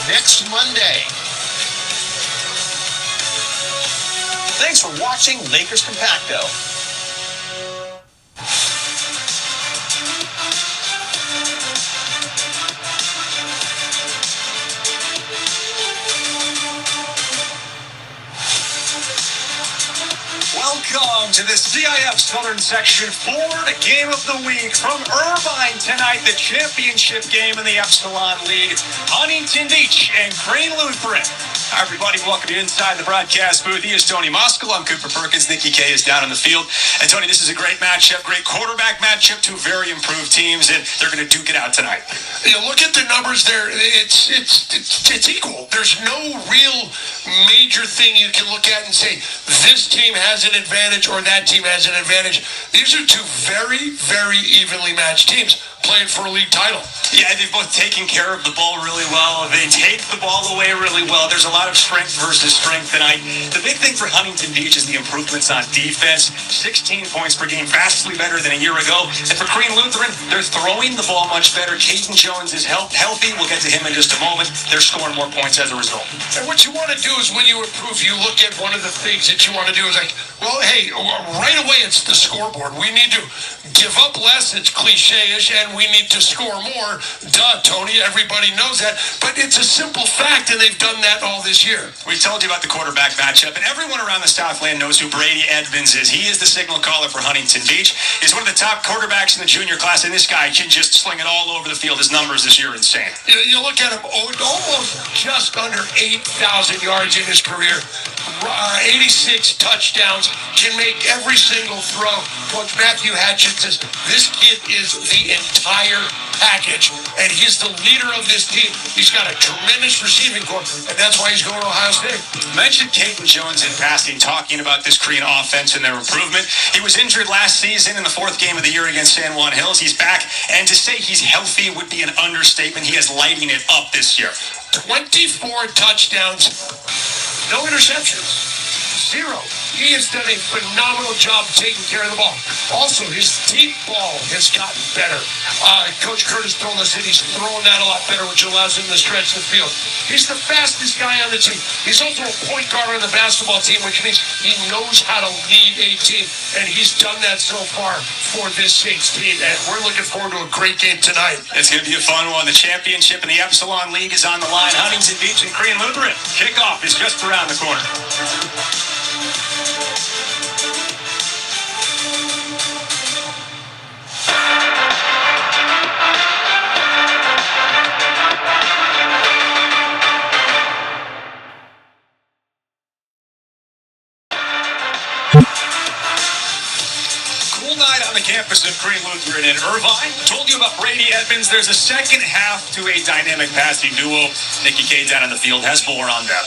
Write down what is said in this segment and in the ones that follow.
next Monday. Thanks for watching Lakers Compacto. Welcome to the CIF Southern Section Florida Game of the Week from Irvine tonight, the championship game in the Epsilon League. Huntington Beach and Crane Lutheran. Hi, everybody. Welcome to Inside the Broadcast Booth. He is Tony Moskal. I'm Cooper Perkins. Nikki K is down on the field. And, Tony, this is a great matchup, great quarterback matchup, two very improved teams, and they're going to duke it out tonight. You look at the numbers there. It's equal. There's no real major thing you can look at and say this team has an advantage or that team has an advantage. These are two very, very evenly matched teams playing for a league title. Yeah, they've both taken care of the ball really well. They take the ball away really well. There's a lot of strength versus strength tonight. The big thing for Huntington Beach is the improvements on defense. 16 points per game, vastly better than a year ago. And for Crane Lutheran, they're throwing the ball much better. Caden Jones is healthy. We'll get to him in just a moment. They're scoring more points as a result. And what you want to do is when you improve, you look at one of the things that you want to do is like, well, hey, right away it's the scoreboard. We need to give up less. It's cliche-ish, and we need to score more. Duh, Tony, everybody knows that. But it's a simple fact, and they've done that all this year. We told you about the quarterback matchup, and everyone around the Southland knows who Brady Edmonds is. He is the signal caller for Huntington Beach. He's one of the top quarterbacks in the junior class, and this guy can just sling it all over the field. His numbers this year are insane. You look at him, almost just under 8,000 yards in his career. 86 touchdowns, can make every single throw. Coach Matthew Hatchett says this kid is the entire package, and he's the leader of this team. He's got a tremendous receiving corps, and that's why he's going to Ohio State. Mentioned Caden Jones in passing, talking about this Crane offense and their improvement. He was injured last season in the fourth game of the year against San Juan Hills. He's back, and to say he's healthy would be an understatement. He is lighting it up this year. 24 touchdowns, no interceptions. 0. He has done a phenomenal job taking care of the ball. Also, his deep ball has gotten better. Coach Curtis told us that he's throwing that a lot better, which allows him to stretch the field. He's the fastest guy on the team. He's also a point guard on the basketball team, which means he knows how to lead a team, and he's done that so far for this Saints team, and we're looking forward to a great game tonight. It's going to be a fun one. The championship in the Epsilon League is on the line. Huntington Beach and Crane Lutheran. Kickoff is just around the corner. Night on the campus of Crane Lutheran in Irvine. Told you about Brady Edmonds. There's a second half to a dynamic passing duo. Nikki K down on the field has more on that.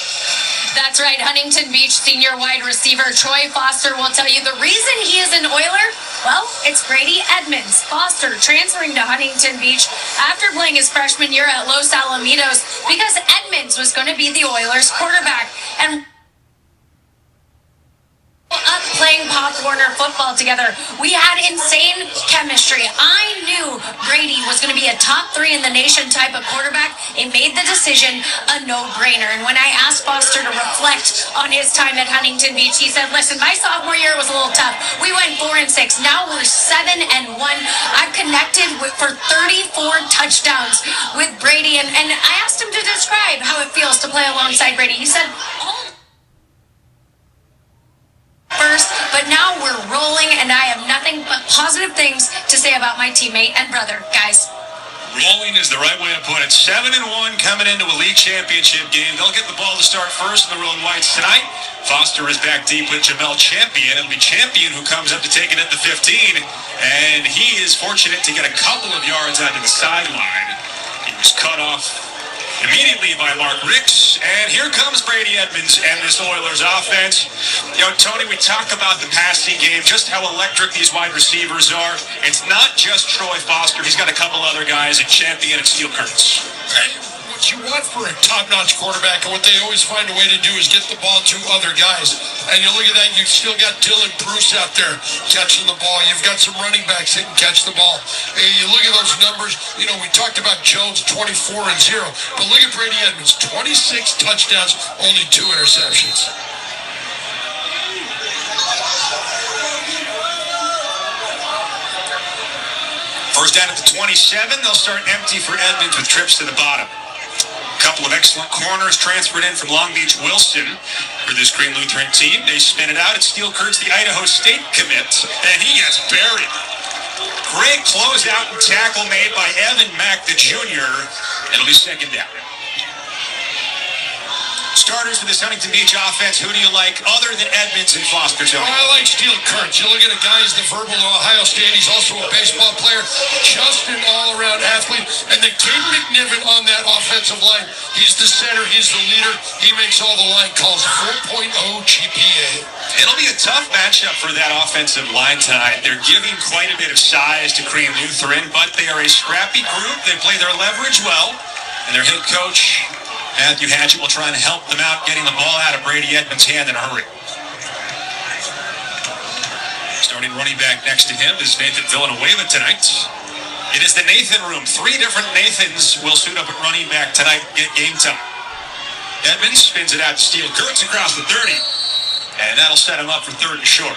That's right. Huntington Beach senior wide receiver Troy Foster will tell you the reason he is an Oiler, well, it's Brady Edmonds. Foster transferring to Huntington Beach after playing his freshman year at Los Alamitos because Edmonds was going to be the Oilers quarterback. And up playing Pop Warner football together, we had insane chemistry. I knew Brady was going to be a top 3 in the nation type of quarterback. It made the decision a no-brainer. And when I asked Foster to reflect on his time at Huntington Beach, he said, listen, my sophomore year was a little tough. We went 4-6. Now we're 7-1. I've connected for 34 touchdowns with Brady. And I asked him to describe how it feels to play alongside Brady. He said, first, but now we're rolling, and I have nothing but positive things to say about my teammate and brother, guys. Rolling is the right way to put it. 7-1 coming into a league championship game. They'll get the ball to start first in the Road Whites tonight. Foster is back deep with Jamel Champion. It'll be Champion who comes up to take it at the 15, and he is fortunate to get a couple of yards onto the sideline. He was cut off immediately by Mark Ricks, and here comes Brady Edmonds and this Oilers offense. You know, Tony, we talk about the passing game, just how electric these wide receivers are. It's not just Troy Foster. He's got a couple other guys at Champion and Steel Curtis. What you want for a top-notch quarterback, and what they always find a way to do is get the ball to other guys. And you look at that, you've still got Dylan Bruce out there catching the ball. You've got some running backs that can catch the ball. And you look at those numbers, we talked about Jones, 24-0. But look at Brady Edmonds, 26 touchdowns, only 2 interceptions. First down at the 27. They'll start empty for Edmonds with trips to the bottom. A couple of excellent corners transferred in from Long Beach Wilson for this Green Lutheran team. They spin it out. It's Steele Kurtz, the Idaho State commit, and he gets buried. Great closeout and tackle made by Evan Mack, the junior. It'll be second down. Starters for this Huntington Beach offense, who do you like other than Edmonds and Foster, Tony? I like Steele Kurtz. You look at a guy who's the verbal of Ohio State. He's also a baseball player, just an all-around athlete. And then Caden McNiven on that offensive line. He's the center. He's the leader. He makes all the line calls. 4.0 GPA. It'll be a tough matchup for that offensive line tonight. They're giving quite a bit of size to Green Lutheran, but they are a scrappy group. They play their leverage well, and their head coach, Matthew Hatchett, will try and help them out getting the ball out of Brady Edmonds' hand in a hurry. Starting running back next to him is Nathan Villanueva tonight. It is the Nathan room. 3 different Nathans will suit up at running back tonight and get game time. Edmonds spins it out to Steele Kurtz across the 30. And that'll set him up for 3rd and short.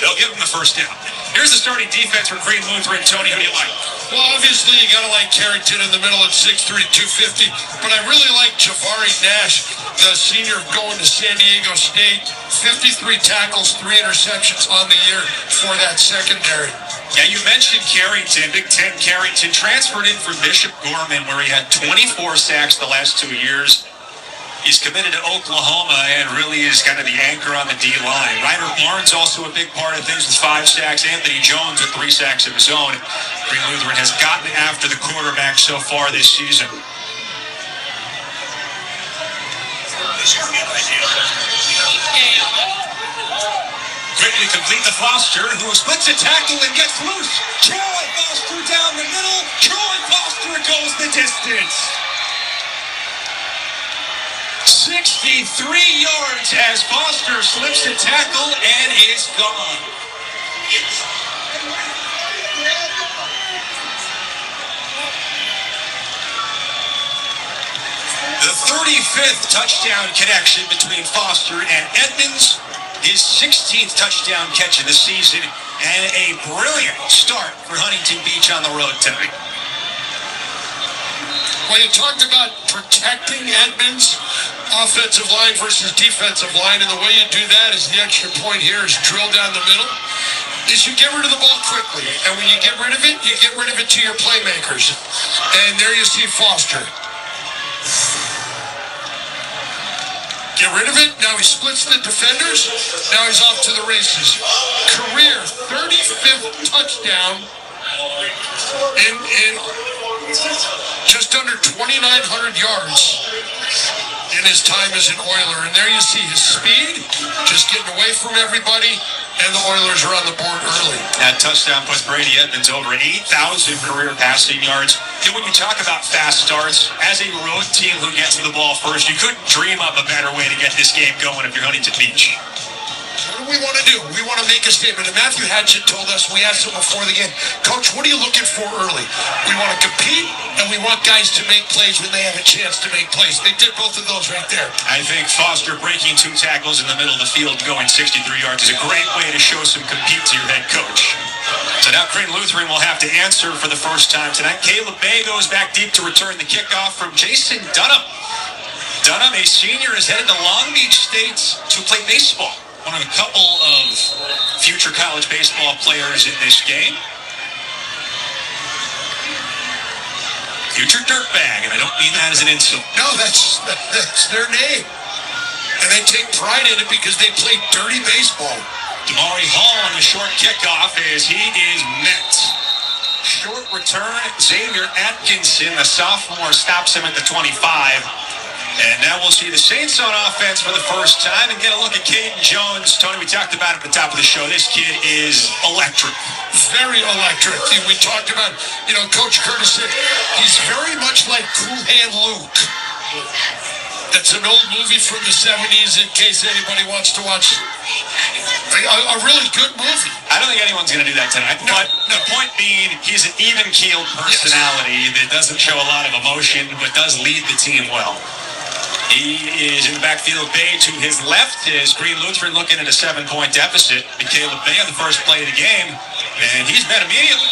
They'll give him the first down. Here's the starting defense for Green Lutheran. Tony, who do you like? Well, obviously, you got to like Carrington in the middle at 6'3", 250. But I really like Javari Nash, the senior going to San Diego State. 53 tackles, 3 interceptions on the year for that secondary. Yeah, you mentioned Carrington. Big Ten Carrington transferred in for Bishop Gorman, where he had 24 sacks the last 2 years. He's committed to Oklahoma and really is kind of the anchor on the D-line. Ryder Barnes also a big part of things with 5 sacks. Anthony Jones with 3 sacks of his own. Green Lutheran has gotten after the quarterback so far this season. Quickly complete the Foster, who splits a tackle and gets loose. Troy Foster down the middle. Troy Foster goes the distance. 63 yards as Foster slips the tackle and is gone. The 35th touchdown connection between Foster and Edmonds. His 16th touchdown catch of the season, and a brilliant start for Huntington Beach on the road tonight. When you talked about protecting Edmonds, offensive line versus defensive line, and the way you do that is the extra point here is drill down the middle, is you get rid of the ball quickly. And when you get rid of it, you get rid of it to your playmakers. And there you see Foster. Get rid of it. Now he splits the defenders. Now he's off to the races. Career 35th touchdown in just under 2,900 yards in his time as an Oiler. And there you see his speed, just getting away from everybody, and the Oilers are on the board early. That touchdown puts Brady Edmonds over 8,000 career passing yards. And when you talk about fast starts, as a road team who gets the ball first, you couldn't dream up a better way to get this game going if you're Huntington Beach. What do we want to do? We want to make a statement. And Matthew Hatchett told us, we asked him before the game, Coach, what are you looking for early? We want to compete, and we want guys to make plays when they have a chance to make plays. They did both of those right there. I think Foster breaking 2 tackles in the middle of the field going 63 yards is a great way to show some compete to your head coach. So now Green Lutheran will have to answer for the first time tonight. Caleb Bay goes back deep to return the kickoff from Jason Dunham. Dunham, a senior, is headed to Long Beach State to play baseball. One of a couple of future college baseball players in this game. Future dirtbag, and I don't mean that as an insult. No, that's their name. And they take pride in it because they play dirty baseball. Damari Hall on the short kickoff as he is met. Short return, Xavier Atkinson, the sophomore, stops him at the 25. And now we'll see the Saints on offense for the first time and get a look at Caden Jones. Tony, we talked about it at the top of the show. This kid is electric. Very electric. We talked about, Coach Curtis said he's very much like Cool Hand Luke. That's an old movie from the 70s in case anybody wants to watch a really good movie. I don't think anyone's going to do that tonight. No, but the point being, he's an even-keeled personality that doesn't show a lot of emotion but does lead the team well. He is in the backfield. Bay to his left is Green Lutheran looking at a 7-point deficit. Caleb Bay on the first play of the game, and he's met immediately.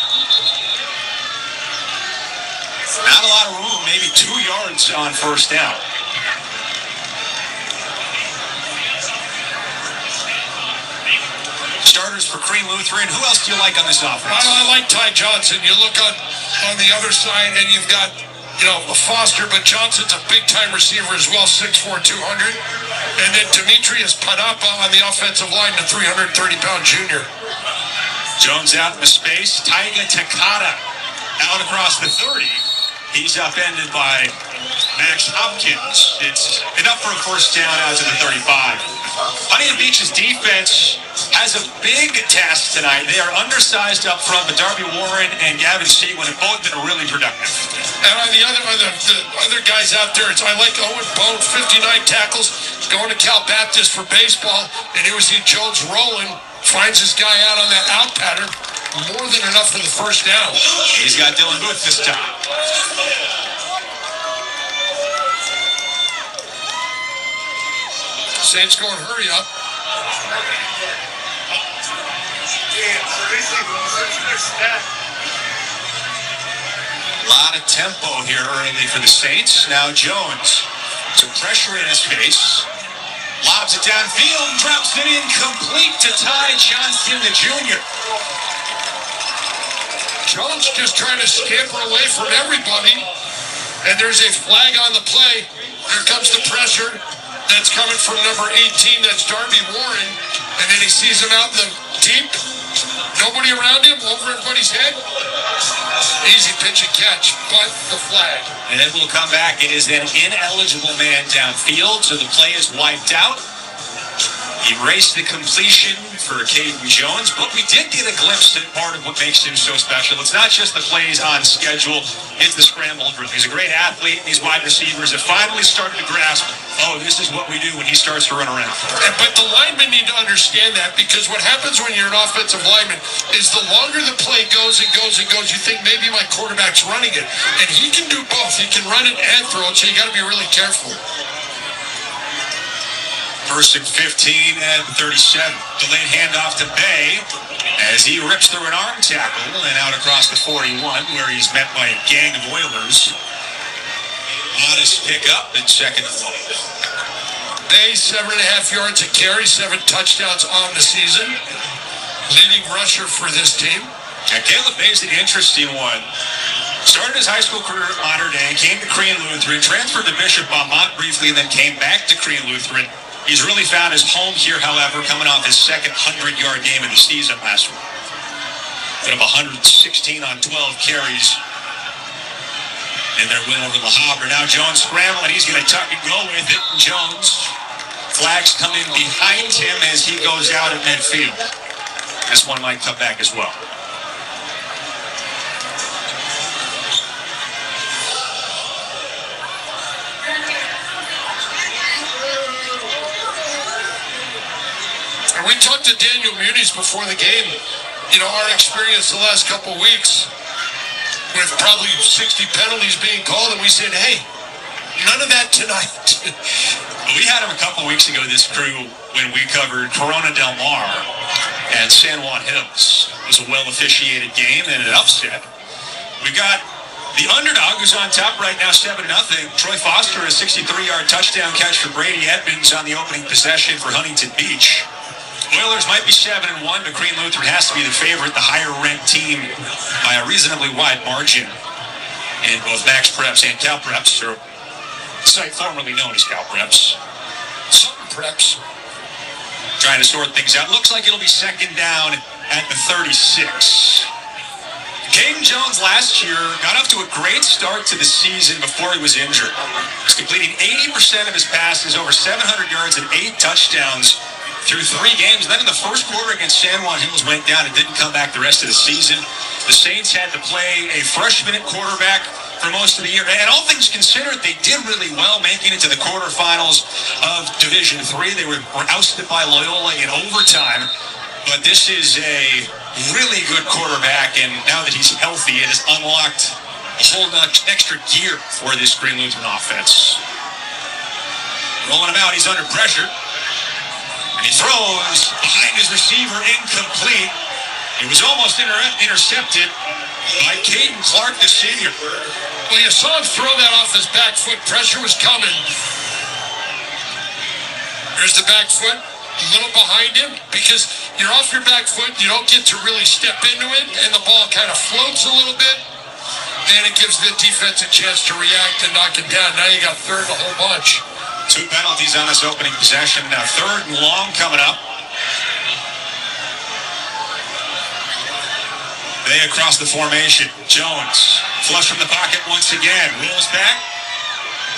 Not a lot of room, maybe 2 yards on first down. Starters for Green Lutheran. Who else do you like on this offense? I like Ty Johnson. You look on the other side, and you've got Foster, but Johnson's a big-time receiver as well, 6'4", 200. And then Demetrius Panapa on the offensive line, the 330-pound junior. Jones out into space. Taiga Takata out across the 30. He's upended by Max Hopkins. It's enough for a first down out to the 35. Huntington Beach's defense has a big task tonight. They are undersized up front, but Darby Warren and Gavin Seawan have both been really productive. And on the other guys out there, I like Owen Bone, 59 tackles, going to Cal Baptist for baseball, and here we see Jones rolling, finds his guy out on that out pattern, more than enough for the first down. He's got Dylan Booth this time. Saints going, hurry up. A lot of tempo here early for the Saints. Now Jones, some pressure in his face. Lobs it downfield and drops it in complete to Ty Johnson, the junior. Jones just trying to scamper away from everybody. And there's a flag on the play. Here comes the pressure. That's coming from number 18. That's Darby Warren. And then he sees him out in the deep. Nobody around him, over everybody's head. Easy pitch and catch, but the flag. And it will come back. It is an ineligible man downfield, so the play is wiped out. Erased the completion for Caden Jones, but we did get a glimpse at part of what makes him so special. It's not just the plays on schedule, it's the scramble drill. He's a great athlete, and these wide receivers have finally started to grasp, this is what we do when he starts to run around. But the linemen need to understand that, because what happens when you're an offensive lineman is the longer the play goes and goes and goes, you think maybe my quarterback's running it. And he can do both. He can run it and throw it, so you got to be really careful. First and 15 and 37. Delayed handoff to Bay as he rips through an arm tackle and out across the 41, where he's met by a gang of Oilers. Modest pickup and second and 1. Bay, 7.5 yards a carry, 7 touchdowns on the season. Leading rusher for this team. Now, Caleb Bay's an interesting one. Started his high school career at Mater Dei, came to Korean Lutheran, transferred to Bishop Beaumont briefly, and then came back to Korean Lutheran. He's really found his home here, however, coming off his second 100-yard game of the season last week. Put up 116 on 12 carries in their win over Le Havre. Now Jones scrambling. He's going to tuck and go with it. Jones, flags coming behind him as he goes out at midfield. This one might come back as well. We talked to Daniel Muniz before the game. Our experience the last couple of weeks with probably 60 penalties being called, and we said, hey, none of that tonight. We had him a couple of weeks ago, this crew, when we covered Corona Del Mar and San Juan Hills. It was a well-officiated game and an upset. We got the underdog who's on top right now, 7-0. Troy Foster, a 63-yard touchdown catch for Brady Edmonds on the opening possession for Huntington Beach. Oilers might be 7-1, but Green Lutheran has to be the favorite, the higher-ranked team by a reasonably wide margin in both Max Preps and Cal Preps, or site formerly known as Cal Preps. Something Preps. Trying to sort things out. Looks like it'll be second down at the 36. Caden Jones last year got off to a great start to the season before he was injured. He's completing 80% of his passes, over 700 yards and 8 touchdowns through 3 games. And then in the first quarter against San Juan Hills went down and didn't come back the rest of the season. The Saints had to play a freshman at quarterback for most of the year. And all things considered, they did really well making it to the quarterfinals of Division III. They were ousted by Loyola in overtime. But this is a really good quarterback, and now that he's healthy, it has unlocked a whole extra gear for this Green Lutheran offense. Rolling him out, he's under pressure. And he throws behind his receiver, incomplete. It was almost intercepted by Caden Clark, the senior. Well, you saw him throw that off his back foot. Pressure was coming. There's the back foot, a little behind him, because you're off your back foot, you don't get to really step into it, and the ball kind of floats a little bit, and it gives the defense a chance to react and knock it down. Now you got third a whole bunch. 2 penalties on this opening possession. Now 3rd and long coming up. They across the formation. Jones, flush from the pocket once again. Rolls back.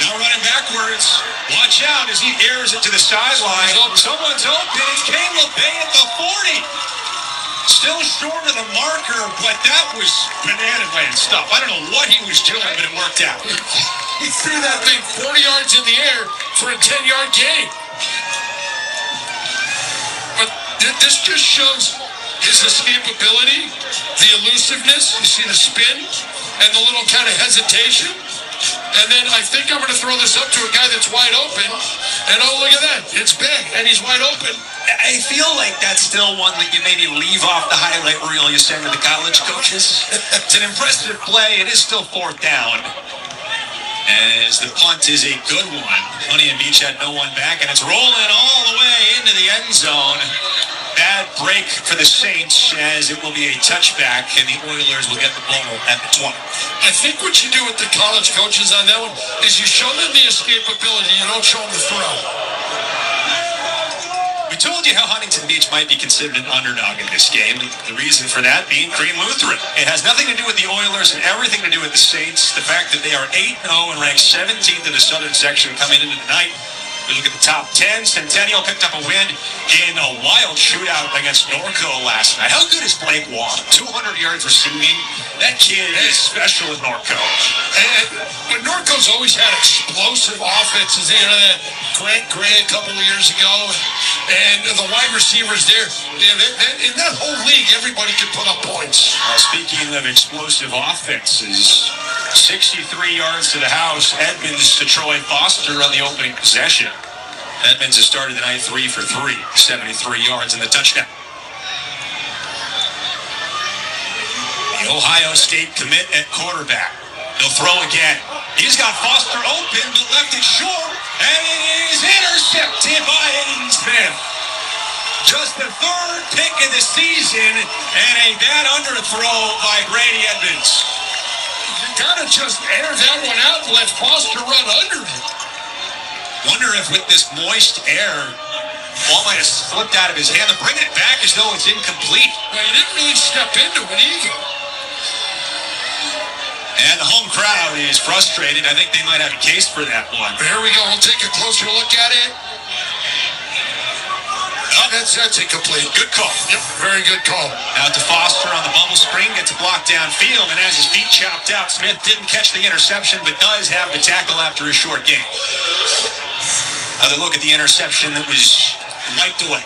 Now running backwards. Watch out as he airs it to the sideline. Someone's open. It's Caleb Bay at the 40. Still short of the marker, but that was banana land stuff. I don't know what he was doing, but it worked out. He threw that thing 40 yards in the air for a 10-yard gain. But this just shows his escapability, the elusiveness. You see the spin and the little kind of hesitation. And then I think I'm going to throw this up to a guy that's wide open. And oh, look at that. It's big, and he's wide open. I feel like that's still one that you maybe leave off the highlight reel you send to the college coaches. It's an impressive play. It is still 4th down. As the punt is a good one. Huntington Beach had no one back, and it's rolling all the way into the end zone. Bad break for the Saints, as it will be a touchback, and the Oilers will get the ball at the 20. I think what you do with the college coaches on that one is you show them the escapability, you don't show them the throw. We told you how Huntington Beach might be considered an underdog in this game. The reason for that being Green Lutheran. It has nothing to do with the Oilers and everything to do with the Saints. The fact that they are 8-0 and ranked 17th in the Southern section coming into tonight. We look at the top 10. Centennial picked up a win in a wild shootout against Norco last night. How good is Blake Wong? 200 yards receiving. That kid is special with Norco. But Norco's always had explosive offenses. You know, that Grant Gray a couple of years ago. And the wide receivers there. In that whole league, everybody can put up points. Well, speaking of explosive offenses, 63 yards to the house. Edmonds to Troy Foster on the opening possession. Edmonds has started the night 3 for 3, 73 yards in the touchdown. The Ohio State commit at quarterback. He'll throw again. He's got Foster open, but left it short, and it is intercepted by Aiden Smith. Just the 3rd pick of the season, and a bad underthrow by Brady Edmonds. You gotta just air that one out and let Foster run under it. Wonder if with this moist air, ball might have slipped out of his hand. They're bringing it back as though it's incomplete. Well, he didn't really step into it either. And the home crowd is frustrated. I think they might have a case for that one. Here we go. We'll take a closer look at it. Oh, that's incomplete. Good call. Yep, very good call. Out to Foster on the bubble screen. Gets a block downfield, and has his feet chopped out. Smith didn't catch the interception, but does have the tackle after a short gain. Another look at the interception that was wiped away.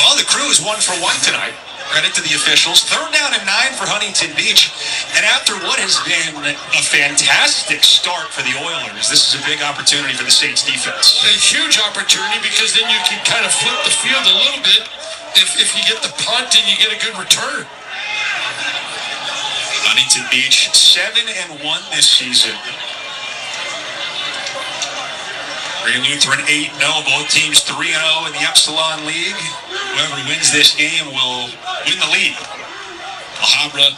Well, the crew is 1 for 1 tonight. Credit to the officials. 3rd down and 9 for Huntington Beach. And after what has been a fantastic start for the Oilers, this is a big opportunity for the Saints defense. A huge opportunity, because then you can kind of flip the field a little bit if you get the punt and you get a good return. Huntington Beach 7-1 this season. Green Lutheran 8-0. Both teams 3-0 in the Epsilon League. Whoever wins this game will win the league. La Habra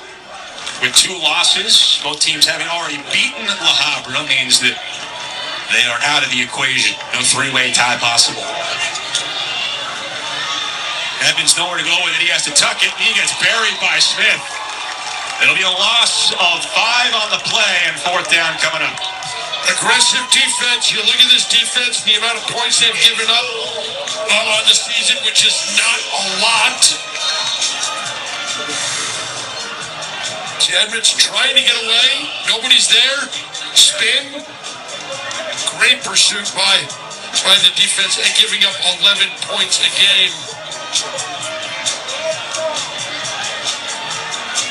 with 2 losses. Both teams having already beaten La Habra means that they are out of the equation. No 3-way tie possible. Evans nowhere to go with it. He has to tuck it. He gets buried by Smith. It'll be a loss of 5 on the play, and 4th down coming up. Aggressive defense. You look at this defense, the amount of points they've given up on the season, which is not a lot. Edmonds trying to get away. Nobody's there. Spin. Great pursuit by the defense and giving up 11 points a game.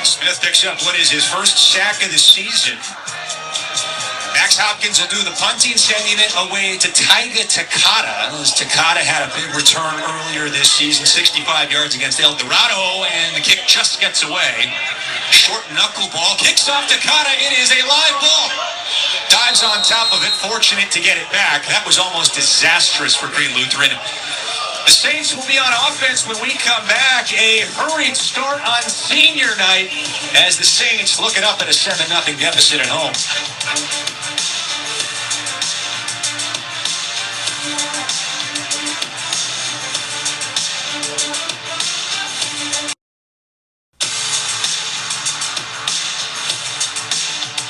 Smith picks up what is his first sack of the season. Max Hopkins will do the punting, sending it away to Taiga Takata. As Takata had a big return earlier this season, 65 yards against El Dorado, and the kick just gets away. Short knuckleball, kicks off Takata. It is a live ball. Dives on top of it, fortunate to get it back. That was almost disastrous for Green Lutheran. The Saints will be on offense when we come back. A hurried start on senior night as the Saints look it up at a 7-0 deficit at home.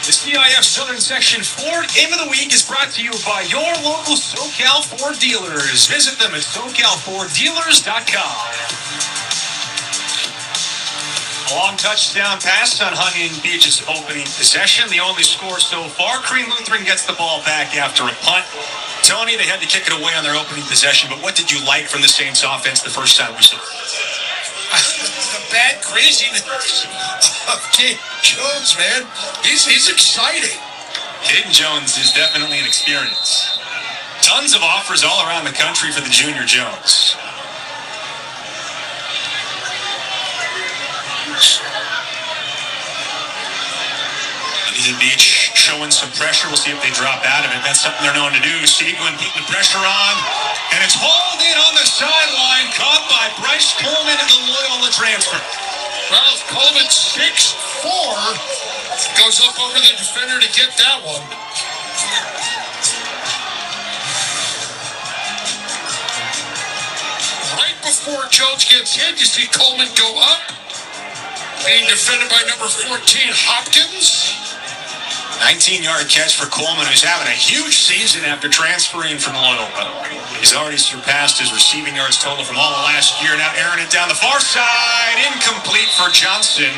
The CIF Southern Section Ford Game of the Week is brought to you by your local SoCal Ford dealers. Visit them at SoCalFordDealers.com. A long touchdown pass on Huntington Beach's opening possession. The only score so far. Green Lutheran gets the ball back after a punt. Tony, they had to kick it away on their opening possession, but what did you like from the Saints offense the first time we saw it? The bad craziness of Caden Jones, man. He's exciting. Caden Jones is definitely an experience. Tons of offers all around the country for the Junior Jones. Huntington Beach showing some pressure. We'll see if they drop out of it. That's something they're known to do. Seguin putting the pressure on. And it's hauled in on the sideline. Caught by Bryce Coleman in the Loyola transfer. Well, Coleman 6'4", goes up over the defender to get that one. Right before Jones gets hit, you see Coleman go up. Being defended by number 14, Hopkins. 19-yard catch for Coleman, who's having a huge season after transferring from Loyola. He's already surpassed his receiving yards total from all of last year. Now airing it down the far side. Incomplete for Johnson.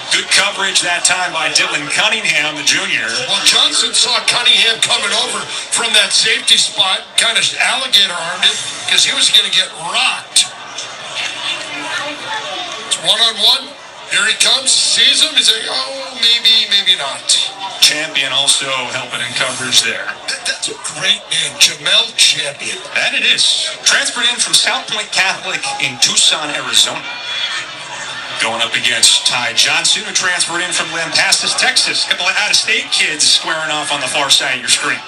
Good coverage that time by Dylan Cunningham, the junior. Well, Johnson saw Cunningham coming over from that safety spot, kind of alligator armed it, because he was going to get rocked. It's one-on-one. Here he comes, sees him, he's like, oh, maybe not. Champion also helping in coverage there. That's a great name, Jamel Champion. That it is. Transferred in from South Point Catholic in Tucson, Arizona. Going up against Ty Johnson, who transferred in from Lampasas, Texas. A couple of out-of-state kids squaring off on the far side of your screen.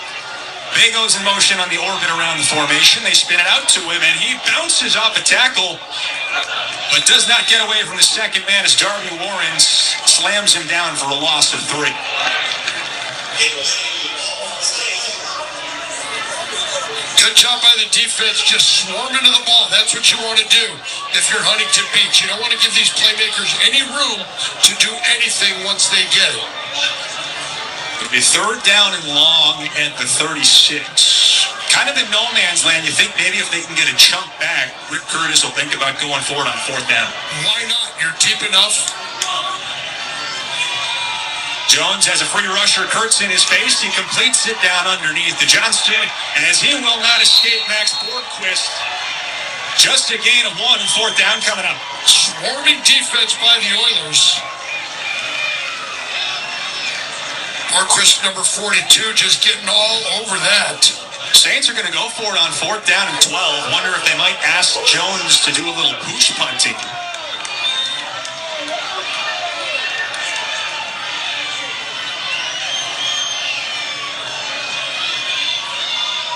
Bago's in motion on the orbit around the formation. They spin it out to him, and he bounces off a tackle, but does not get away from the second man as Darby Warren slams him down for a loss of 3. Good job by the defense, just swarming to the ball. That's what you want to do if you're Huntington Beach. You don't want to give these playmakers any room to do anything once they get it. It'll be 3rd down and long at the 36. Kind of in no man's land. You think maybe if they can get a chunk back, Rick Curtis will think about going for it on 4th down. Why not? You're deep enough. Jones has a free rusher, Kurtz in his face. He completes it down underneath to Johnston, as he will not escape Max Borgquist. Just a gain of 1 and 4th down coming up. Swarming defense by the Oilers. Borgquist, number 42, just getting all over that. Saints are going to go for it on 4th down and 12. Wonder if they might ask Jones to do a little push punting.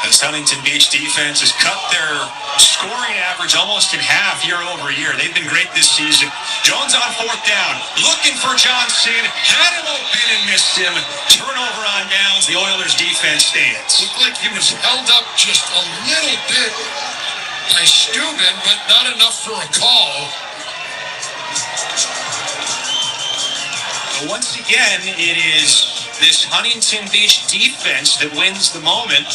As Huntington Beach defense has cut their scoring average almost in half year over year. They've been great this season. Jones on 4th down, looking for Johnson, had him open and missed him. Turnover on downs, the Oilers defense stands. Looked like he was held up just a little bit by Steuben, but not enough for a call. But once again, it is this Huntington Beach defense that wins the moment.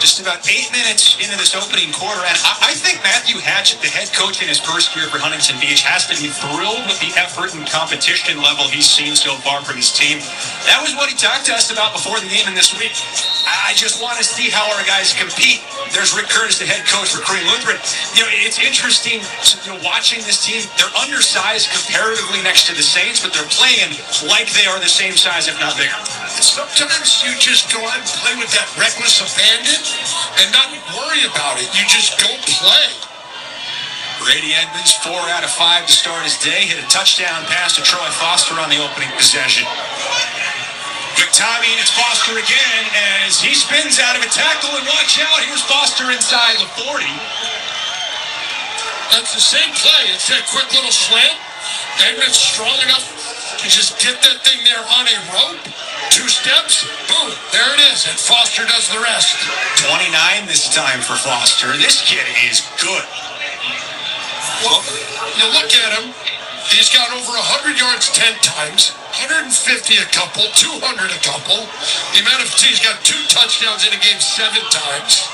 Just about 8 minutes into this opening quarter, and I think Matthew Hatchett, the head coach in his first year for Huntington Beach, has to be thrilled with the effort and competition level he's seen so far from his team. That was what he talked to us about before the game in this week. I just want to see how our guys compete. There's Rick Curtis, the head coach for Korean Lutheran. It's interesting watching this team. They're undersized comparatively next to the Saints, but they're playing like they are the same size, if not bigger. Sometimes you just go out and play with that reckless abandon and not worry about it. You just go play. Brady Edmonds, 4 out of 5 to start his day. Hit a touchdown pass to Troy Foster on the opening possession. Quick timing, it's Foster again as he spins out of a tackle, and watch out, here's Foster inside the 40. That's the same play. It's that quick little slant. Edmonds strong enough to just get that thing there on a rope. 2 steps, boom, there it is, and Foster does the rest. 29 this time for Foster. This kid is good. Well, you look at him, he's got over 100 yards 10 times, 150 a couple, 200 a couple. The amount of he's got 2 touchdowns in a game 7 times.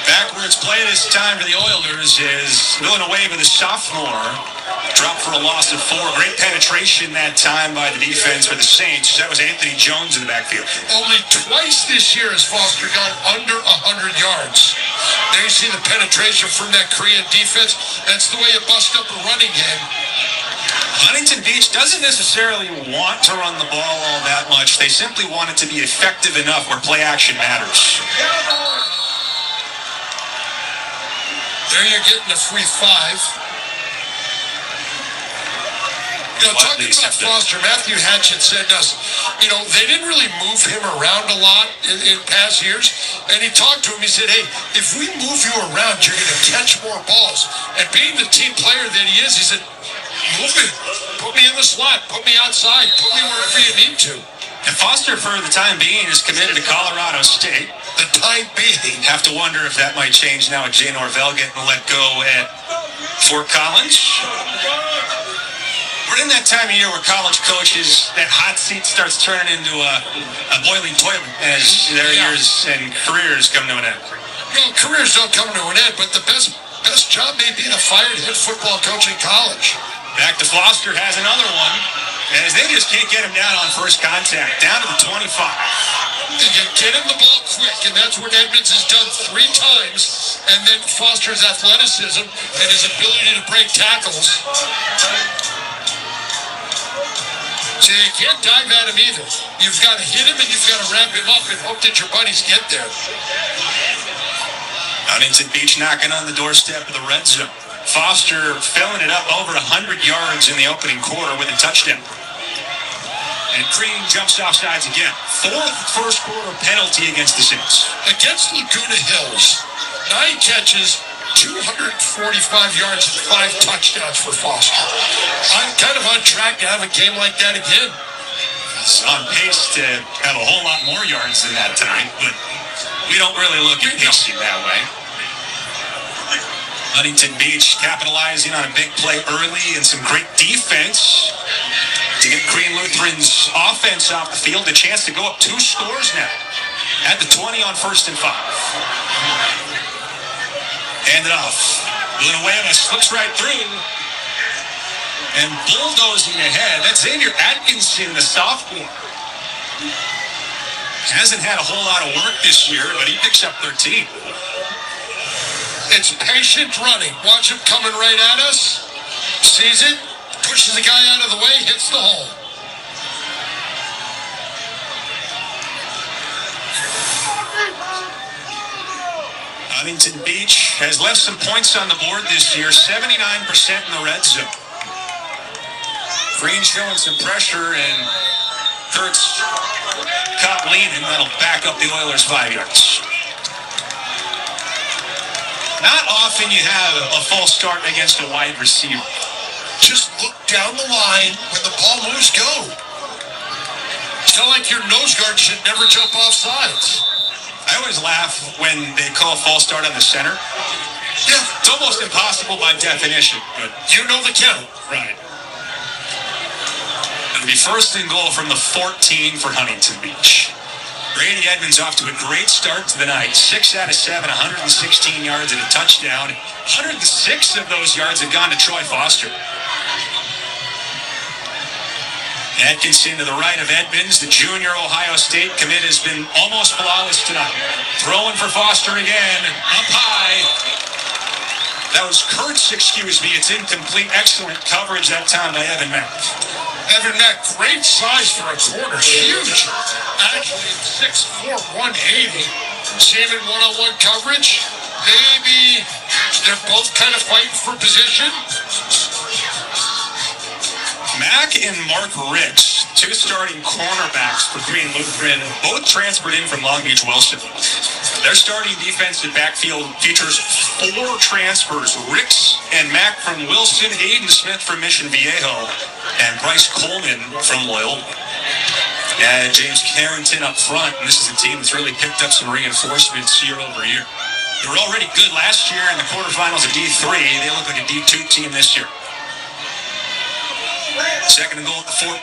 Backwards play this time for the Oilers is Villanueva, the sophomore, dropped for a loss of 4. Great penetration that time by the defense for the Saints. That was Anthony Jones in the backfield. Only twice this year has Foster gone under 100 yards. There you see the penetration from that Korean defense. That's the way you bust up a running game. Huntington Beach doesn't necessarily want to run the ball all that much. They simply want it to be effective enough where play action matters. There you're getting a free 5. Talking about Foster, Matthew Hatchett said to us, they didn't really move him around a lot in past years. And he talked to him, he said, hey, if we move you around, you're going to catch more balls. And being the team player that he is, he said, move me. Put me in the slot. Put me outside. Put me wherever you need to. And Foster, for the time being, is committed to Colorado State. The time being. Have to wonder if that might change now with Jay Norvell getting let go at Fort Collins. We're in that time of year where college coaches, that hot seat starts turning into a boiling toilet as their years and careers come to an end. Well, careers don't come to an end, but the best job may be the fired head football coach in college. Back to Foster, has another one, as they just can't get him down on first contact, down to the 25. You get him the ball quick, and that's what Edmonds has done 3 times, and then Foster's athleticism and his ability to break tackles. So you can't dive at him either. You've got to hit him, and you've got to wrap him up and hope that your buddies get there. Huntington Beach knocking on the doorstep of the red zone. Foster filling it up over 100 yards in the opening quarter with a touchdown. And Green jumps off sides again. 4th first quarter penalty against the Saints. Against Laguna Hills, 9 catches, 245 yards, and 5 touchdowns for Foster. I'm kind of on track to have a game like that again. He's on pace to have a whole lot more yards than that tonight, but we don't really look at pacing that way. Huntington Beach capitalizing on a big play early and some great defense to get Korean Lutheran's offense off the field. A chance to go up 2 scores now at the 20 on 1st and 5. Hand it off. Villanueva slips right through and bulldozing ahead. That's Xavier Atkinson, the sophomore. Hasn't had a whole lot of work this year, but he picks up 13. It's patient running. Watch him coming right at us. Sees it, pushes the guy out of the way, hits the hole. Huntington Beach has left some points on the board this year, 79% in the red zone. Green showing some pressure, and Kurtz caught leaning. That'll back up the Oilers 5 yards. Not often you have a false start against a wide receiver. Just look down the line when the ball moves, go. It's not like your nose guard should never jump off sides. I always laugh when they call a false start on the center. Yeah, It's almost impossible by definition, but you know the count. right. It'll be first and goal from the 14 for Huntington Beach. Brady Edmonds off to a great start to the night. 6 out of 7, 116 yards and a touchdown. 106 of those yards have gone to Troy Foster. Atkinson to the right of Edmonds. The junior Ohio State commit has been almost flawless tonight. Throwing for Foster again. Up high. That was Kurtz, excuse me. It's incomplete. Excellent coverage that time by Evan Mack. Evan Mack, great size for a corner. Huge. Actually, 6'4", 180. See him in one-on-one coverage. Maybe they're both kind of fighting for position. Mack and Mark Ricks, two starting cornerbacks for Green Lutheran, both transferred in from Long Beach Wilson. Their starting defensive backfield features 4 transfers. Ricks and Mack from Wilson, Aiden Smith from Mission Viejo, and Bryce Coleman from Loyola. And James Carrington up front, and this is a team that's really picked up some reinforcements year over year. They were already good last year in the quarterfinals of D3. They look like a D2 team this year. Second and goal at the 14.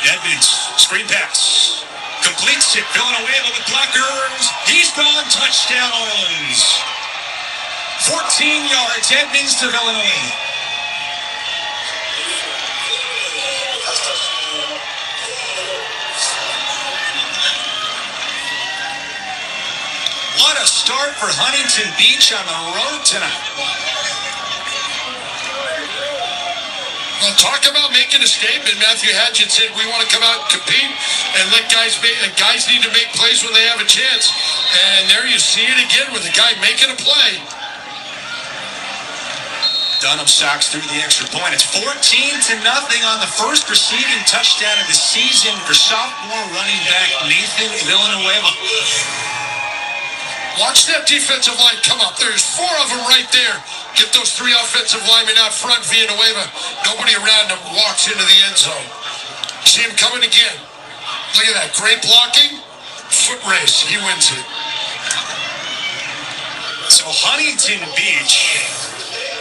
Edmonds, screen pass. Completes it. Villanueva with blockers. He's gone. Touchdown, Orleans. 14 yards. Edmonds to Villanueva. What a start for Huntington Beach on the road tonight. Well, talk about making a statement. Matthew Hatchett said we want to come out and compete and let guys need to make plays when they have a chance. And there you see it again with a guy making a play. Dunham socks through the extra point. It's 14-0 on the first receiving touchdown of the season for sophomore running back Nathan Villanueva. Watch that defensive line come up. There's 4 of them right there. Get those 3 offensive linemen out front. Villanueva, nobody around him, walks into the end zone. See him coming again. Look at that. Great blocking. Foot race. He wins it. So Huntington Beach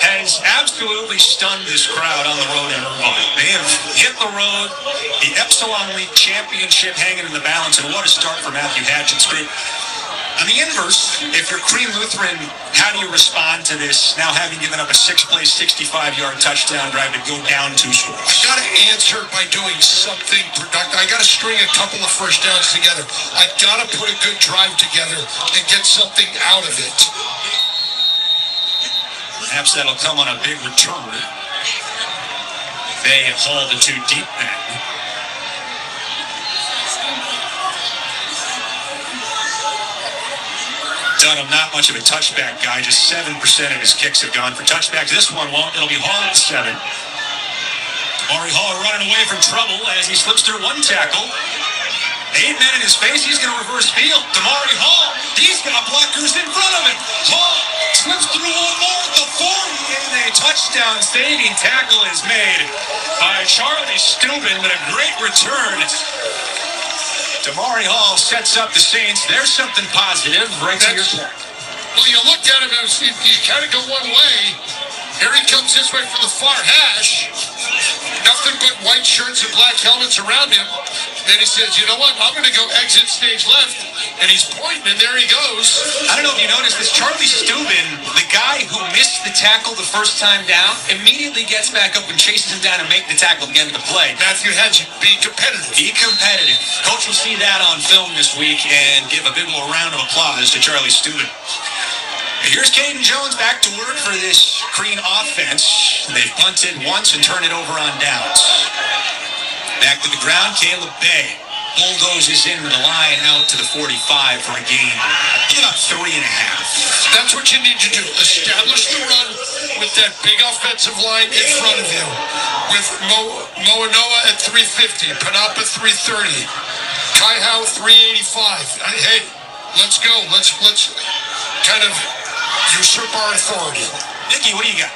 has absolutely stunned this crowd on the road in Irvine. They have hit the road. The Epsilon League Championship hanging in the balance, and what a start for Matthew Hatchett's group. On the inverse, if you're Cream Lutheran, how do you respond to this, now having given up a 6-play, 65-yard touchdown drive to go down 2 scores? I got to answer by doing something productive. I got to string a couple of first downs together. I got to put a good drive together and get something out of it. Perhaps that'll come on a big return. They haul the 2 deep men. Dunham, not much of a touchback guy. Just 7% of his kicks have gone for touchbacks. This one won't. It'll be Hall at 7. Maury Hall running away from trouble as he slips through 1 tackle. 8 men in his face. He's going to reverse field. Damari Hall. He's got blockers in front of him. Hall slips through 1 more at the 40, and a touchdown saving tackle is made by Charlie Steuben, but a great return. Damari Hall sets up the Saints. There's something positive right to your point. Well, you look at him and you kind of go one way. Here he comes this way from the far hash. Nothing but white shirts and black helmets around him. Then he says, you know what, I'm going to go exit stage left. And he's pointing, and there he goes. I don't know if you noticed this. Charlie Steuben, the guy who missed the tackle the first time down, immediately gets back up and chases him down and make the tackle again to play. Matthew Hatchett, be competitive. Be competitive. Coach will see that on film this week and give a big little round of applause to Charlie Steuben. Here's Caden Jones back to work for this Green offense. They've punted once and turned it over on downs. Back to the ground, Caleb Bay bulldozes into the line out to the 45 for a gain of about 3.5. That's what you need to do. Establish the run with that big offensive line in front of you. With Moanoa at 350, Panapa 330, Kai Howe 385. Hey, let's go. Let's kind of usurp our authority. Nikki, what do you got?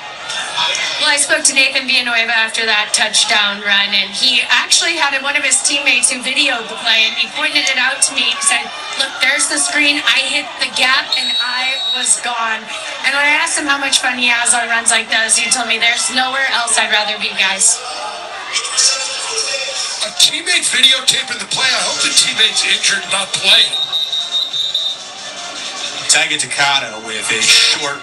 Well, I spoke to Nathan Villanueva after that touchdown run, and he actually had one of his teammates who videoed the play, and he pointed it out to me. He said, Look, there's the screen. I hit the gap and I was gone. And when I asked him how much fun he has on runs like those, he told me there's nowhere else I'd rather be, guys. A teammate videotaping the play. I hope the teammate's injured, not playing. Tiger Takata with a short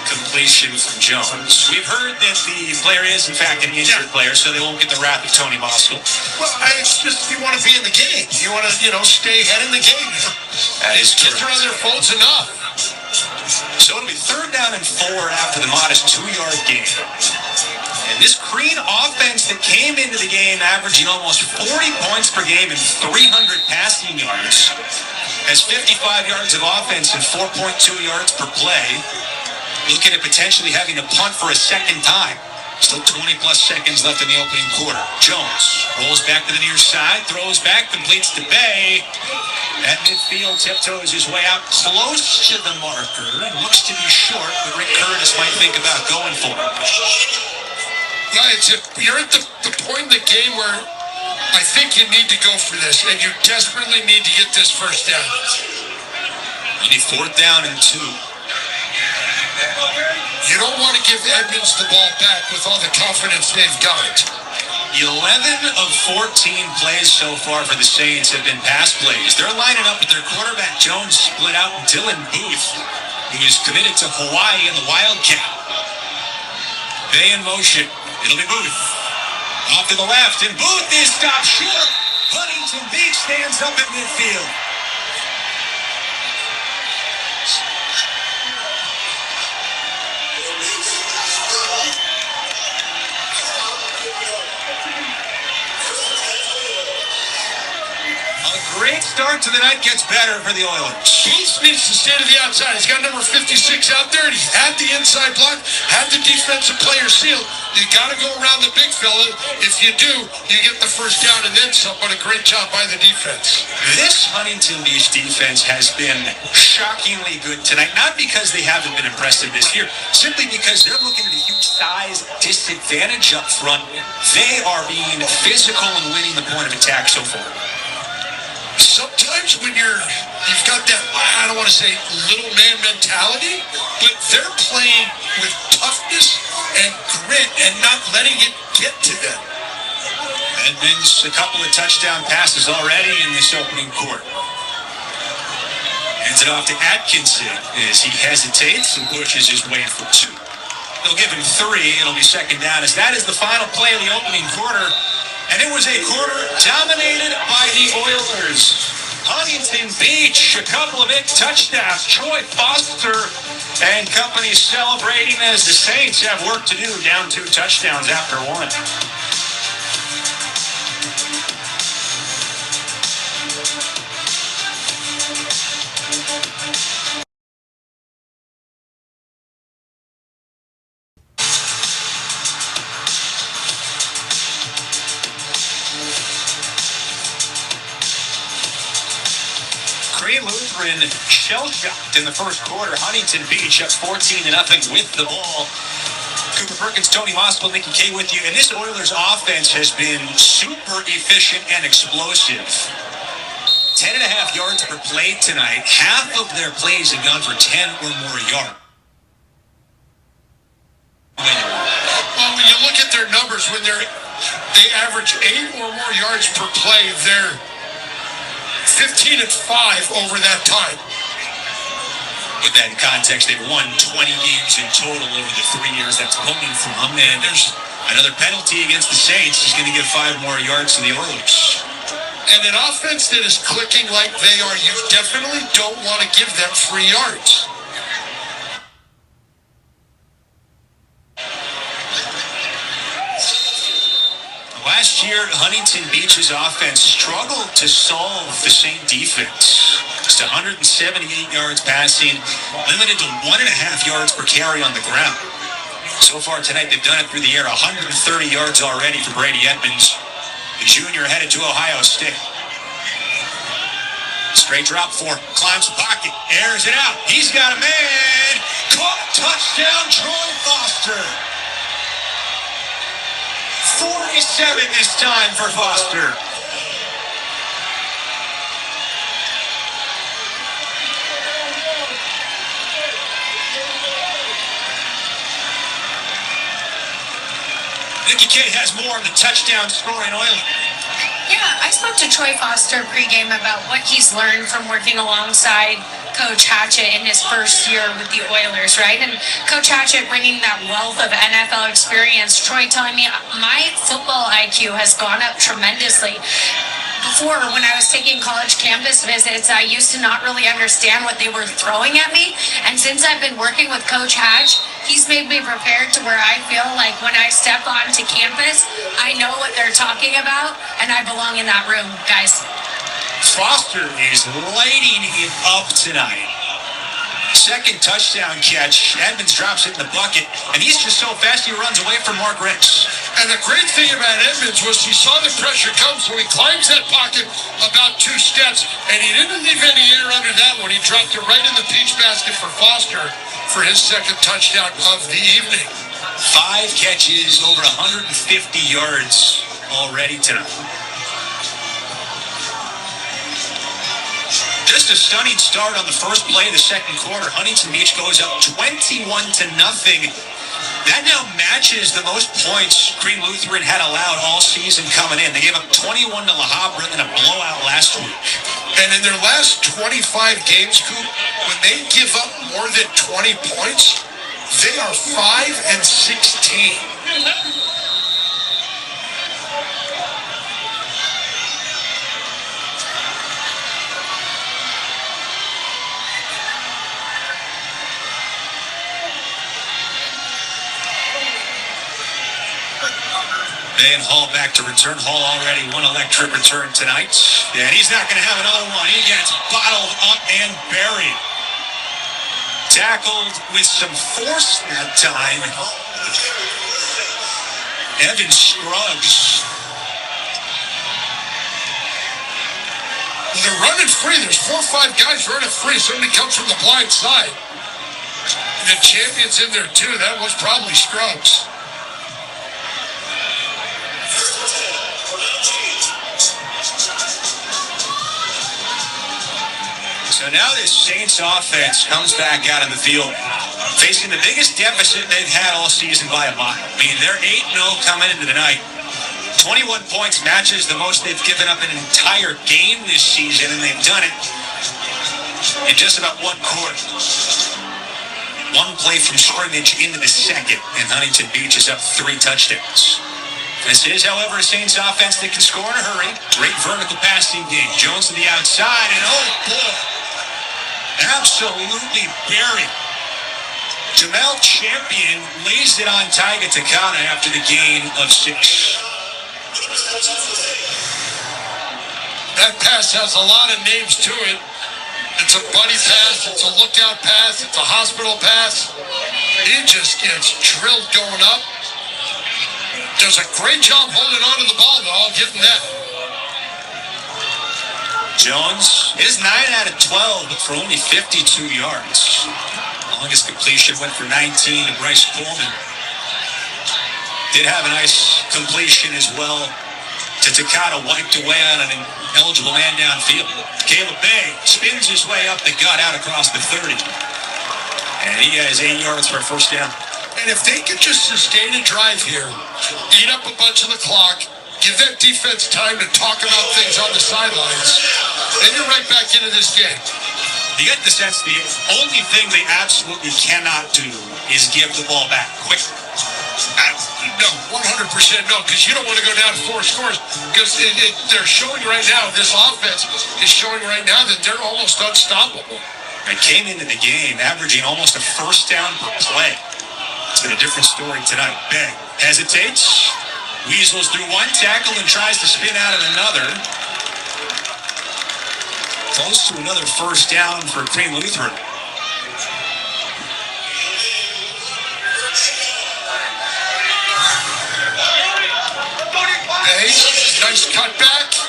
completion from Jones. We've heard that the player is, in fact, an injured player, so they won't get the wrath of Tony Moskal. Well, it's just you want to be in the game. You want to, stay ahead in the game. That is Kids correct. are on their phones enough. So it'll be 3rd down and 4 after the modest 2-yard gain. And this Crean offense that came into the game averaging almost 40 points per game and 300 passing yards has 55 yards of offense and 4.2 yards per play. Looking at potentially having to punt for a second time. Still 20-plus seconds left in the opening quarter. Jones rolls back to the near side, throws back, completes to Bay. At midfield, tiptoes his way out close to the marker. Looks to be short, but Rick Curtis might think about going for it. Yeah, you're at the point in the game where I think you need to go for this, and you desperately need to get this first down. You need 4th down and 2. You don't want to give Edmonds the ball back with all the confidence they've got. 11 of 14 plays so far for the Saints have been pass plays. They're lining up with their quarterback, Jones, split out, and Dylan Booth, who is committed to Hawaii in the Wildcat. Bay in motion. It'll be Booth. Off to the left, and Booth is stopped short. Huntington Beach stands up at midfield. Great start to the night, gets better for the Oilers. Booth needs to stay to the outside. He's got number 56 out there, and he's had the inside block, had the defensive player sealed. You got to go around the big fella. If you do, you get the first down and then some. But a great job by the defense. This Huntington Beach defense has been shockingly good tonight, not because they haven't been impressive this year, simply because they're looking at a huge size disadvantage up front. They are being physical and winning the point of attack so far. Sometimes when you've got that, I don't want to say little man mentality, but they're playing with toughness and grit and not letting it get to them. Edmonds, a couple of touchdown passes already in this opening quarter. Hands it off to Atkinson as he hesitates and pushes his way for 2. They'll give him 3. It'll be 2nd down as that is the final play of the opening quarter. And it was a quarter dominated by the Oilers. Huntington Beach, a couple of big touchdowns. Troy Foster and company celebrating as the Saints have work to do, down 2 touchdowns after 1. Crean Lutheran shell-shocked in the first quarter. Huntington Beach up 14-0 with the ball. Cooper Perkins, Tony Moskal, Nikki K with you. And this Oilers offense has been super efficient and explosive. 10.5 yards per play tonight. Half of their plays have gone for 10 or more yards. Well, when you look at their numbers, when they average 8 or more yards per play, they're 15-5 over that time. With that in context, they've won 20 games in total over the 3 years that's coming from. And there's another penalty against the Saints. He's going to give 5 more yards to the Oilers. And an offense that is clicking like they are, you definitely don't want to give them 3 yards. Last year, Huntington Beach's offense struggled to solve the Saint defense. Just 178 yards passing, limited to 1.5 yards per carry on the ground. So far tonight, they've done it through the air. 130 yards already for Brady Edmonds, the junior headed to Ohio State. Straight drop for him. Climbs the pocket. Airs it out. He's got a man. Caught. Touchdown, Troy Foster. 47 this time for Foster. Nikki K has more on the touchdown scoring Oiler. Yeah, I spoke to Troy Foster pregame about what he's learned from working alongside Coach Hatchett in his first year with the Oilers, right? And Coach Hatchett bringing that wealth of NFL experience. Troy telling me my football IQ has gone up tremendously. Before, when I was taking college campus visits, I used to not really understand what they were throwing at me. And since I've been working with Coach Hatch, he's made me prepared to where I feel like when I step onto campus, I know what they're talking about, and I belong in that room, guys. Foster is lighting it up tonight. Second touchdown catch. Edmonds drops it in the bucket, and he's just so fast he runs away from Mark Ricks. And the great thing about Edmonds was he saw the pressure come, so he climbs that pocket about 2 steps, and he didn't leave any air under that one. He dropped it right in the peach basket for Foster for his second touchdown of the evening. 5 catches, over 150 yards already tonight. Just a stunning start on the first play of the second quarter. Huntington Beach goes up 21-0. That now matches the most points Green Lutheran had allowed all season coming in. They gave up 21 to La Habra in a blowout last week. And in their last 25 games, Coop, when they give up more than 20 points, they are 5-16. And Hall back to return. Hall already one electric return tonight. And he's not going to have another one. He gets bottled up and buried. Tackled with some force that time. Evan Scruggs. They're running free. There's 4 or 5 guys running free. Somebody comes from the blind side. And the champion's in there too. That was probably Scruggs. So now this Saints offense comes back out on the field, facing the biggest deficit they've had all season by a mile. I mean, they're 8-0 coming into the night. 21 points matches the most they've given up in an entire game this season, and they've done it in just about 1 quarter. 1 play from scrimmage into the second, and Huntington Beach is up 3 touchdowns. This is, however, a Saints offense that can score in a hurry. Great vertical passing game. Jones to the outside, and oh boy, absolutely buried. Jamel Champion lays it on Taiga Takana after the gain of 6. That pass has a lot of names to it. It's a buddy pass, it's a lookout pass, it's a hospital pass. He just gets drilled going up. Does a great job holding on to the ball, though. I'll give him that. Jones is 9 out of 12, but for only 52 yards. Longest completion went for 19 to Bryce Coleman. Did have a nice completion as well to Takata, wiped away on an eligible man downfield. Caleb Bay spins his way up the gut out across the 30. And he has 8 yards for a first down. And if they could just sustain a drive here, eat up a bunch of the clock, give that defense time to talk about things on the sidelines, then you're right back into this game. You get the sense the only thing they absolutely cannot do is give the ball back quickly. No, 100% no, because you don't want to go down 4 scores. Because they're showing right now, this offense is showing right now that they're almost unstoppable. They came into the game averaging almost a first down per play. It's been a different story tonight. Begg hesitates, weasels through 1 tackle and tries to spin out of another. Close to another first down for Green Lutheran. Hey, nice cutback.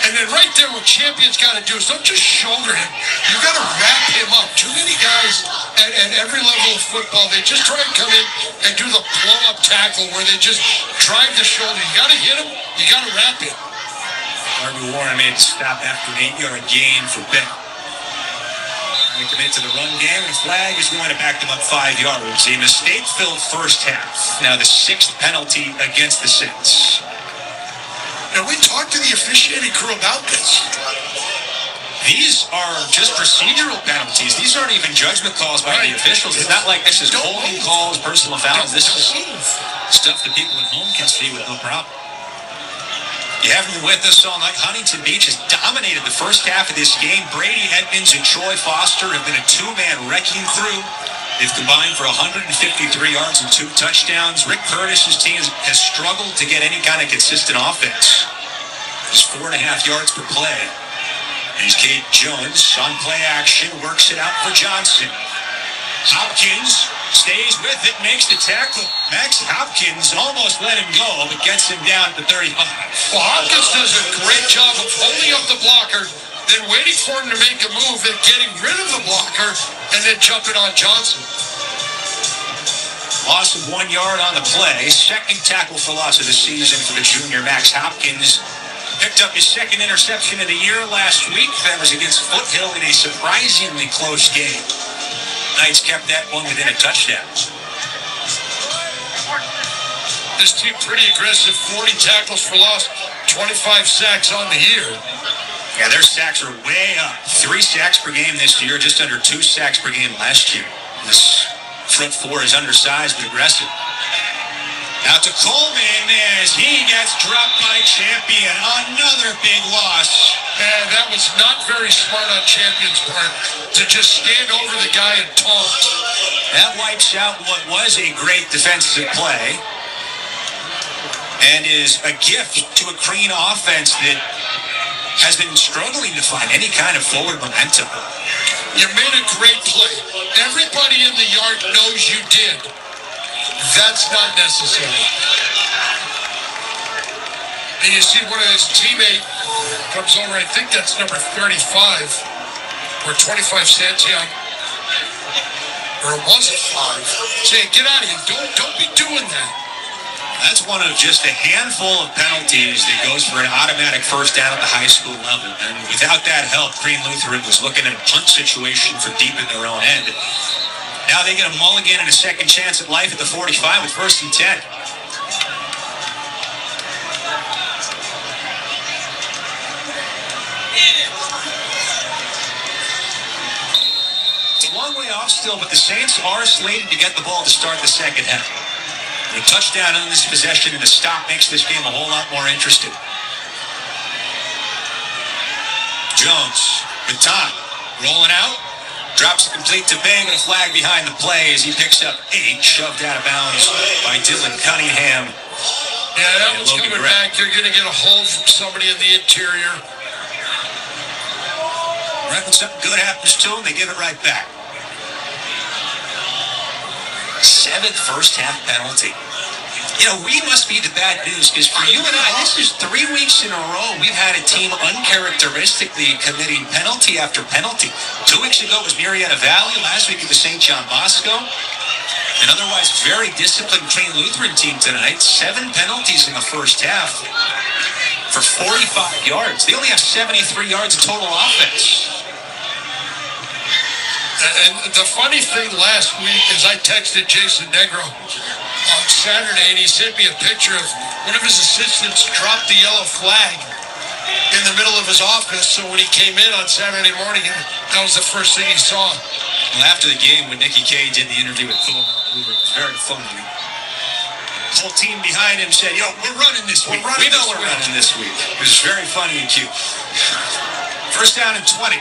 And then right there, what Champion's got to do is don't just shoulder him. You got to wrap him up. Too many guys at every level of football, they just try and come in and do the blow-up tackle where they just drive the shoulder. You got to hit him. You got to wrap him. Darby Warren made a stop after an 8-yard gain for Beck. They commit to the run game, and a flag is going to back them up 5 yards. A mistake-filled first half. Now the 6th penalty against the Saints. Now, we talked to the officiating crew about this. These are just procedural penalties. These aren't even judgment calls by the officials. It's not like this is holding calls, personal fouls. This is stuff that people at home can see with no problem. You haven't been with us all night. Huntington Beach has dominated the first half of this game. Brady Edmonds and Troy Foster have been a two-man wrecking crew. They've combined for 153 yards and 2 touchdowns. Rick Curtis's team has struggled to get any kind of consistent offense. It's 4.5 yards per play. Here's Cade Jones on play action, works it out for Johnson. Hopkins stays with it, makes the tackle. Max Hopkins almost let him go, but gets him down to 35. Well, Hopkins does a great job of holding up the blocker, then waiting for him to make a move, then getting rid of the blocker, and then jumping on Johnson. Loss of 1 yard on the play. Second tackle for loss of the season for the junior Max Hopkins. Picked up his second interception of the year last week. That was against Foothill in a surprisingly close game. Knights kept that one within a touchdown. This team pretty aggressive, 40 tackles for loss, 25 sacks on the year. Yeah, their sacks are way up. 3 sacks per game this year, just under 2 sacks per game last year. This front four is undersized but aggressive. Out to Coleman as he gets dropped by Champion. Another big loss. And that was not very smart on Champion's part to just stand over the guy and taunt. That wipes out what was a great defensive play and is a gift to a Crean offense that has been struggling to find any kind of forward momentum. You made a great play. Everybody in the yard knows you did. That's not necessary. And you see one of his teammates comes over, I think that's number 35, or 25 cents, yeah. Or was it 5? Saying, get out of here, don't be doing that. That's one of just a handful of penalties that goes for an automatic first down at the high school level. And without that help, Crean Lutheran was looking at a punt situation for deep in their own end. Now they get a mulligan and a second chance at life at the 45 with 1st and 10. It's a long way off still, but the Saints are slated to get the ball to start the second half. A touchdown on this possession and a stop makes this game a whole lot more interesting. Jones with time, rolling out. Drops it complete to Bang and a flag behind the play as he picks up 8, shoved out of bounds by Dylan Cunningham. Yeah, that one's coming back. You're going to get a hold from somebody in the interior. Right when something good happens to them, they give it right back. 7th first half penalty. You know, we must be the bad news because for you and I, this is 3 weeks in a row we've had a team uncharacteristically committing penalty after penalty. 2 weeks ago it was Marietta Valley. Last week it was St. John Bosco. An otherwise very disciplined Crean Lutheran team tonight. 7 penalties in the first half for 45 yards. They only have 73 yards of total offense. And the funny thing last week is I texted Jason Negro on Saturday, and he sent me a picture of one of his assistants dropped the yellow flag in the middle of his office. So when he came in on Saturday morning, that was the first thing he saw. Well, after the game, when Nikki Kay did the interview with Phil, it was very funny. The whole team behind him said, "Yo, we're running this week. We know we're running this week." It was very funny and cute. First down and 20.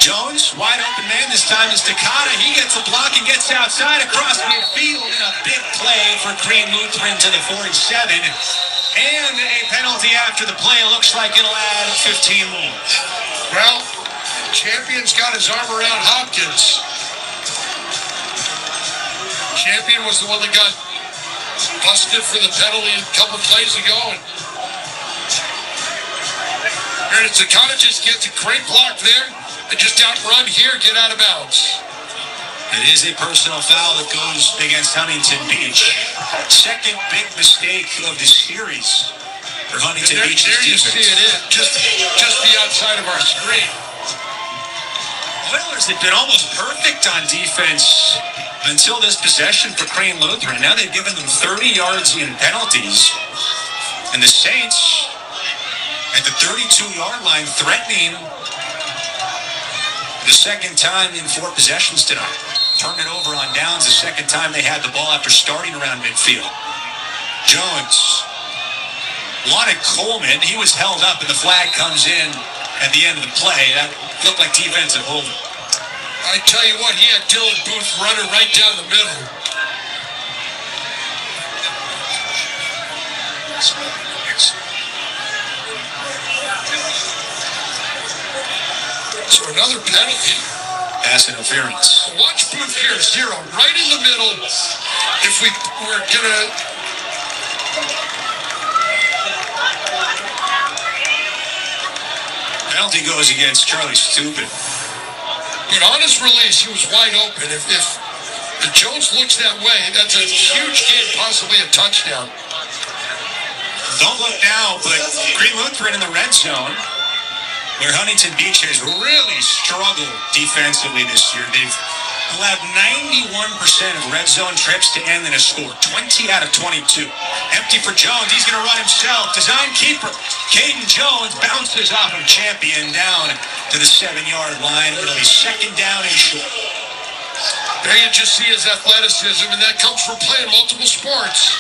Jones, wide open man. This time is Takata. He gets a block and gets outside across midfield in a big play for Crean Lutheran to the 47. And a penalty after the play. Looks like it'll add 15 more. Well, Champion's got his arm around Hopkins. Champion was the one that got busted for the penalty a couple plays ago. And Takata just gets a great block there. And just outrun here, get out of bounds. It is a personal foul that goes against Huntington Beach. Second big mistake of the series for Huntington Beach's defense. There you defense. see it, just the outside of our screen. Oilers had been almost perfect on defense until this possession for Crane Lutheran. Now they've given them 30 yards in penalties. And the Saints at the 32-yard line threatening the second time in 4 possessions tonight. Turned it over on downs the second time they had the ball after starting around midfield. Jones wanted Coleman. He was held up and the flag comes in at the end of the play. That looked like defensive holding. I tell you what, he had Dylan Booth running right down the middle. So another penalty. Pass interference. Watch Booth here, 0, right in the middle. If we were gonna... Penalty goes against Charlie Stupid. But on his release, he was wide open. If Jones looks that way, that's a huge game, possibly a touchdown. Don't look now, but Green Lutheran in the red zone, where Huntington Beach has really struggled defensively this year. They've allowed 91% of red zone trips to end in a score, 20 out of 22. Empty for Jones. He's going to run himself. Design keeper. Caden Jones bounces off of Champion down to the 7-yard line. It'll be second down and short. There you just see his athleticism, and that comes from playing multiple sports.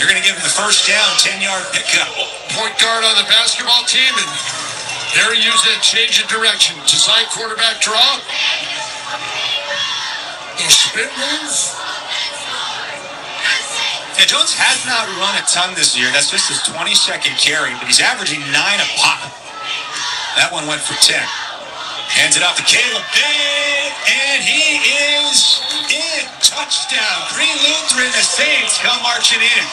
You're going to give him the first down, 10-yard pickup. Point guard on the basketball team, and there he used that change of direction. Design quarterback draw. Little spin move. Yeah, Jones has not run a ton this year. That's just his 22nd carry, but he's averaging 9 a pop. That one went for 10. Hands it off to Caleb Bay, and he is in. Touchdown. Green Lutheran, the Saints come marching in.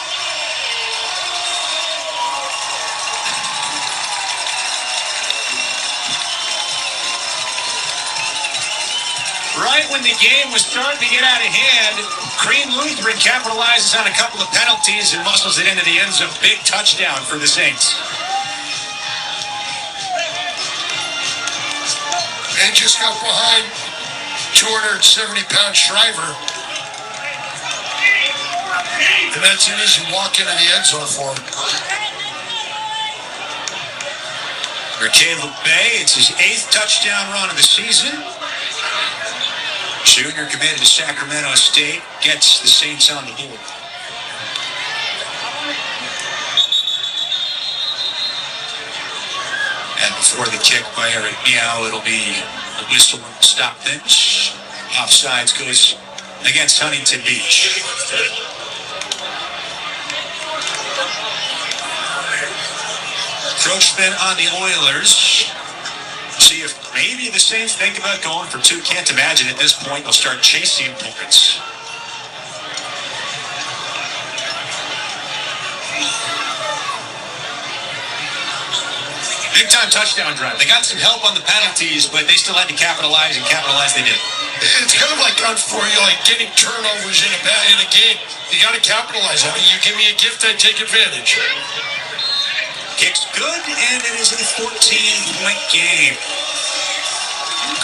Right when the game was starting to get out of hand, Green Lutheran capitalizes on a couple of penalties and muscles it into the end zone. Big touchdown for the Saints. And just got behind 270-pound Shriver. And that's an easy walk into the end zone for him. For Caleb Bay, it's his 8th touchdown run of the season. Junior committed to Sacramento State, gets the Saints on the board. And before the kick by Eric Meow, it'll be a whistle stop things. Offsides goes against Huntington Beach. Crochman on the Oilers. See if maybe the Saints think about going for 2. Can't imagine at this point they'll start chasing points. Big time touchdown drive. They got some help on the penalties, but they still had to capitalize, and capitalize they did. It's kind of like for you, like getting turnovers in a game. You got to capitalize on it. You give me a gift, I take advantage. Kick's good, and it is a 14-point game.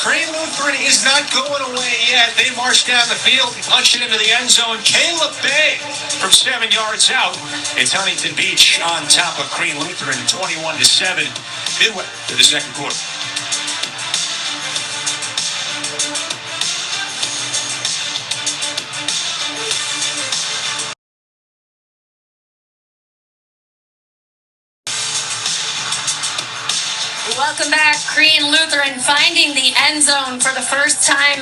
Crane Lutheran is not going away yet. They march down the field and punch it into the end zone. Caleb Bay from 7 yards out. It's Huntington Beach on top of Crane Lutheran, 21-7, midway to the second quarter. Welcome back. Crane Lutheran finding the end zone for the first time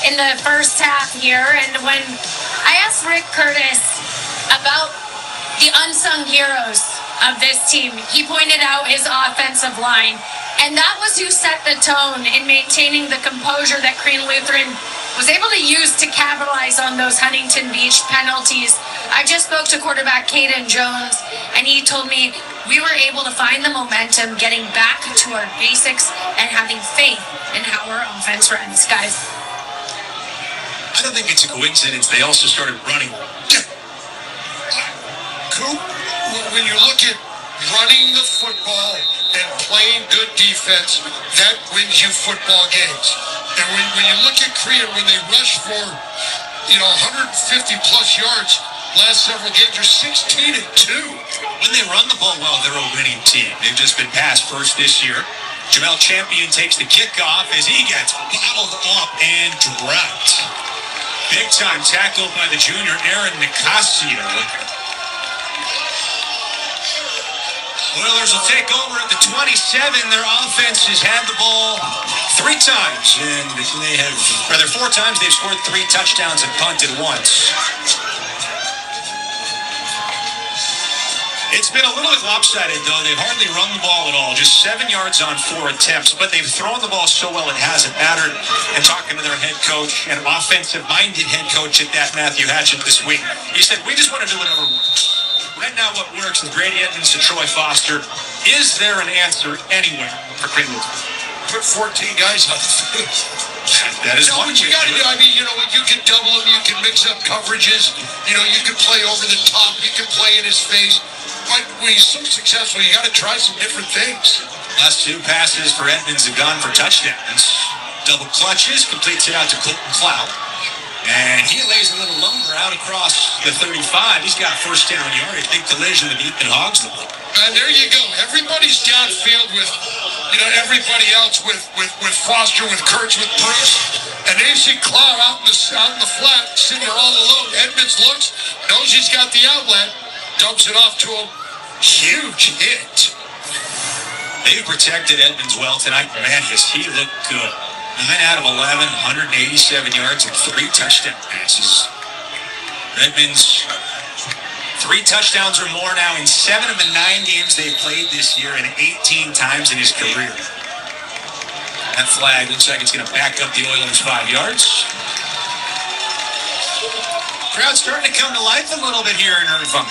in the first half here. And when I asked Rick Curtis about the unsung heroes of this team, he pointed out his offensive line. And that was who set the tone in maintaining the composure that Crane Lutheran was able to use to capitalize on those Huntington Beach penalties. I just spoke to quarterback Caden Jones, and he told me we were able to find the momentum, getting back to our basics and having faith in how our offense runs. Guys, I don't think it's a coincidence they also started running. Coop, when you look at running the football and playing good defense, that wins you football games. And when you look at Korea, when they rush for 150 plus yards last several games, they're 16-2. When they run the ball well, they're a winning team. They've just been passed first this year. Jamel Champion takes the kickoff as he gets bottled up and dropped. Big time tackle by the junior Aaron Nicasio. Oilers will take over at the 27. Their offense has had the ball 3 times, and four times they've scored 3 touchdowns and punted once. It's been a little bit lopsided, though. They've hardly run the ball at all. Just 7 yards on 4 attempts. But they've thrown the ball so well it hasn't mattered. And talking to their head coach, an offensive-minded head coach at that, Matthew Hatchett, this week, he said, we just want to do whatever works. Right now what works is Grady Edmonds to Troy Foster. Is there an answer anywhere for Greenwood? Put 14 guys on the field. That is what you got to do. I mean, you can double them. You can mix up coverages. You can play over the top. You can play in his face. But when he's so successful, you got to try some different things. Last 2 passes for Edmonds have gone for touchdowns. Double clutches, completes it out to Colton Cloud. And he lays a little lumber out across the 35. He's got first down yard. Big collision with Ethan Hogsdale. And there you go. Everybody's downfield with, everybody else with Foster, with Kurtz, with Bruce. And AC Cloud out in the flat, sitting there all alone. Edmonds looks, knows he's got the outlet, dumps it off to him. Huge hit. They've protected Edmonds well tonight. Man, does he look good. 9 out of 11, 187 yards and 3 touchdown passes. Edmonds, 3 touchdowns or more now in 7 of the 9 games they've played this year and 18 times in his career. That flag looks like it's going to back up the Oilers 5 yards. Crowd's starting to come to life a little bit here in Irvine.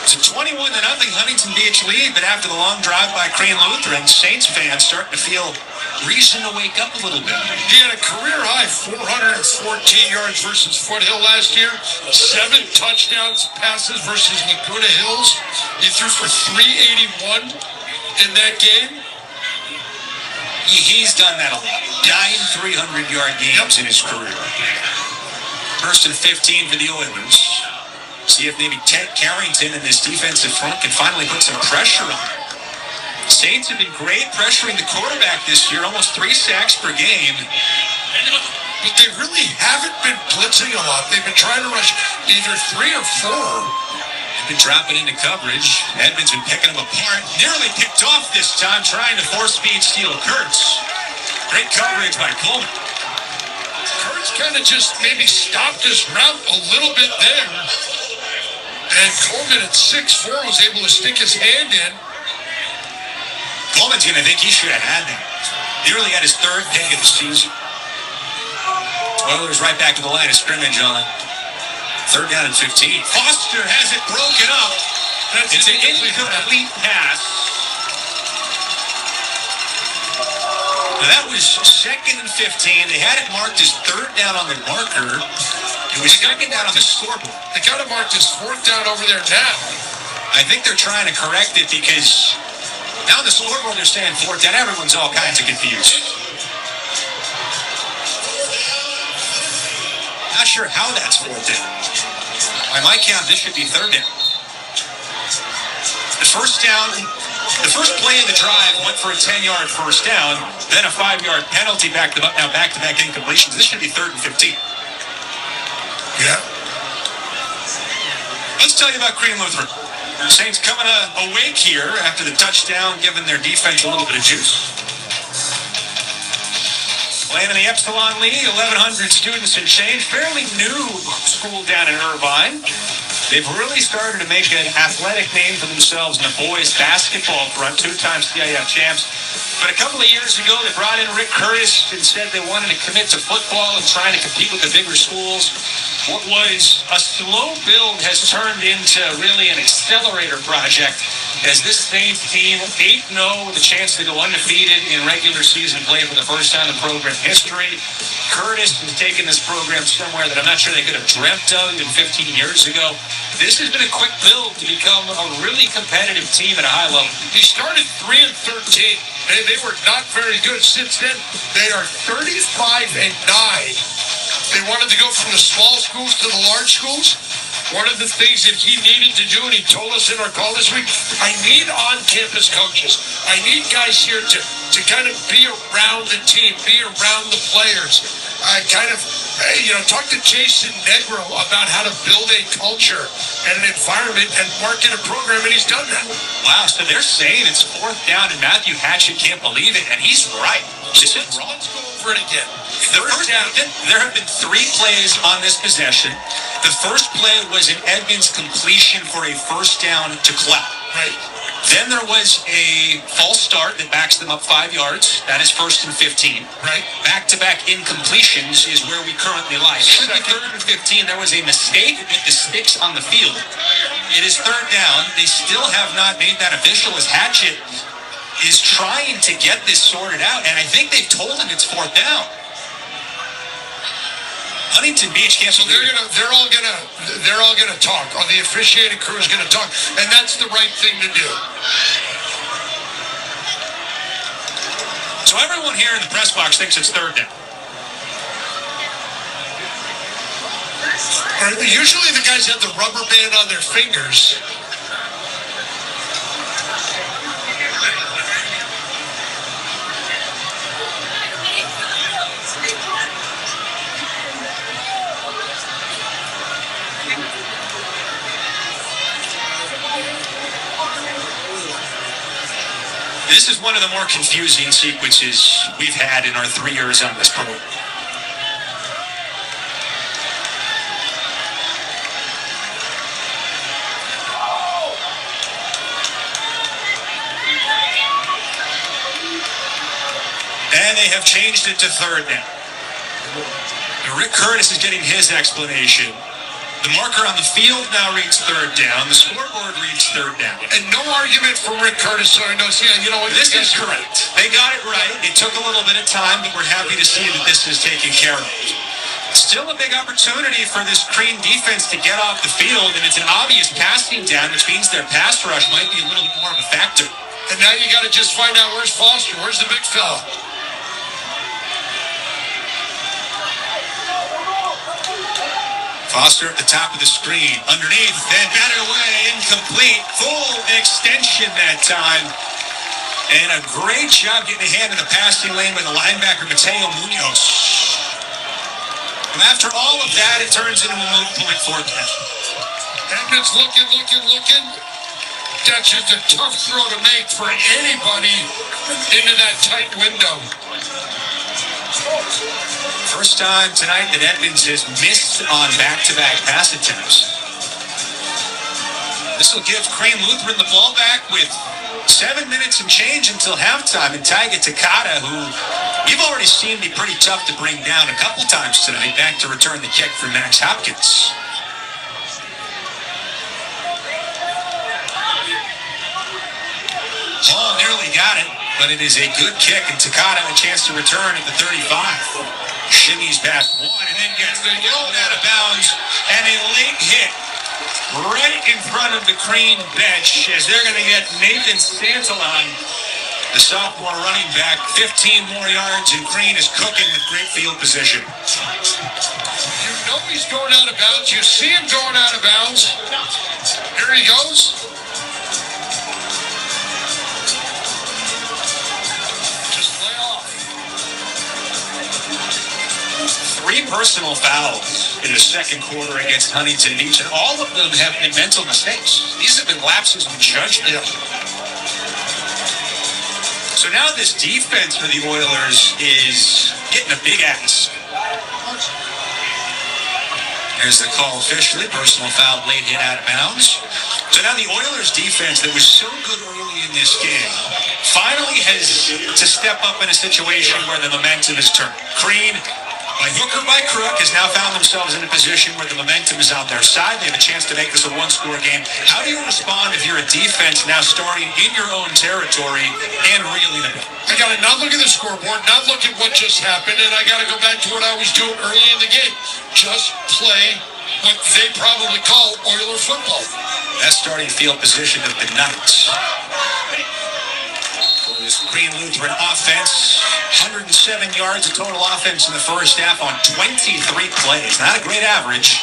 It's a 21-0 Huntington Beach lead, but after the long drive by Crane Lutheran, Saints fans starting to feel reason to wake up a little bit. He had a career-high 414 yards versus Foothill last year, 7 touchdowns passes versus Laguna Hills. He threw for 381 in that game. He's done that a lot. 9 300-yard games in his career. First and 15 for the Oilers. See if maybe Ted Carrington and this defensive front can finally put some pressure on him. Saints have been great pressuring the quarterback this year, almost 3 sacks per game. But they really haven't been blitzing a lot. They've been trying to rush either 3 or 4. They've been dropping into coverage. Edmonds been picking them apart. Nearly picked off this time, trying to force-speed steal Kurtz. Great coverage by Coleman. Kurtz kind of just maybe stopped his route a little bit there. And Coleman at 6'4" was able to stick his hand in. Coleman's going to think he should have had that. He really had his 3rd pick of the season. Oilers right back to the line of scrimmage on 3rd down and 15. Foster has it broken up. It's an incomplete pass. That was 2nd and 15. They had it marked as 3rd down on the marker. It was 2nd down on the scoreboard. They got it marked as 4th down over there now. I think they're trying to correct it because now on the scoreboard they're saying 4th down. Everyone's all kinds of confused. Not sure how that's 4th down. By my count, this should be 3rd down. The first play of the drive went for a 10-yard first down, then a 5-yard penalty, back-to-back incompletions. This should be 3rd and 15. Yeah. Let's tell you about Crane Lutheran. The Saints coming awake here after the touchdown, giving their defense a little bit of juice. Playing in the Epsilon League, 1,100 students and change. Fairly new school down in Irvine. They've really started to make an athletic name for themselves in the boys' basketball front, 2-time CIF champs. But a couple of years ago, they brought in Rick Curtis and said they wanted to commit to football and trying to compete with the bigger schools. What was a slow build has turned into really an accelerator project. as this Saints team, 8-0, with a chance to go undefeated in regular season play for the first time in program history. Curtis has taken this program somewhere that I'm not sure they could have dreamt of even 15 years ago. This has been a quick build to become a really competitive team at a high level. He started 3-13. They were not very good. Since then, they are 35-9. They wanted to go from the small schools to the large schools. One of the things that he needed to do, and he told us in our call this week, I need on-campus coaches. I need guys here to kind of be around the team, be around the players. I talk to Jason Negro about how to build a culture and an environment and market a program, and he's done that. Wow, so they're saying it's 4th down, and Matthew Hatchett can't believe it, and he's right. Let's go over it again. There have been 3 plays on this possession. The first play was an Edmonds completion for a first down to Cloud. Right. Then there was a false start that backs them up 5 yards. That is 1st and 15. Right. Back-to-back incompletions is where we currently lie. 3rd and 15, there was a mistake with the sticks on the field. It is 3rd down. They still have not made that official as Hatchett is trying to get this sorted out, and I think they've told him it's 4th down. Huntington Beach can't. So they're all gonna talk. Or the officiating crew is gonna talk, and that's the right thing to do. So everyone here in the press box thinks it's 3rd down. Usually the guys have the rubber band on their fingers. This is one of the more confusing sequences we've had in our 3 years on this program. And they have changed it to 3rd down. Rick Curtis is getting his explanation. The marker on the field now reads 3rd down. The scoreboard reads 3rd down. And no argument for Rick Curtis, so he knows, you know what? This is correct. They got it right. It took a little bit of time, but we're happy to see that this is taken care of. Still a big opportunity for this Crean defense to get off the field, and it's an obvious passing down, which means their pass rush might be a little bit more of a factor. And now you got to just find out where's Foster. Where's the big fella? Foster at the top of the screen. Underneath, then batted away, incomplete. Full extension that time. And a great job getting a hand in the passing lane with the linebacker, Mateo Munoz. And after all of that, it turns into a moot point for them. Edmonds looking. That's just a tough throw to make for anybody into that tight window. First time tonight that Edmonds has missed on back-to-back pass attempts. This will give Crean Lutheran the ball back with 7 minutes and change until halftime. And Taiga Takata, who you've already seen be pretty tough to bring down a couple times tonight, back to return the kick for Max Hopkins. Ball nearly got it, but it is a good kick, and Takata a chance to return at the 35. Shimmies past one and then gets thrown out of bounds, and a late hit right in front of the Crean bench as they're going to get Nathan Santalon, the sophomore running back, 15 more yards, and Crean is cooking with great field position. You know he's going out of bounds. You see him going out of bounds. Here he goes. Three personal fouls in the second quarter against Huntington Beach, and all of them have been mental mistakes. These have been lapses in judgment. So now this defense for the Oilers is getting a big ass. There's the call officially. Personal foul, late hit out of bounds. So now the Oilers defense that was so good early in this game finally has to step up in a situation where the momentum is turned. Crean by hook or by crook, has now found themselves in a position where the momentum is on their side. They have a chance to make this a one-score game. How do you respond if you're a defense now starting in your own territory and reeling it? I got to not look at the scoreboard, not look at what just happened, and I got to go back to what I was doing early in the game. Just play what they probably call Oiler football. That starting field position of the Knights. For this Green Lutheran offense, 107 yards of total offense in the first half on 23 plays. Not a great average.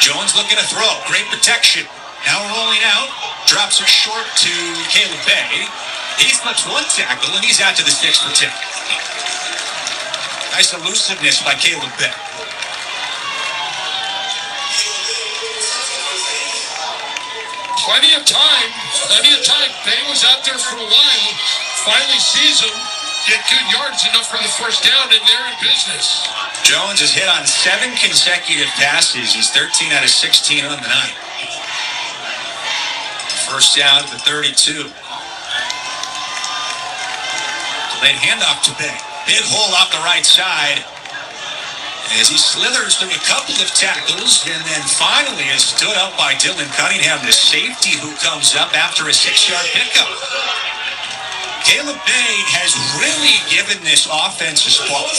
Jones looking to throw. Great protection. Now rolling out. Drops it short to Caleb Bay. He slips one tackle, and he's out to the 6 for 10. Nice elusiveness by Caleb Bay. Plenty of time. Bay was out there for a while. Finally sees him. Get good yards, enough for the first down, and they're in business. Jones has hit on 7 consecutive passes. He's 13 out of 16 on the night. First down at the 32. Delayed handoff to Bay. Big hole off the right side as he slithers through a couple of tackles and then finally is stood up by Dylan Cunningham, the safety who comes up after a 6-yard pickup. Caleb Bay has really given this offense a spark.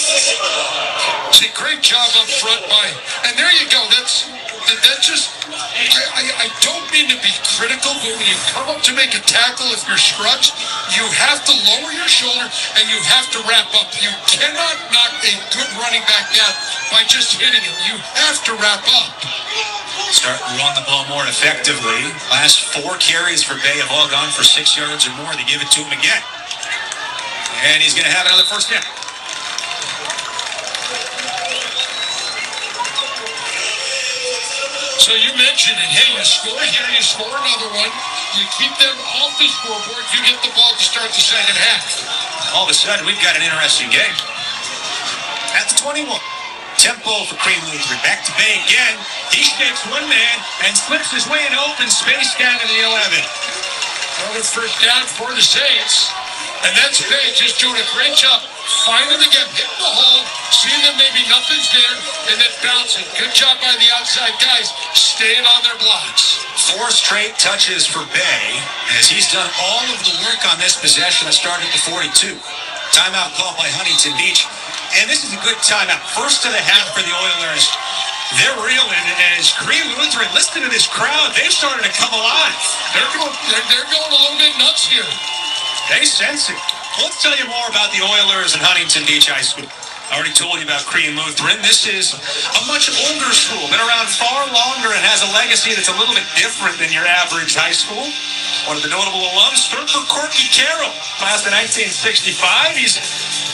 It's a great job up front by, and there you go. That just, I don't mean to be critical, but when you come up to make a tackle, if you're scrunched, you have to lower your shoulder and you have to wrap up. You cannot knock a good running back down by just hitting him. You have to wrap up. Start to run the ball more effectively. Last 4 carries for Bay have all gone for 6 yards or more. They give it to him again. And he's going to have another first down. So you mentioned it. Hey, you score here, you score another one. You keep them off the scoreboard. You get the ball to start the second half. All of a sudden, we've got an interesting game. At the 21. Tempo for Green Lutheran. Back to Bay again. He shakes one man and slips his way into open space down to the 11. Another first down for the Saints. And that's Bay just doing a great job finding the gap, hitting the hole, seeing that maybe nothing's there, and then bouncing. Good job by the outside guys, staying on their blocks. 4 straight touches for Bay as he's done all of the work on this possession that started at the 42. Timeout called by Huntington Beach. And this is a good timeout. First of the half for the Oilers. They're reeling as Green Lutheran, listen to this crowd. They've started to come alive. They're going a little bit nuts here. They sense it. Let's tell you more about the Oilers and Huntington Beach High School. I already told you about Green Lutheran. This is a much older school, been around far longer and has a legacy that's a little bit different than your average high school. One of the notable alums, surfer Corky Carroll, class of 1965. He's,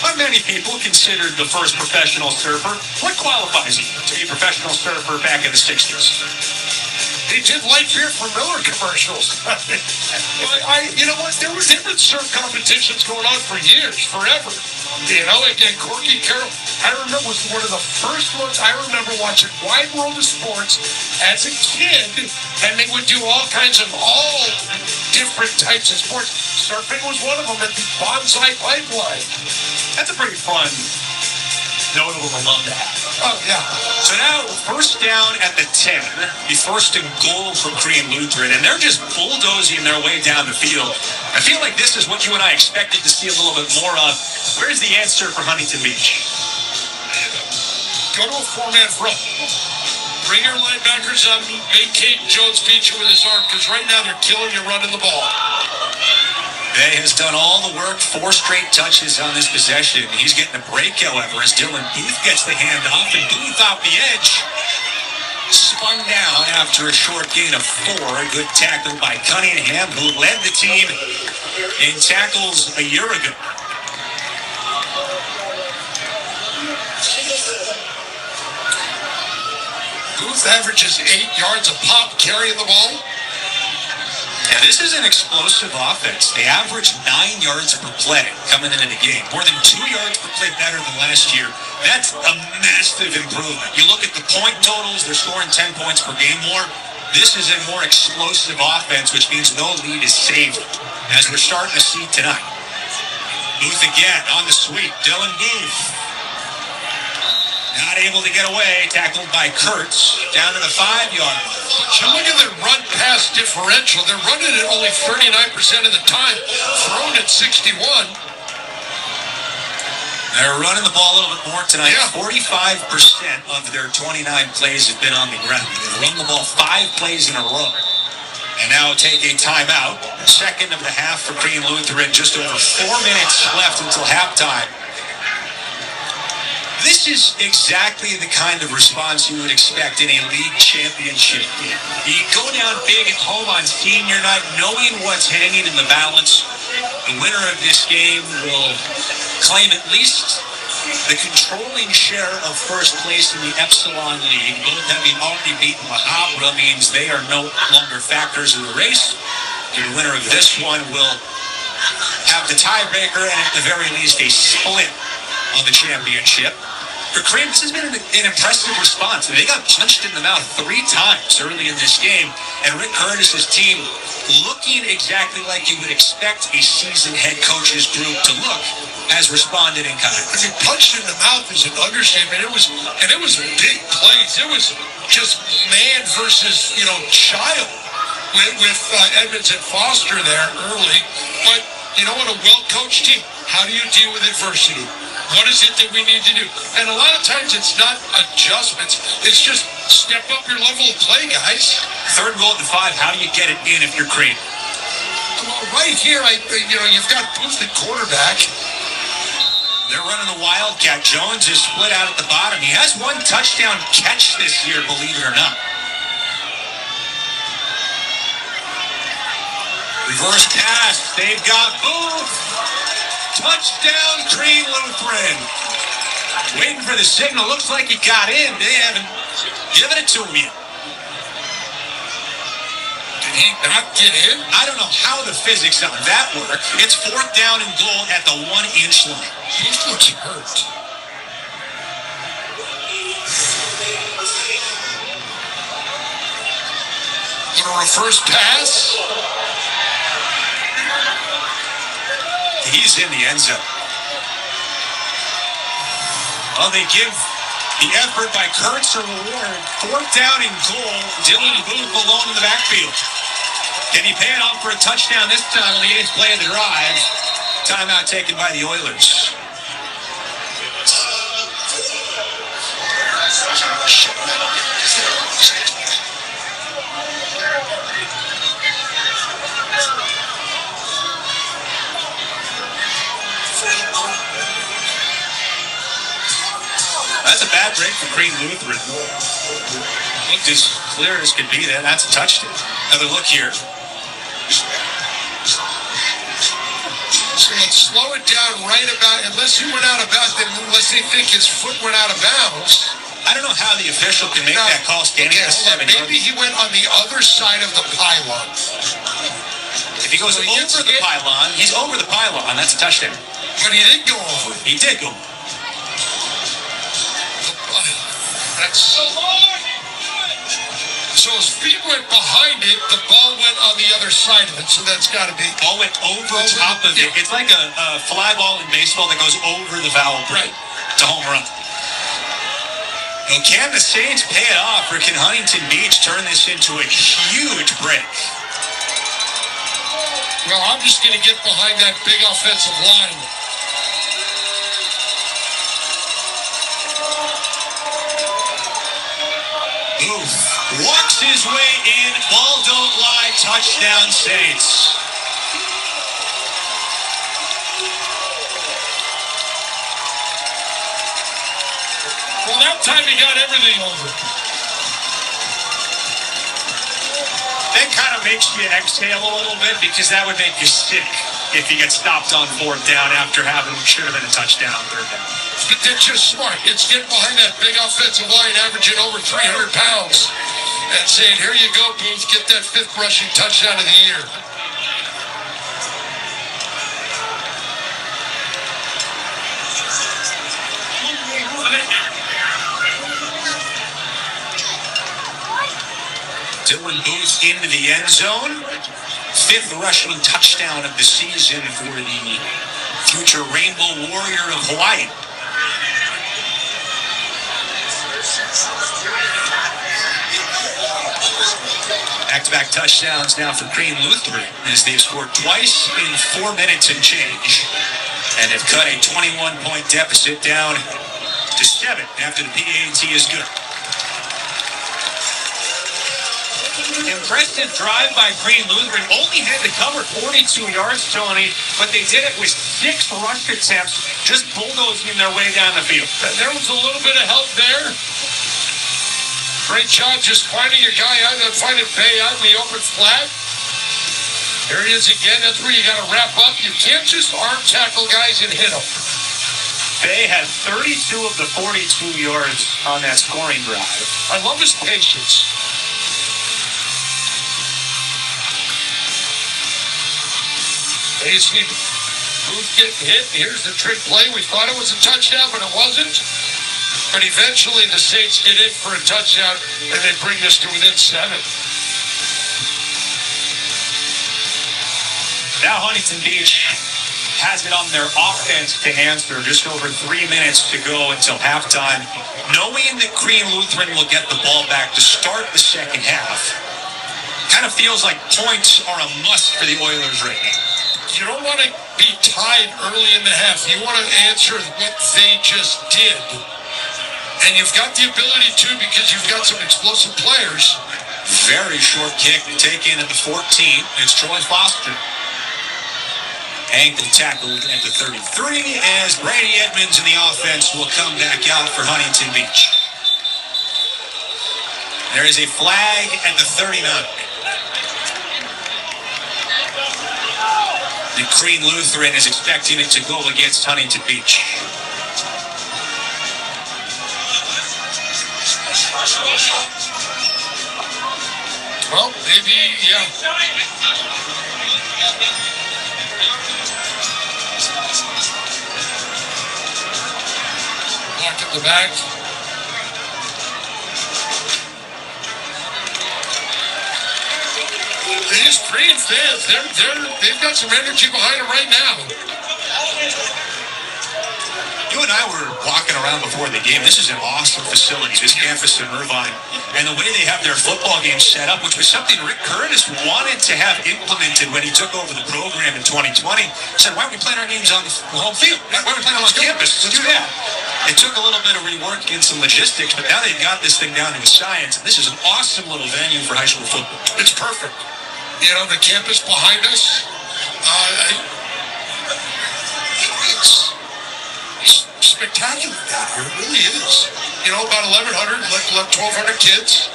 by many people, considered the first professional surfer. What qualifies you to be a professional surfer back in the 60s? He did light beer for Miller commercials. You know what? There were different surf competitions going on for years, forever. You know, again, Corky Carroll, I remember, was one of the first ones I remember watching Wide World of Sports as a kid, and they would do all different types of sports. Surfing was one of them at the Bonsai Pipeline. That's a pretty fun, notable alum to have. Oh, yeah. So now, first down at the 10, the first and goal from Green Lutheran, and they're just bulldozing their way down the field. I feel like this is what you and I expected to see a little bit more of. Where's the answer for Huntington Beach? Go to a 4-man front. Bring your linebackers up. Make Caden Jones beat you with his arm, because right now they're killing you running the ball. Bay has done all the work, 4 straight touches on this possession. He's getting a break, however, as Dylan Booth gets the handoff, and Booth off the edge. Spun down after a short gain of 4. A good tackle by Cunningham, who led the team in tackles a year ago. Booth averages 8 yards a pop carrying the ball. And this is an explosive offense. They average 9 yards per play coming into the game. More than 2 yards per play better than last year. That's a massive improvement. You look at the point totals, they're scoring 10 points per game more. This is a more explosive offense, which means no lead is saved, as we're starting to see tonight. Booth again on the sweep. Dylan Booth. Not not able to get away. Tackled by Kurtz down to the 5-yard line. But you look at their run-pass differential. They're running it only 39% of the time, thrown at 61. They're running the ball a little bit more tonight. Yeah. 45% of their 29 plays have been on the ground. They've run the ball 5 plays in a row. And now take a timeout. Second of the half for Green Lutheran. Just over 4 minutes left until halftime. This is exactly the kind of response you would expect in a league championship game. You go down big at home on senior night, knowing what's hanging in the balance. The winner of this game will claim at least the controlling share of first place in the Epsilon League. Both having already beaten La Habra means they are no longer factors in the race. The winner of this one will have the tiebreaker and at the very least a split on the championship. For Cream, this has been an impressive response. They got punched in the mouth 3 times early in this game, and Rick Curtis's team looking exactly like you would expect a seasoned head coach's group to look, has responded in kind. I mean, punched in the mouth is an understatement. It was big plays. It was just man versus child with Edmonds and Foster there early. But you know what? A well-coached team. How do you deal with adversity? What is it that we need to do? And a lot of times it's not adjustments. It's just step up your level of play, guys. Third goal at the 5. How do you get it in if you're Cream? Well, right here, you've got Booth at quarterback. They're running the Wildcat. Jones is split out at the bottom. He has 1 touchdown catch this year, believe it or not. Reverse pass. They've got Booth. Touchdown, Green Lutheran. Waiting for the signal. Looks like he got in. They haven't given it to him yet. Did he not get in? I don't know how the physics on that work. It's 4th down and goal at the 1-inch line. He's looking hurt. Little reverse pass. He's in the end zone. Well, they give the effort by Kurtz a reward. 4th down and goal. Dylan Booth alone in the backfield. Can he pay it off for a touchdown this time on the 8th play of the drive? Timeout taken by the Oilers. That's a bad break for Green Lutheran. Looked as clear as could be there. That's a touchdown. Another look here. So let's slow it down right about, unless he went out of bounds, unless they think his foot went out of bounds. I don't know how the official can make that call standing at 7 yards. Maybe he went on the other side of the pylon. If he goes over the pylon, he's over the pylon. That's a touchdown. But he didn't go over. He did go. So his feet went behind it, the ball went on the other side of it, so that's got to be... Ball went over top of it. It's like a fly ball in baseball that goes over the foul plate. It's a home run. Now, can the Saints pay it off, or can Huntington Beach turn this into a huge break? Well, I'm just going to get behind that big offensive line. Booth walks his way in. Ball don't lie. Touchdown, Saints. Well, that time he got everything over. That kind of makes you exhale a little bit, because that would make you sick if you get stopped on 4th down after having what should have been a touchdown on 3rd down. But that's just smart. It's getting behind that big offensive line, averaging over 300 pounds, and saying, here you go, Booth, get that 5th rushing touchdown of the year. Dylan Booth into the end zone. 5th rushing touchdown of the season for the future Rainbow Warrior of Hawaii. back-to-back touchdowns now for Green Lutheran as they've scored twice in 4 minutes and change. And have cut a 21-point deficit down to 7 after the PAT is good. Impressive drive by Green Lutheran. Only had to cover 42 yards, Tony, but they did it with 6 rush attempts, just bulldozing their way down the field. There was a little bit of help there. Great job just finding your guy out and finding Bay out in the open flat. There he is again. That's where you got to wrap up. You can't just arm tackle guys and hit them. Bay had 32 of the 42 yards on that scoring drive. I love his patience. You see Booth getting hit. Here's the trick play. We thought it was a touchdown, but it wasn't. But eventually the Saints get in for a touchdown, and they bring this to within 7. Now Huntington Beach has it on their offense to answer. Just over 3 minutes to go until halftime. Knowing that Green Lutheran will get the ball back to start the second half, kind of feels like points are a must for the Oilers right now. You don't want to be tied early in the half. You want to answer what they just did. And you've got the ability to because you've got some explosive players. Very short kick to take in at the 14. It's Troy Foster. Ankle tackled at the 33 as Brady Edmonds in the offense will come back out for Huntington Beach. There is a flag at the 39. The Green Lutheran is expecting it to go against Huntington Beach. Well, maybe, yeah. Block at the back. These Green fans, they've got some energy behind them right now. You and I were walking around before the game. This is an awesome facility, this campus in Irvine. And the way they have their football game set up, which was something Rick Curtis wanted to have implemented when he took over the program in 2020, said, why don't we play our games on the home field? Why don't we play them on campus? Let's do that. It took a little bit of rework and some logistics, but now they've got this thing down to a science. And this is an awesome little venue for high school football. It's perfect. You know, the campus behind us, it's spectacular down here. It really is. You know, about 1,100, 1,200 kids.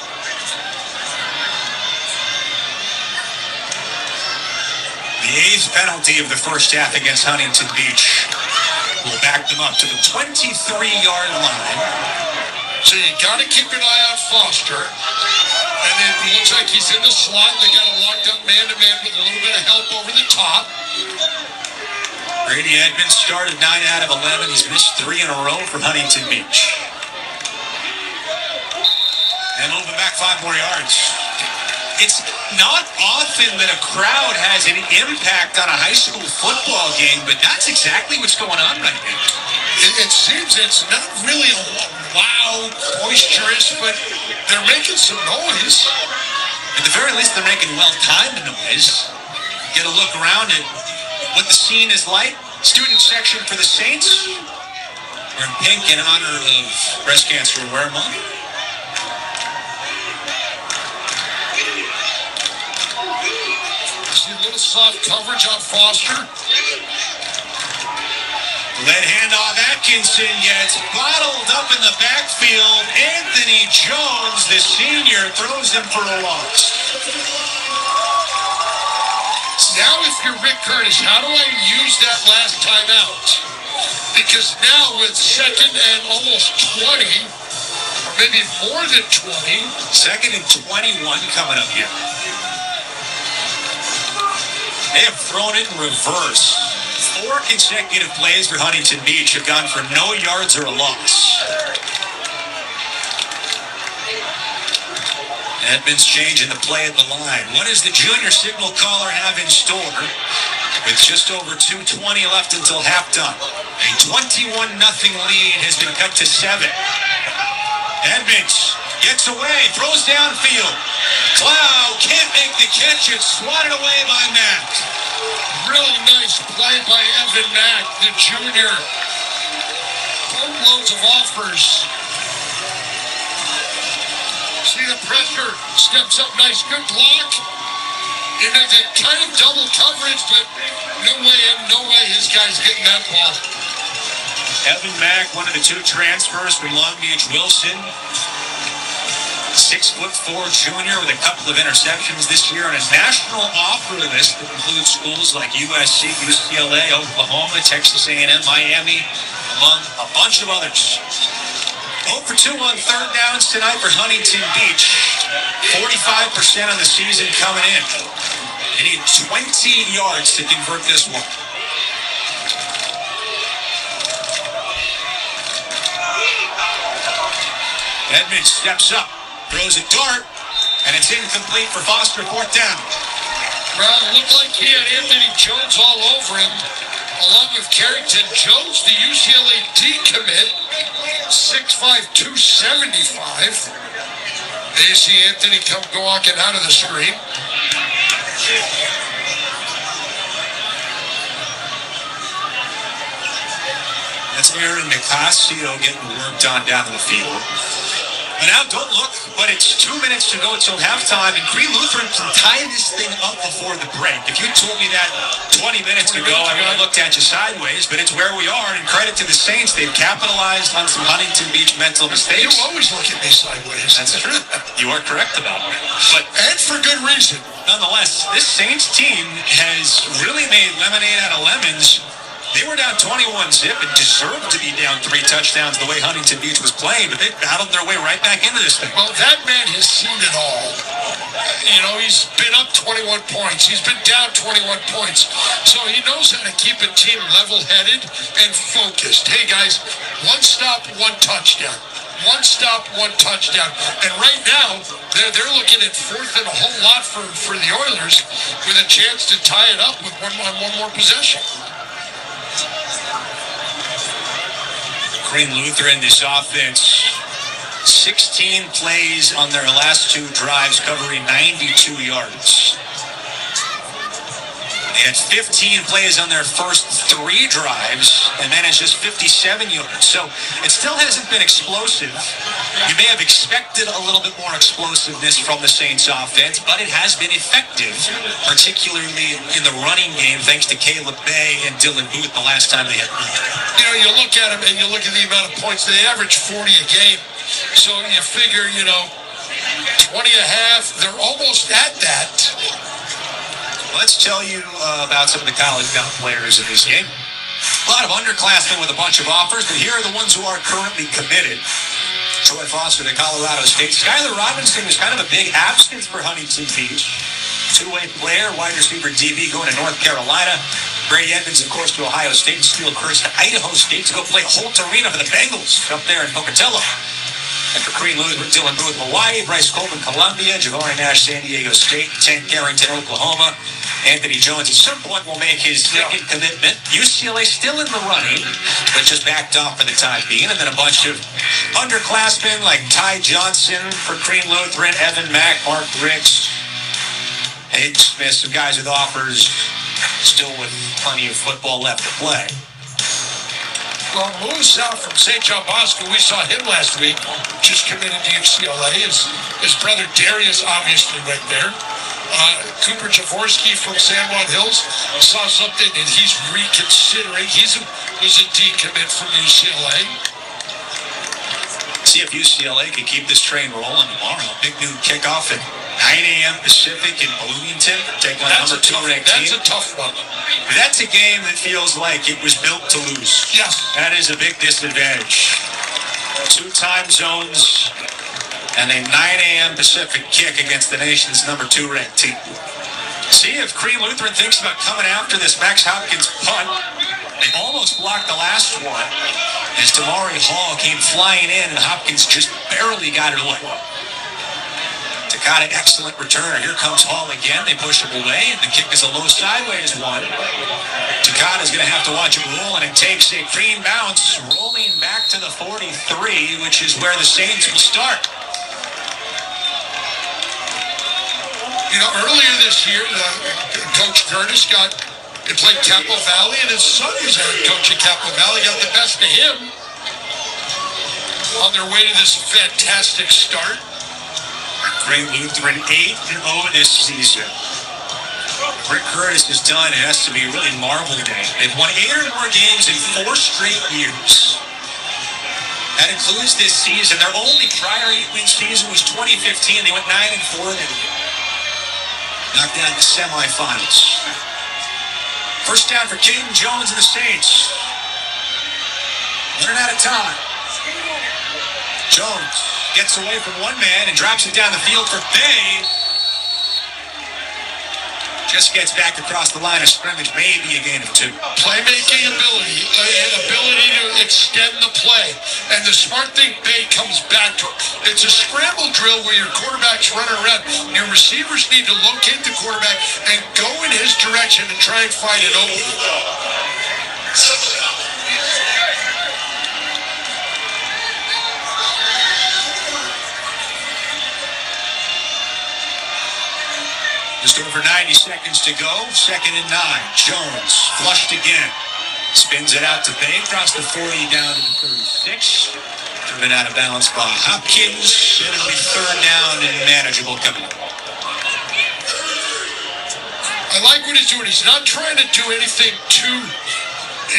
The 8th penalty of the first half against Huntington Beach will back them up to the 23-yard line. So you got to keep an eye on Foster. And then it looks like he's in the slot. They got him locked up man-to-man with a little bit of help over the top. Brady Edmonds started 9 out of 11. He's missed 3 in a row from Huntington Beach. And moving back 5 more yards. It's not often that a crowd has an impact on a high school football game, but that's exactly what's going on right now. It seems it's not really a wow, boisterous, but they're making some noise. At the very least, they're making well-timed noise. Get a look around at what the scene is like. Student section for the Saints. We're in pink in honor of Breast Cancer Awareness Month. See a little soft coverage on Foster. Lead handoff. Atkinson gets bottled up in the backfield. Anthony Jones, the senior, throws him for a loss. Now if you're Rick Curtis, how do I use that last timeout? Because now with 2nd and almost 20, or maybe more than 20. 2nd and 21 coming up here. They have thrown it in reverse. 4 consecutive plays for Huntington Beach have gone for no yards or a loss. Edmonds changing the play at the line. What does the junior signal caller have in store? With just over 2:20 left until halftime. A 21-0 lead has been cut to 7. Edmonds Gets away, throws downfield. Clow can't make the catch. It's swatted away by Mack. Really nice play by Evan Mack, the junior. Boatloads of offers. See the pressure, steps up nice, good block. And they kind of double coverage, but no way his guy's getting that ball. Evan Mack, one of the two transfers from Long Beach Wilson. 6'4" junior with a couple of interceptions this year on a national offer list that includes schools like USC, UCLA, Oklahoma, Texas A&M, Miami, among a bunch of others. 0 for 2 on third downs tonight for Huntington Beach. 45% of the season coming in. They need 20 yards to convert this one. Edmonds steps up, throws a dart, and it's incomplete for Foster, fourth down. Well, it looked like he had Anthony Jones all over him, along with Carrington. Jones, the UCLA decommit, 6'5", 275. There you see Anthony come walking out of the screen. That's Aaron Nicasio getting worked on down the field. But now don't look, but it's 2 minutes to go until halftime, and Cree Lutheran can tie this thing up before the break. If you told me that 20 minutes ago, I would have looked at you sideways, but it's where we are, and credit to the Saints. They've capitalized on some Huntington Beach mental mistakes. You always look at me sideways. That's true. You are correct about it. But And for good reason. nonetheless, this Saints team has really made lemonade out of lemons. They were down 21-zip and deserved to be down 3 touchdowns the way Huntington Beach was playing, but they battled their way right back into this thing. Well, that man has seen it all. You know, he's been up 21 points. He's been down 21 points. So he knows how to keep a team level-headed and focused. Hey, guys, one stop, one touchdown. One stop, one touchdown. And right now, they're looking at fourth and a whole lot for the Oilers with a chance to tie it up with one more possession. Green Lutheran, this offense, 16 plays on their last 2 drives, covering 92 yards. They had 15 plays on their first 3 drives and managed just 57 yards. So it still hasn't been explosive. You may have expected a little bit more explosiveness from the Saints offense, but it has been effective, particularly in the running game, thanks to Caleb Bay and Dylan Booth the last time they had run. You know, you look at them and you look at the amount of points. They average 40 a game. So you figure, 20 a half, they're almost at that. Let's tell you about some of the college-bound players in this game. A lot of underclassmen with a bunch of offers, but here are the ones who are currently committed. Troy Foster to Colorado State. Skylar Robinson was kind of a big absence for Huntington Beach. 2-way player, wide receiver DB going to North Carolina. Brady Edmonds, of course, to Ohio State. Steele Kurtz to Idaho State to go play Holt Arena for the Bengals up there in Pocatello. And for Cree Lutheran, Dylan Booth, Hawaii. Bryce Coleman, Columbia. Javari Nash, San Diego State. Tank Carrington, Oklahoma. Anthony Jones at some point will make his second commitment. UCLA still in the running, but just backed off for the time being. And then a bunch of underclassmen like Ty Johnson for Cree Lutheran, Evan Mack, Mark Ricks, Hayden Smith, some guys with offers, still with plenty of football left to play. Well, moves out from St. John Bosco. We saw him last week, just committed to UCLA. His brother Darius obviously went there. Cooper Jaworski from San Juan Hills saw something and he's reconsidering. He was a decommit from UCLA. See if UCLA can keep this train rolling tomorrow. Big noon kickoff at 9 a.m. Pacific in Bloomington. Take on number 2 ranked team. That's a tough one. That's a game that feels like it was built to lose. Yes. That is a big disadvantage. 2 time zones and a 9 a.m. Pacific kick against the nation's number 2 ranked team. See if Cree Lutheran thinks about coming after this Max Hopkins punt. They almost blocked the last one as Damari Hall came flying in and Hopkins just barely got it away. Takata, excellent returner. Here comes Hall again. They push him away, and the kick is a low sideways one. Takata's going to have to watch it roll, and it takes a clean bounce, rolling back to the 43, which is where the Saints will start. Earlier this year, Coach Curtis played Capo Valley, and his son was head coach at Capo Valley. Got the best of him on their way to this fantastic start. Great Lutheran 8-0 this season. Rick Curtis has done, it has to be really Marvel Day. They've won 8 or more games in 4 straight years. That includes this season. Their only prior 8-win season was 2015. They went 9-4. They knocked down the semifinals. First down for Caden Jones and the Saints. Running out of time. Jones gets away from one man and drops it down the field for Bay. Just gets back across the line of scrimmage, maybe a gain of 2. Playmaking ability, ability to extend the play. And the smart thing, Bay comes back to it. It's a scramble drill where your quarterback's running around. Your receivers need to locate the quarterback and go in his direction and try and find an opening. Just over 90 seconds to go. 2nd and 9. Jones flushed again. Spins it out to Bay. Across the 40 down to the 36. Driven out of balance by Hopkins. It'll be 3rd down and manageable coming up. I like what he's doing. He's not trying to do anything too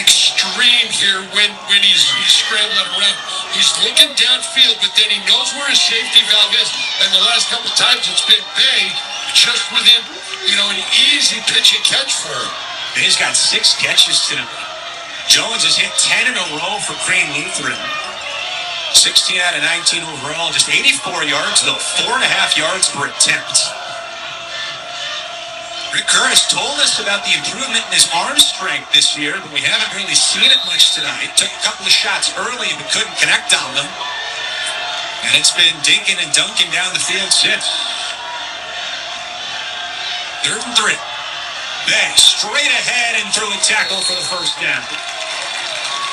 extreme here when he's scrambling around. He's looking downfield, but then he knows where his safety valve is. And the last couple of times it's been Bay just within, an easy pitch and catch for him. Bay's got 6 catches tonight. Jones has hit 10 in a row for Crane Lutheran. 16 out of 19 overall, just 84 yards, though 4.5 yards per attempt. Rick Curtis told us about the improvement in his arm strength this year, but we haven't really seen it much tonight. Took a couple of shots early, but couldn't connect on them. And it's been dinking and dunking down the field since. 3rd and 3. Bay straight ahead and threw a tackle for the first down.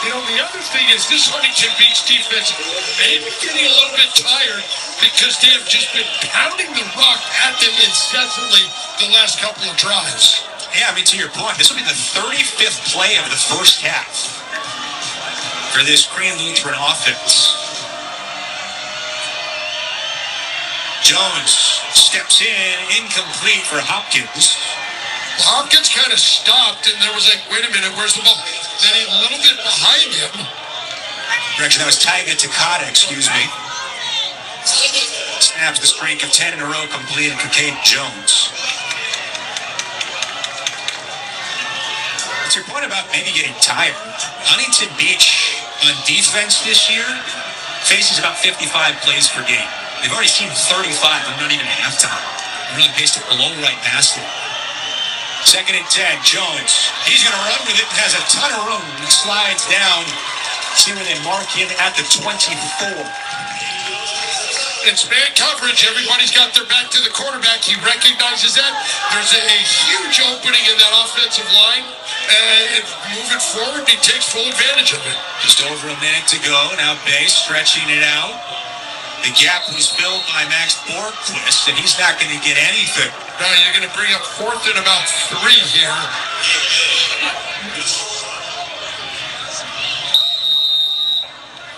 The other thing is this Huntington Beach defense may be getting a little bit tired because they have just been pounding the rock at them incessantly the last couple of drives. Yeah, to your point, this will be the 35th play of the first half for this Crane Lutheran offense. Jones steps in, incomplete for Hopkins. Well, Hopkins kind of stopped, and there was like, wait a minute, where's the ball? Then he a little bit behind him. Correction, that was Taiga Takata, excuse me. Snaps the streak of 10 in a row completed for Caden Jones. What's your point about maybe getting tired? Huntington Beach on defense this year faces about 55 plays per game. They've already seen 35, and not even halftime. They're on pace to blow right past it. 2nd and 10, Jones. He's going to run with it and has a ton of room. He slides down. See where they mark him at the 24. It's man coverage. Everybody's got their back to the quarterback. He recognizes that. There's a huge opening in that offensive line. And moving forward, he takes full advantage of it. Just over a minute to go. Now Bay stretching it out. The gap was filled by Max Borquist, and he's not going to get anything. Now you're going to bring up 4th and about 3 here.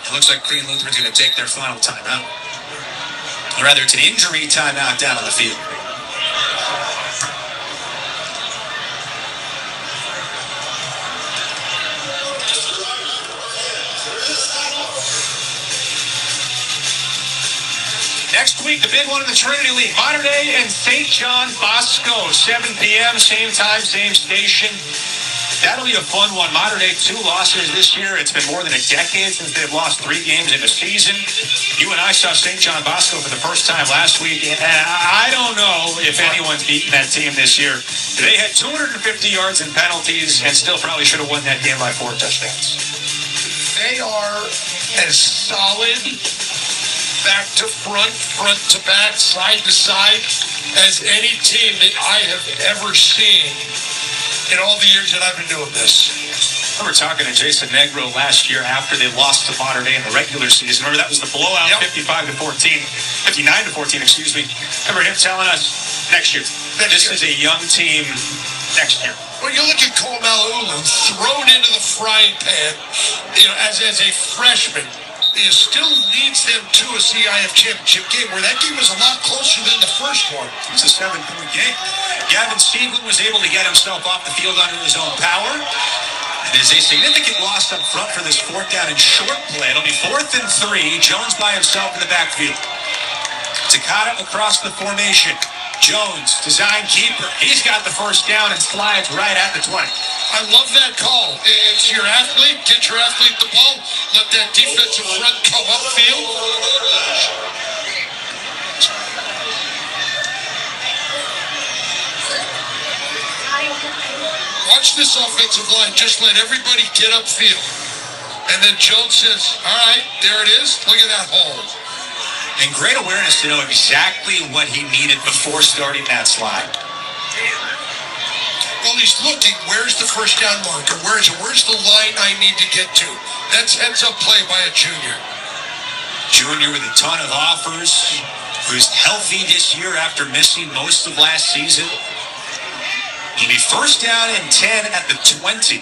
It looks like Crane Lutheran's going to take their final timeout. Or rather, it's an injury timeout down on the field. Next week, the big one in the Trinity League. Mater Dei and St. John Bosco. 7 p.m., same time, same station. That'll be a fun one. Mater Dei, 2 losses this year. It's been more than a decade since they've lost 3 games in a season. You and I saw St. John Bosco for the first time last week. And I don't know if anyone's beaten that team this year. They had 250 yards in penalties and still probably should have won that game by 4 touchdowns. They are as solid back to front, front to back, side to side as any team that I have ever seen in all the years that I've been doing this. I remember talking to Jason Negro last year after they lost to Mater Dei in the regular season. Remember, that was the blowout, 59-14, excuse me. Remember him telling us Next year. This is a young team next year. Well, you look at Cole Malaulu, thrown into the frying pan, as a freshman. He still leads them to a CIF championship game, where that game was a lot closer than the first one. It's a 7-point game. Gavin Seagoon was able to get himself off the field under his own power. There's a significant loss up front for this fourth down and short play. It'll be 4th and 3. Jones by himself in the backfield. Takata across the formation. Jones, design keeper. He's got the first down and slides right at the 20. I love that call. It's your athlete. Get your athlete the ball. Let that defensive front come upfield. Watch this offensive line. Just let everybody get upfield. And then Jones says, all right, there it is. Look at that hole. And great awareness to know exactly what he needed before starting that slide. Well, he's looking. Where's the first down marker? Where's the line I need to get to? That's heads-up play by a junior. Junior with a ton of offers, who's healthy this year after missing most of last season. It'll be first down and 10 at the 20.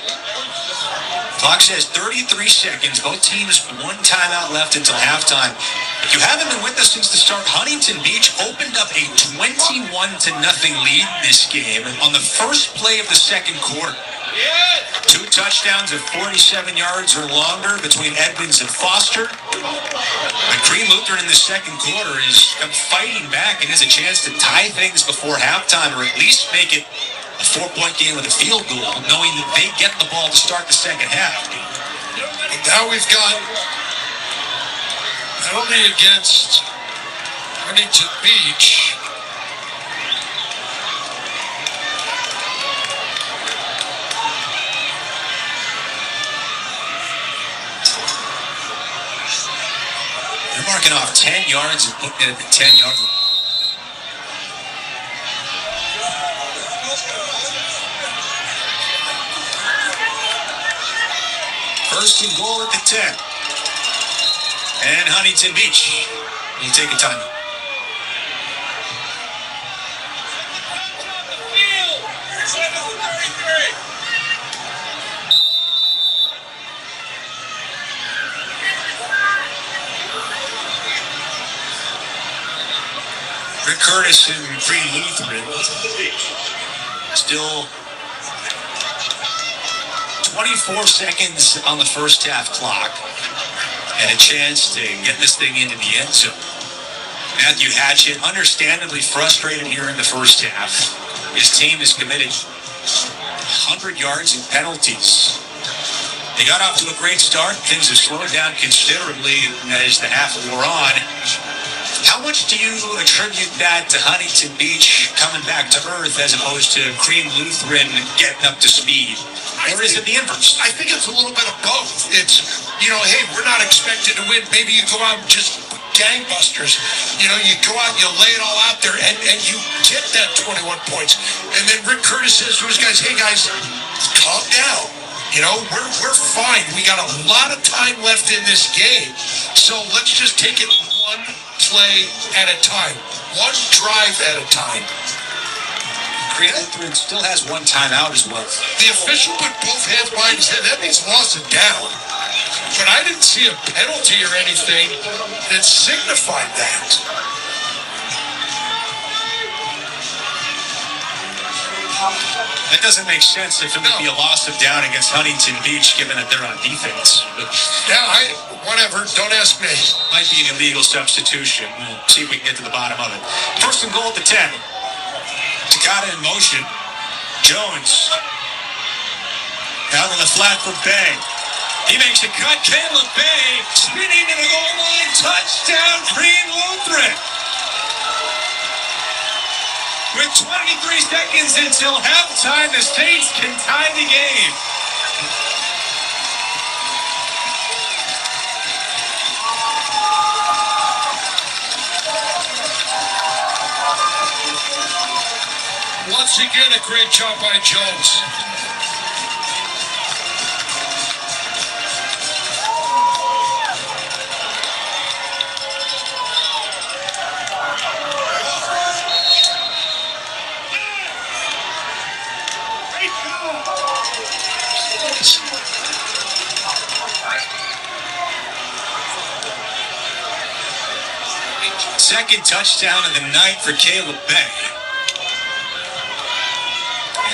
Clock says 33 seconds. Both teams one timeout left until halftime. If you haven't been with us since the start, Huntington Beach opened up a 21-0 lead this game on the first play of the second quarter. 2 touchdowns of 47 yards or longer between Edmonds and Foster. But Green Lutheran in the second quarter is fighting back and has a chance to tie things before halftime, or at least make it a 4-point game with a field goal, knowing that they get the ball to start the second half. And now we've got penalty against Huntington Beach. They're marking off 10 yards and putting it at the 10-yard line. First and goal at the 10. And Huntington Beach, you take a time. Rick Curtis and Green Lutheran still 24 seconds on the first half clock and a chance to get this thing into the end zone. Matthew Hatchett, understandably frustrated here in the first half. His team has committed 100 yards in penalties. They got off to a great start. Things have slowed down considerably as the half wore on. How much do you attribute that to Huntington Beach coming back to earth as opposed to Green Lutheran getting up to speed? Or is it the inverse? I think it's a little bit of both. It's, hey, we're not expected to win. Maybe you go out and just gangbusters. You go out, you lay it all out there, and you get that 21 points. And then Rick Curtis says to his guys, hey, guys, calm down. We're fine. We got a lot of time left in this game. So let's just take it one play at a time. One drive at a time. Green Lutheran still has one timeout as well. The official put both hands behind his head. That means lost it down. But I didn't see a penalty or anything that signified that. That doesn't make sense if it would be a loss of down against Huntington Beach, given that they're on defense. But yeah, whatever. Don't ask me. Might be an illegal substitution. We'll see if we can get to the bottom of it. First and goal at the 10. Takata in motion. Jones. Out in the flat for Bay. He makes a cut. Caleb Bay spinning to the goal line. Touchdown, Green Lutheran. With 23 seconds until halftime, the Saints can tie the game. Once again, a great job by Jones. second touchdown of the night for Caleb Bay.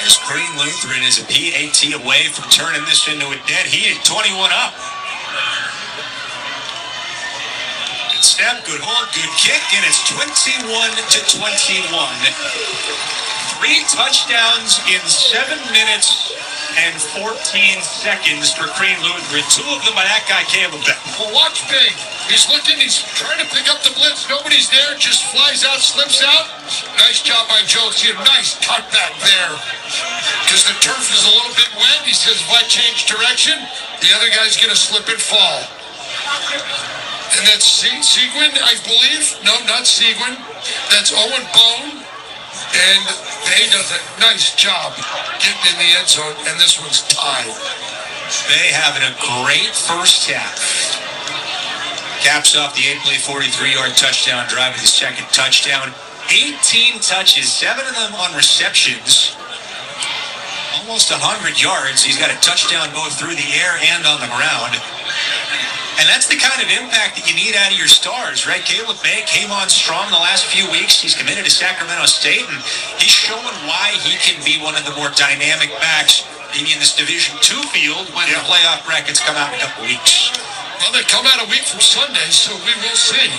As Green Lutheran is a PAT away from turning this into a dead heat at 21 up. Good snap, good hold, good kick, and it's 21-21. 3 touchdowns in 7 minutes and 14 seconds for Green Lutheran. 2 of them by that guy, Caleb Beck. Well, watch Big. He's looking, he's trying to pick up the blitz. Nobody's there, just flies out, slips out. Nice job by Josie. Nice cutback there. Because the turf is a little bit wet. He says, if I change direction, the other guy's going to slip and fall. And that's Seguin, I believe. No, not Seguin. That's Owen Bone. And Bay does a nice job getting in the end zone, and this one's tied. Bay having a great first half. Caps off the 8-play, 43-yard touchdown drive with his second touchdown. 18 touches, 7 of them on receptions. Almost 100 yards. He's got a touchdown both through the air and on the ground. And that's the kind of impact that you need out of your stars, right? Caleb Bay came on strong the last few weeks. He's committed to Sacramento State, and he's showing why he can be one of the more dynamic backs maybe in this Division II field when the playoff brackets come out in a couple weeks. Well, they come out a week from Sunday, so we will see.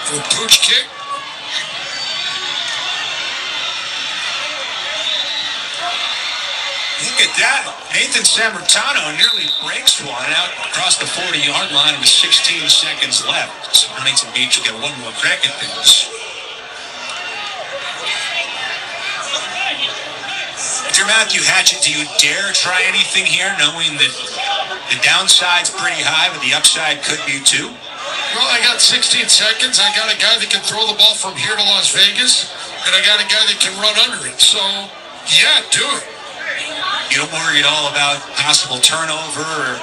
The pooch kick. Look at that. Nathan Sammartano nearly breaks one out across the 40-yard line with 16 seconds left. So Huntington Beach will get one more crack at things. Mr. Matthew Hatchett, do you dare try anything here, knowing that the downside's pretty high, but the upside could be too? Well, I got 16 seconds. I got a guy that can throw the ball from here to Las Vegas, and I got a guy that can run under it. So, yeah, do it. You don't worry at all about possible turnover or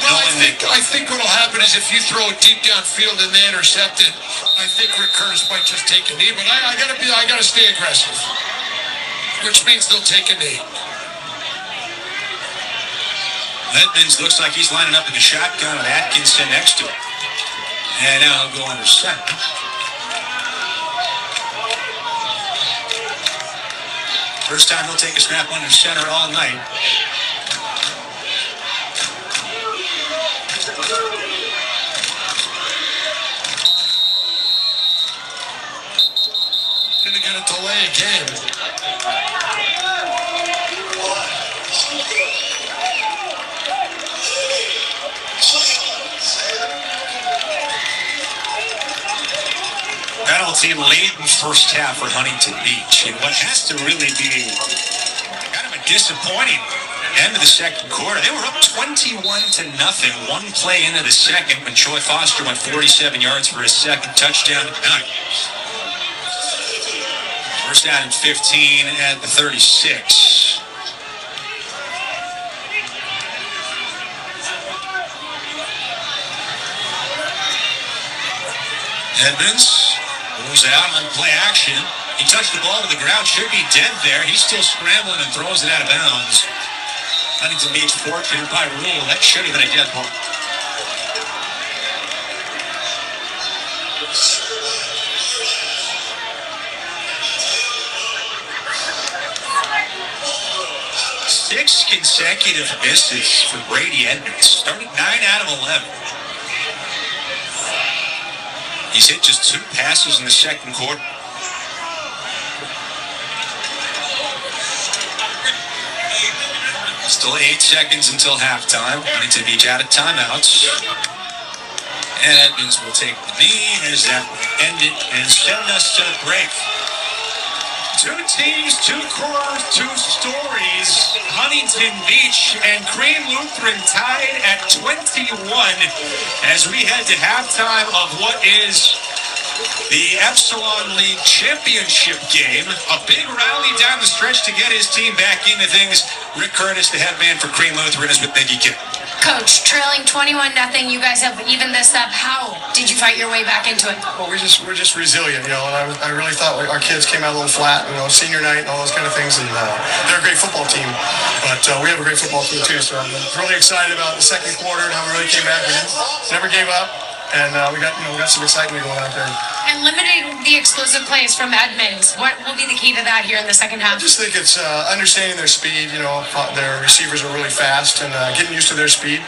knowing I think what'll happen is if you throw it deep downfield and they intercept it, I think Rick Curtis might just take a knee. But I gotta stay aggressive, which means they'll take a knee. Edmonds looks like he's lining up in the shotgun with Atkinson next to him. And now he'll go under center. First time he'll take a snap under center all night. Gonna get a delay again. Penalty late in first half for Huntington Beach. And what has to really be kind of a disappointing end of the second quarter. They were up 21-0, one play into the second when Troy Foster went 47 yards for his second touchdown tonight. First down and 15 at the 36. Edmonds moves out on play action. He touched the ball to the ground. Should be dead there. He's still scrambling and throws it out of bounds. Huntington Beach forfeited by rule. That should have been a dead ball. Six consecutive misses for Brady Edmonds. Started 9 out of 11. He's hit just 2 passes in the second quarter. Still 8 seconds until halftime. Huntington Beach out of timeouts. And Edmonds will take the knee as that will end it and send us to the break. 2 teams, 2 quarters, 2 stories. Huntington Beach and Green Lutheran tied at 21 as we head to halftime of what is the Epsilon League Championship game. A big rally down the stretch to get his team back into things. Rick Curtis, the head man for Green Lutheran, is with Nicky Kidd. Coach, trailing 21-0, you guys have evened this up. How did you fight your way back into it? Well, we're just resilient, you know. And I really thought our kids came out a little flat, you know, senior night and all those kind of things. And they're a great football team, but we have a great football team too. So I'm really excited about the second quarter and how we really came back. We never gave up, and we got some excitement going out there. And limiting the explosive plays from Edmonds, what will be the key to that here in the second half? I just think it's understanding their speed. You know, their receivers are really fast, and getting used to their speed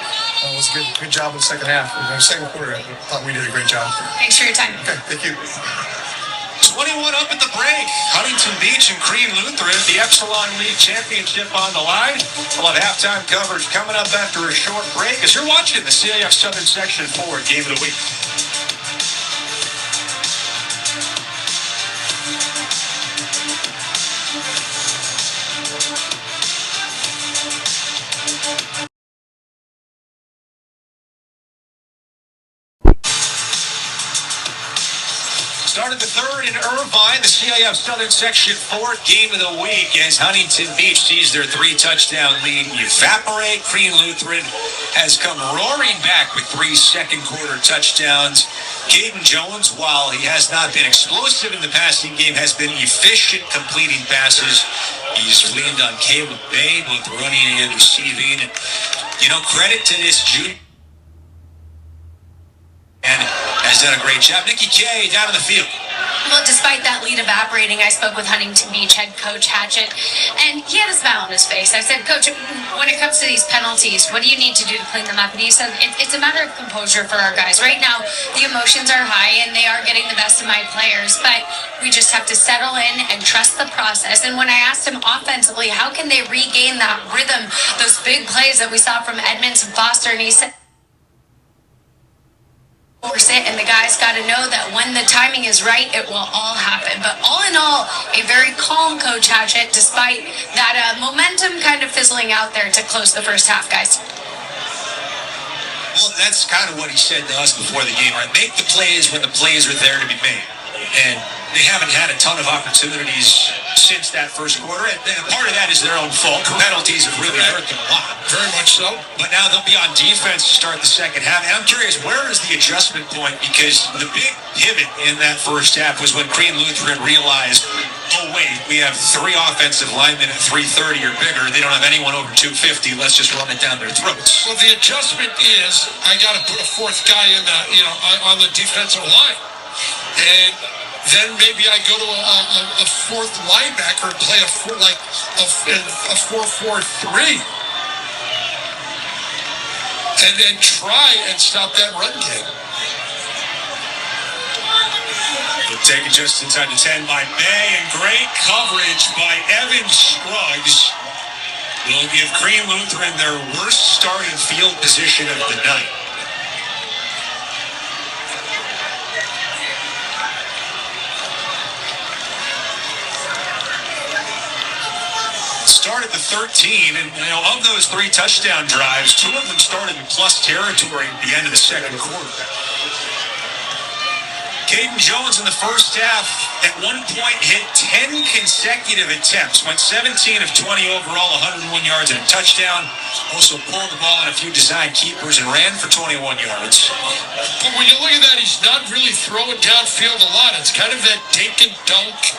was a good job in the second half. In the second quarter, I thought we did a great job. Thanks for your time. Okay, thank you. 21 up at the break. Huntington Beach and Crean Lutheran, the Epsilon League Championship on the line. We'll have halftime coverage coming up after a short break as you're watching the CIF Southern Section 4 Game of the Week. Started the third in Irvine, the CIF Southern Section 4 Game of the Week as Huntington Beach sees their 3-touchdown lead evaporate. Crean Lutheran has come roaring back with 3 second-quarter touchdowns. Caden Jones, while he has not been explosive in the passing game, has been efficient completing passes. He's leaned on Caleb Bay, both running and receiving. And, you know, credit to this junior. And has done a great job. Nikki Kay down in the field. Well, despite that lead evaporating, I spoke with Huntington Beach head coach Hatchett, and he had a smile on his face. I said, Coach, when it comes to these penalties, what do you need to do to clean them up? And he said, it's a matter of composure for our guys. Right now, the emotions are high, and they are getting the best of my players, but we just have to settle in and trust the process. And when I asked him offensively, how can they regain that rhythm, those big plays that we saw from Edmonds and Foster, and he said, force it, and the guys got to know that when the timing is right, it will all happen. But all in all, a very calm Coach Hatchett, despite that momentum kind of fizzling out there to close the first half, guys. Well, that's kind of what he said to us before the game, right? Make the plays when the plays are there to be made. And they haven't had a ton of opportunities since that first quarter, and part of that is their own fault. Penalties have really hurt them a lot. Very much so. But now they'll be on defense to start the second half. And I'm curious, where is the adjustment point? Because the big pivot in that first half was when Crean Lutheran realized, oh, wait, we have 3 offensive linemen at 330 or bigger. They don't have anyone over 250. Let's just run it down their throats. Well, the adjustment is I got to put a 4th guy in the, on the defensive line. And then maybe I go to a 4th linebacker and play a 4-4-3. And then try and stop that run game. They'll take it just inside the 10 by Bay, and great coverage by Evan Scruggs will give Crean Lutheran their worst starting field position of the night. Started the 13, and of those 3 touchdown drives, 2 of them started in plus territory at the end of the second quarter. Caden Jones in the first half at one point hit 10 consecutive attempts, went 17 of 20 overall, 101 yards and a touchdown. Also pulled the ball on a few design keepers and ran for 21 yards. But when you look at that, he's not really throwing downfield a lot. It's kind of that dink and dunk.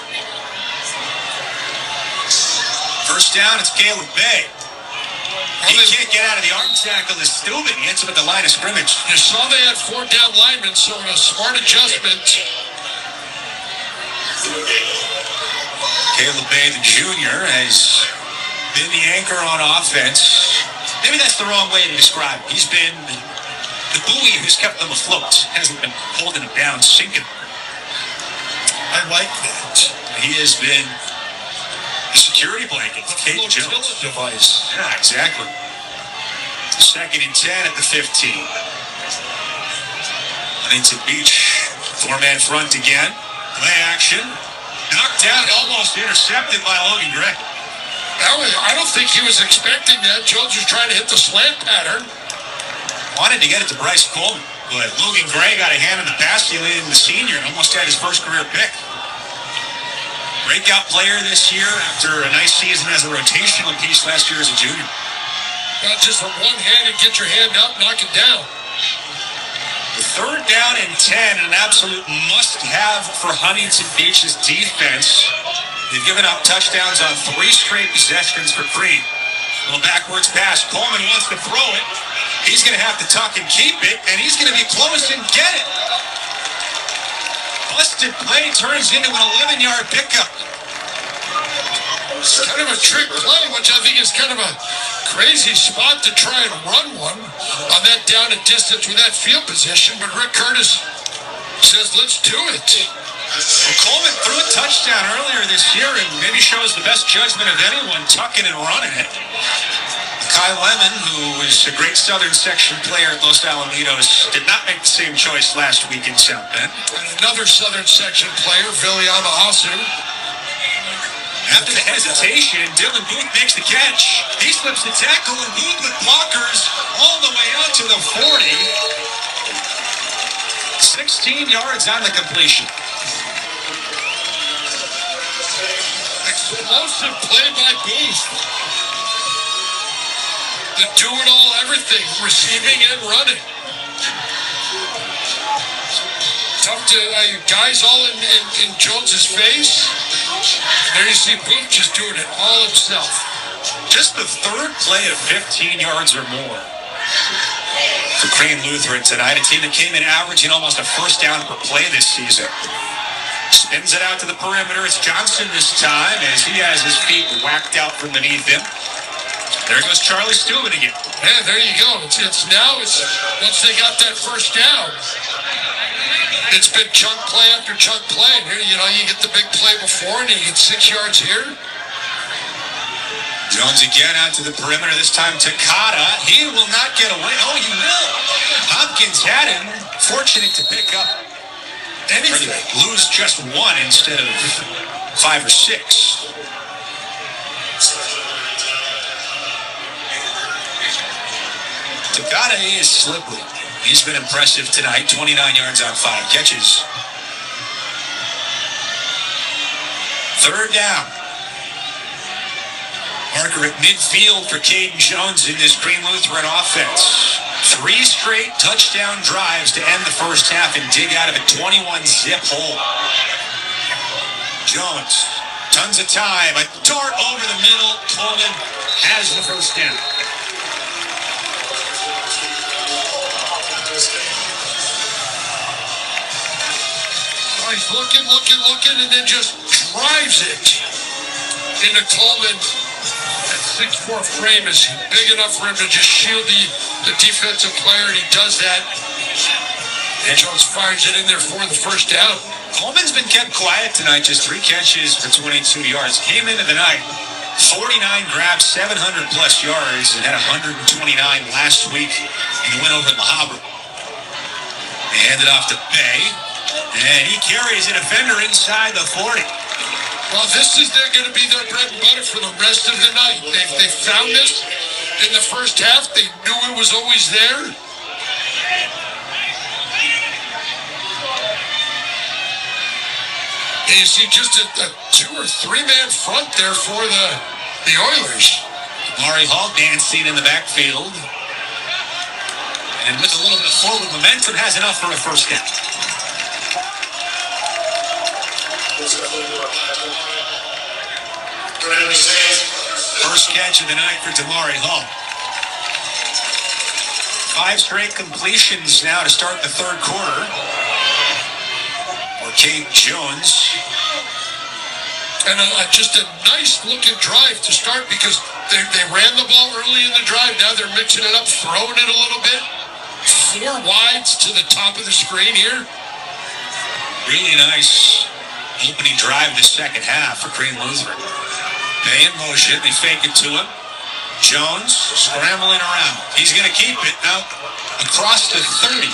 First down, it's Caleb Bay. He can't get out of the arm tackle. Is Steuben. He hits him at the line of scrimmage. You saw they had 4 down linemen, so a smart adjustment. Caleb Bay, the junior, has been the anchor on offense. Maybe that's the wrong way to describe it. He's been the buoy who's kept them afloat. Hasn't been holding them down, sinking. I like that. He has been the security blanket, the Caden Jones device. Yeah, exactly. 2nd and 10 at the 15. Huntington Beach, 4-man front again. Play action. Knocked down, almost intercepted by Logan Gray. I don't think he was expecting that. Jones was trying to hit the slant pattern. Wanted to get it to Bryce Coleman, but Logan Gray got a hand in the pass. He landed the senior and almost had his first career pick. Breakout player this year after a nice season as a rotational piece last year as a junior. Not just with one hand and get your hand up, knock it down. Third down and 10, an absolute must-have for Huntington Beach's defense. They've given up touchdowns on 3 straight possessions for Crean. Little backwards pass. Coleman wants to throw it. He's going to have to tuck and keep it, and he's going to be close and get it. Busted play turns into an 11-yard pickup. It's kind of a trick play, which I think is kind of a crazy spot to try and run one on that down and distance with that field position. But Rick Curtis says, let's do it. Well, Coleman threw a touchdown earlier this year and maybe shows the best judgment of anyone tucking and running it. Kyle Lemon, who was a great Southern Section player at Los Alamitos, did not make the same choice last week in South Bend. And another Southern Section player, Viliama Asu. After the hesitation, Dylan Booth makes the catch. He slips the tackle, and Booth with blockers all the way out to the 40. 16 yards on the completion. Explosive play by Booth. The do-it-all everything, receiving and running. Tough to, guys all in Jones's face. There you see Booth just doing it all himself. Just the third play of 15 yards or more for Crane Lutheran tonight, a team that came in averaging almost a first down per play this season. Spins it out to the perimeter. It's Johnson this time as he has his feet whacked out from beneath him. There goes Charlie Steuben again. Yeah, there you go. It's once they got that first down, it's been chunk play after chunk play. And here, you get the big play before, and you get 6 yards here. Jones again out to the perimeter, this time Takata. He will not get away. Oh, he will. Hopkins had him. Fortunate to pick up anything. Lose just 1 instead of 5 or 6. Takata is slippery. He's been impressive tonight. 29 yards on 5 catches. Third down. Marker at midfield for Caden Jones in this Green Lutheran offense. 3 straight touchdown drives to end the first half and dig out of a 21-zip hole. Jones, tons of time. A dart over the middle. Coleman has the first down. He's looking, and then just drives it into Coleman. That 6'4" frame is big enough for him to just shield the defensive player, and he does that. And Jones fires it in there for the first down. Coleman's been kept quiet tonight, just 3 catches for 22 yards. Came into the night, 49 grabs, 700-plus yards, and had 129 last week in the win over La Habra. They hand it off to Bay. And he carries a defender inside the 40. Well, this is going to be their bread and butter for the rest of the night. They found this in the first half. They knew it was always there. And you see just a 2 or 3 man front there for the Oilers. Mari Hall dancing in the backfield. And with a little bit of forward momentum, has enough for a first down. First catch of the night for Damari Hall. 5 straight completions now to start the third quarter. For Cade Jones. And just a nice looking drive to start because they ran the ball early in the drive. Now they're mixing it up, throwing it a little bit. 4 wides to the top of the screen here. Really nice opening drive the second half for Green Lutheran. Bay in motion. They fake it to him. Jones scrambling around. He's going to keep it now across the 30.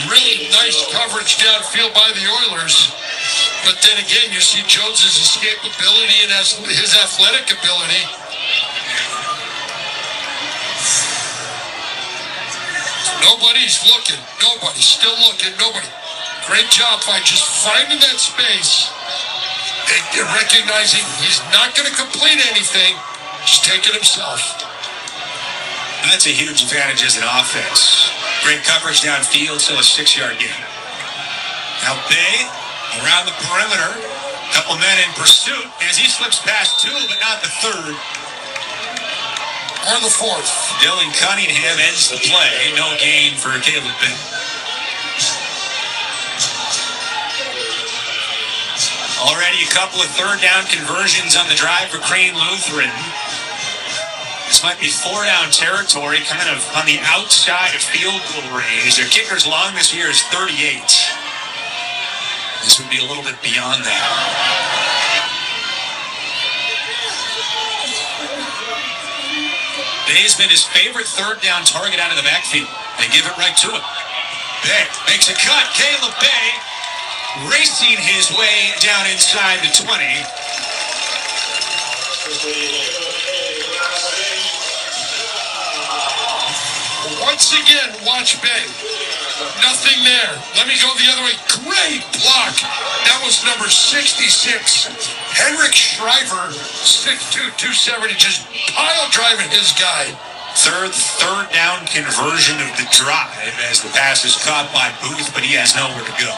Really nice coverage downfield by the Oilers. But then again, you see Jones's escapability and his athletic ability. Nobody's looking. Nobody's still looking. Nobody. Great job by just finding that space And recognizing he's not going to complete anything, just take it himself. And that's a huge advantage as an offense. Great coverage downfield, so a 6-yard gain. Now Bay around the perimeter. Couple men in pursuit as he slips past 2, but not the 3rd. Or the 4th. Dylan Cunningham ends the play. No gain for Caleb Bay. Already a couple of 3rd down conversions on the drive for Crane Lutheran. This might be 4-down territory, kind of on the outside of field goal range. Their kicker's longest year is 38. This would be a little bit beyond that. Bay's been his favorite 3rd down target out of the backfield. They give it right to him. Bay makes a cut. Caleb Bay racing his way down inside the 20. Once again, watch Bay. Nothing there. Let me go the other way. Great block. That was number 66. Henrik Shriver, 6'2", 270, just pile driving his guy. Third down conversion of the drive as the pass is caught by Booth, but he has nowhere to go.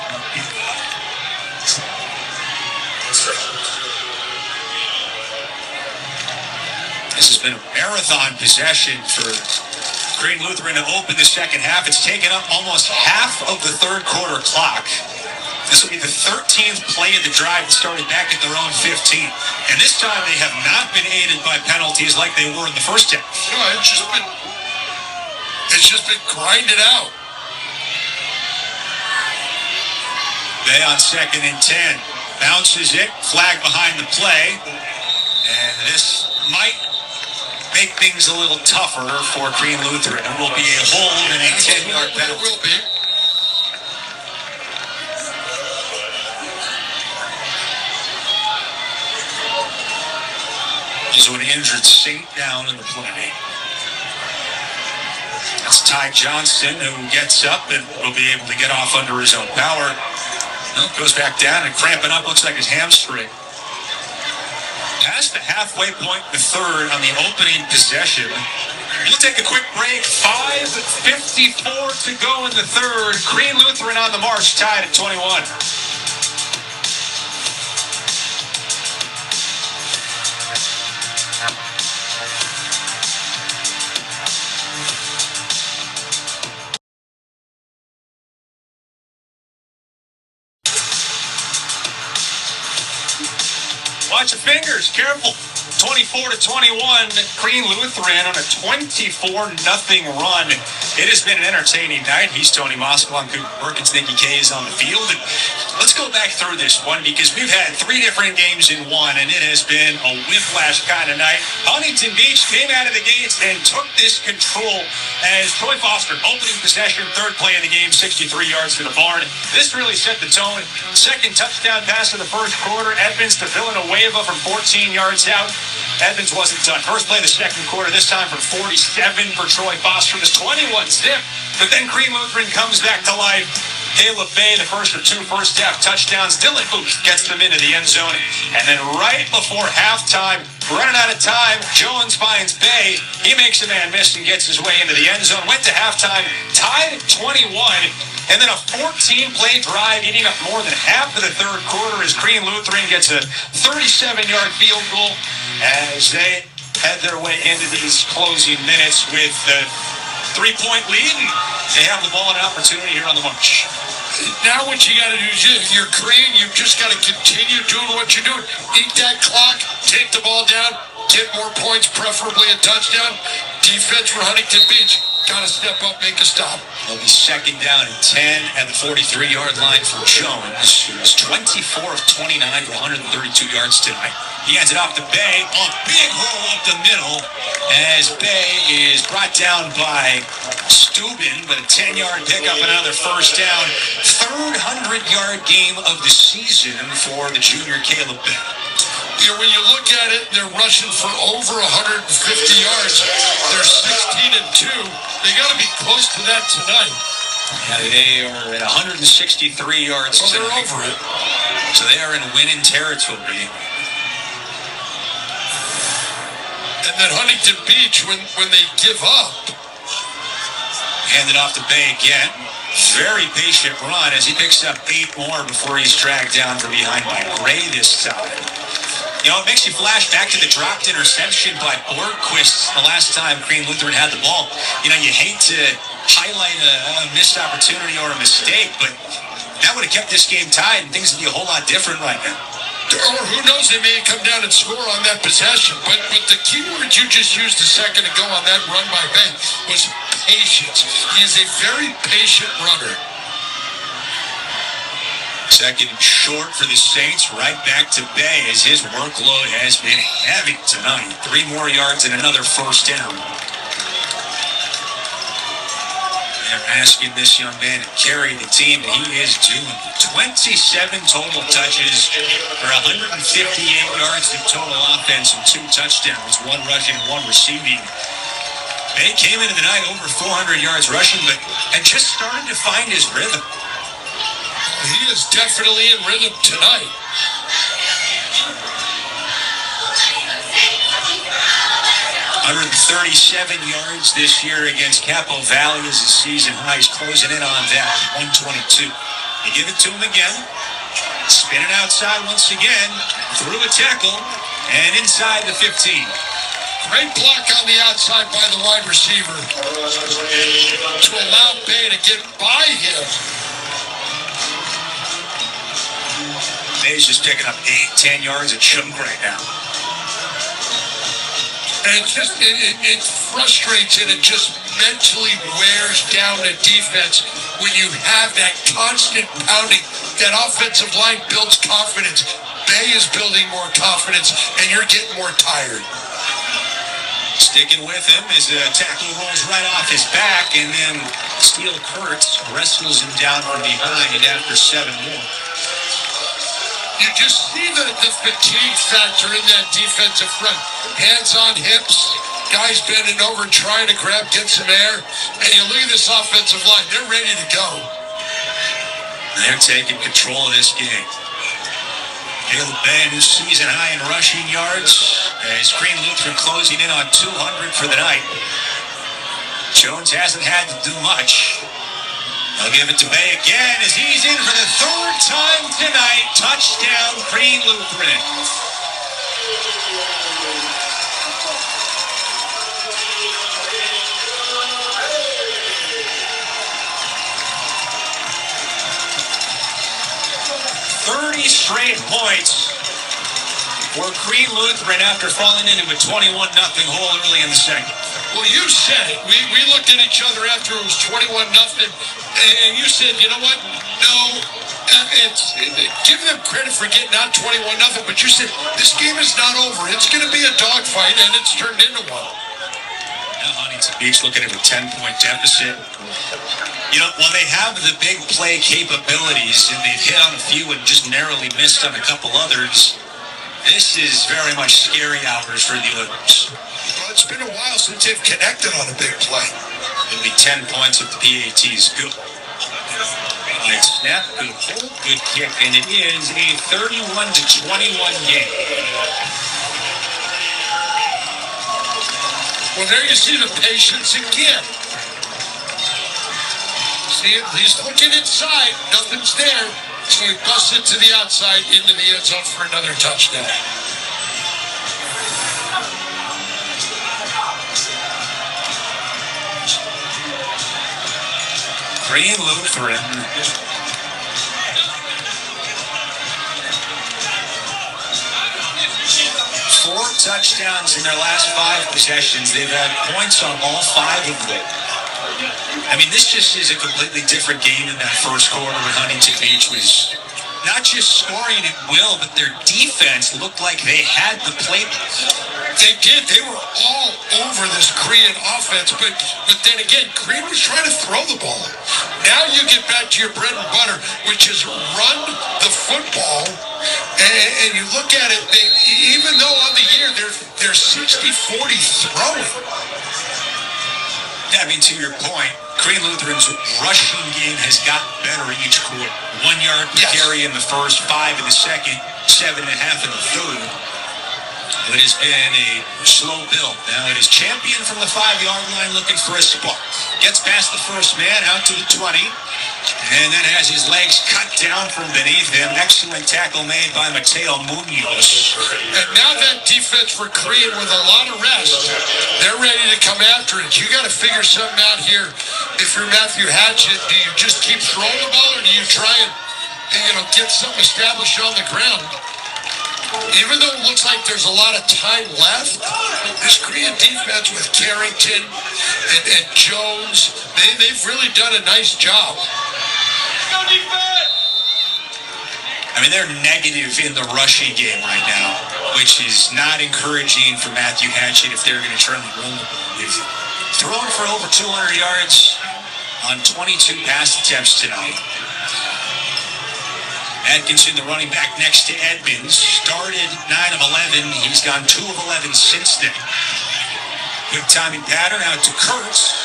This has been a marathon possession for Crane Lutheran to open the second half. It's taken up almost half of the 3rd quarter clock. This will be the 13th play of the drive that started back at their own 15. And this time they have not been aided by penalties like they were in the first half. No, it's just been grinded out. Bay on 2nd and 10. Bounces it, flag behind the play. And this might make things a little tougher for Crane Lutheran. It will be a hold and a 10-yard penalty. It will be. Also an injured Saint down in the play. That's Ty Johnson who gets up and will be able to get off under his own power. Well, goes back down and cramping up, looks like his hamstring. Past the halfway point in the 3rd on the opening possession. We'll take a quick break. 5:54 to go in the 3rd. Crane Lutheran on the march, tied at 21. Watch your fingers, careful. 24-21, Crane Lutheran on a 24-0 run. It has been an entertaining night. He's Tony Moskowon, Cooper Perkins, Nicky K is on the field. And let's go back through this one because we've had 3 different games in one, and it has been a whiplash kind of night. Huntington Beach came out of the gates and took this control as Troy Foster, opening possession, 3rd play of the game, 63 yards to the barn. This really set the tone. 2nd touchdown pass of the 1st quarter. Edmonds to Villanueva from 14 yards out. Edmonds wasn't done. 1st play of the 2nd quarter, this time from 47 for Troy Foster. It was 21 zip, but then Crane Lutheran comes back to life. Caleb Bay, the first of 2 first-half touchdowns. Dylan Booth gets them into the end zone. And then right before halftime, running out of time, Jones finds Bay. He makes a man miss and gets his way into the end zone. Went to halftime, tied at 21. And then a 14-play drive eating up more than half of the 3rd quarter as Crane Lutheran gets a 37-yard field goal as they head their way into these closing minutes with the 3-point lead. And they have the ball and an opportunity here on the march. Now what you got to do is you're Crane. You've just got to continue doing what you're doing. Eat that clock, take the ball down, get more points, preferably a touchdown. Defense for Huntington Beach. Got to step up, make a stop. It'll be 2nd down and 10 at the 43-yard line for Jones, who's 24 of 29 for 132 yards tonight. He hands it off to Bay. A big hole up the middle as Bay is brought down by Steuben, but a 10-yard pickup and another 1st down. 3rd 100-yard game of the season for the junior Caleb Bay. You know, when you look at it, they're rushing for over 150 yards. They're 16-2. They got to be close to that tonight. Yeah, they are at 163 yards. Oh, they're over it. So they are in winning territory. And then Huntington Beach, when they give up. Handed off to Bay again. Very patient run as he picks up 8 more before he's dragged down from behind by Gray this time. You know, it makes you flash back to the dropped interception by Borgquist the last time Green Lutheran had the ball. You know, you hate to highlight a missed opportunity or a mistake, but that would have kept this game tied and things would be a whole lot different right now. Or who knows, they may come down and score on that possession. But the key word you just used a second ago on that run by Bay was patience. He is a very patient runner. Second and short for the Saints, right back to Bay as his workload has been heavy tonight. 3 more yards and another first down. They're asking this young man to carry the team, and he is doing it. 27 total touches for 158 yards of total offense and 2 touchdowns, 1 rushing and 1 receiving. Bay came into the night over 400 yards rushing, but had just started to find his rhythm. He is definitely in rhythm tonight. 137 yards this year against Capo Valley as the season high. He's closing in on that, 122. You give it to him again. Spinning outside once again. Through a tackle. And inside the 15. Great block on the outside by the wide receiver to allow Bay to get by him. Bay's just picking up 8-10 yards a chunk right now. And it frustrates and it just mentally wears down the defense when you have that constant pounding. That offensive line builds confidence. Bay is building more confidence, and you're getting more tired. Sticking with him as the tackle rolls right off his back, and then Steele Kurtz wrestles him down from behind after 7 more. You just see the fatigue factor in that defensive front. Hands on hips, guys bending over trying to get some air. And you look at this offensive line, they're ready to go. They're taking control of this game. Caleb Bay, new season high in rushing yards. As Green Lutheran closing in on 200 for the night. Jones hasn't had to do much. I'll give it to Bay again as he's in for the 3rd time tonight. Touchdown, Green Lutheran. Straight points for Green Lutheran after falling into a 21-0 hole early in the second. Well, you said it. We looked at each other after it was 21-0, and you said, you know what? No, give them credit for getting out 21-0, but you said this game is not over. It's going to be a dogfight, and it's turned into one. Now Huntington Beach looking at a 10-point deficit. You know, while they have the big play capabilities and they've hit on a few and just narrowly missed on a couple others, this is very much scary hours for the Oilers. Well, it's been a while since they've connected on a big play. It'll be 10 points if the PAT is good. Good snap, good hold, good kick, and it is a 31-21 game. Well, there you see the patience again. See, he's looking inside, nothing's there, so he busts it to the outside into the end zone for another touchdown. Green Lutheran. Four touchdowns in their last 5 possessions. They've had points on all 5 of them. I mean, this just is a completely different game in that first quarter when Huntington Beach was not just scoring at will, but their defense looked like they had the playbook. They did. They were all over this Korean offense, but then again, Korean was trying to throw the ball. Now you get back to your bread and butter, which is run the football, and you look at it, even though on the year they're 60-40 throwing. Yeah, I mean, to your point, Green Lutheran's rushing game has gotten better each quarter. 1 yard per carry in the first, 5 in the second, 7.5 in the third. It has been a slow build. Now it is Champion from the 5-yard line looking for a spark. Gets past the first man, out to the 20. And then has his legs cut down from beneath him. Excellent tackle made by Mateo Munoz. And now that defense for Korean with a lot of rest, they're ready to come after it. You got to figure something out here. If you're Matthew Hatchett, do you just keep throwing the ball, or do you try and get something established on the ground? Even though it looks like there's a lot of time left, this Korean defense with Carrington and Jones, they've really done a nice job. I mean, they're negative in the rushing game right now, which is not encouraging for Matthew Hatchett if they're going to try to run the ball. They've thrown for over 200 yards on 22 pass attempts tonight. Atkinson, the running back next to Edmonds, started 9 of 11. He's gone 2 of 11 since then. Quick timing pattern out to Kurtz.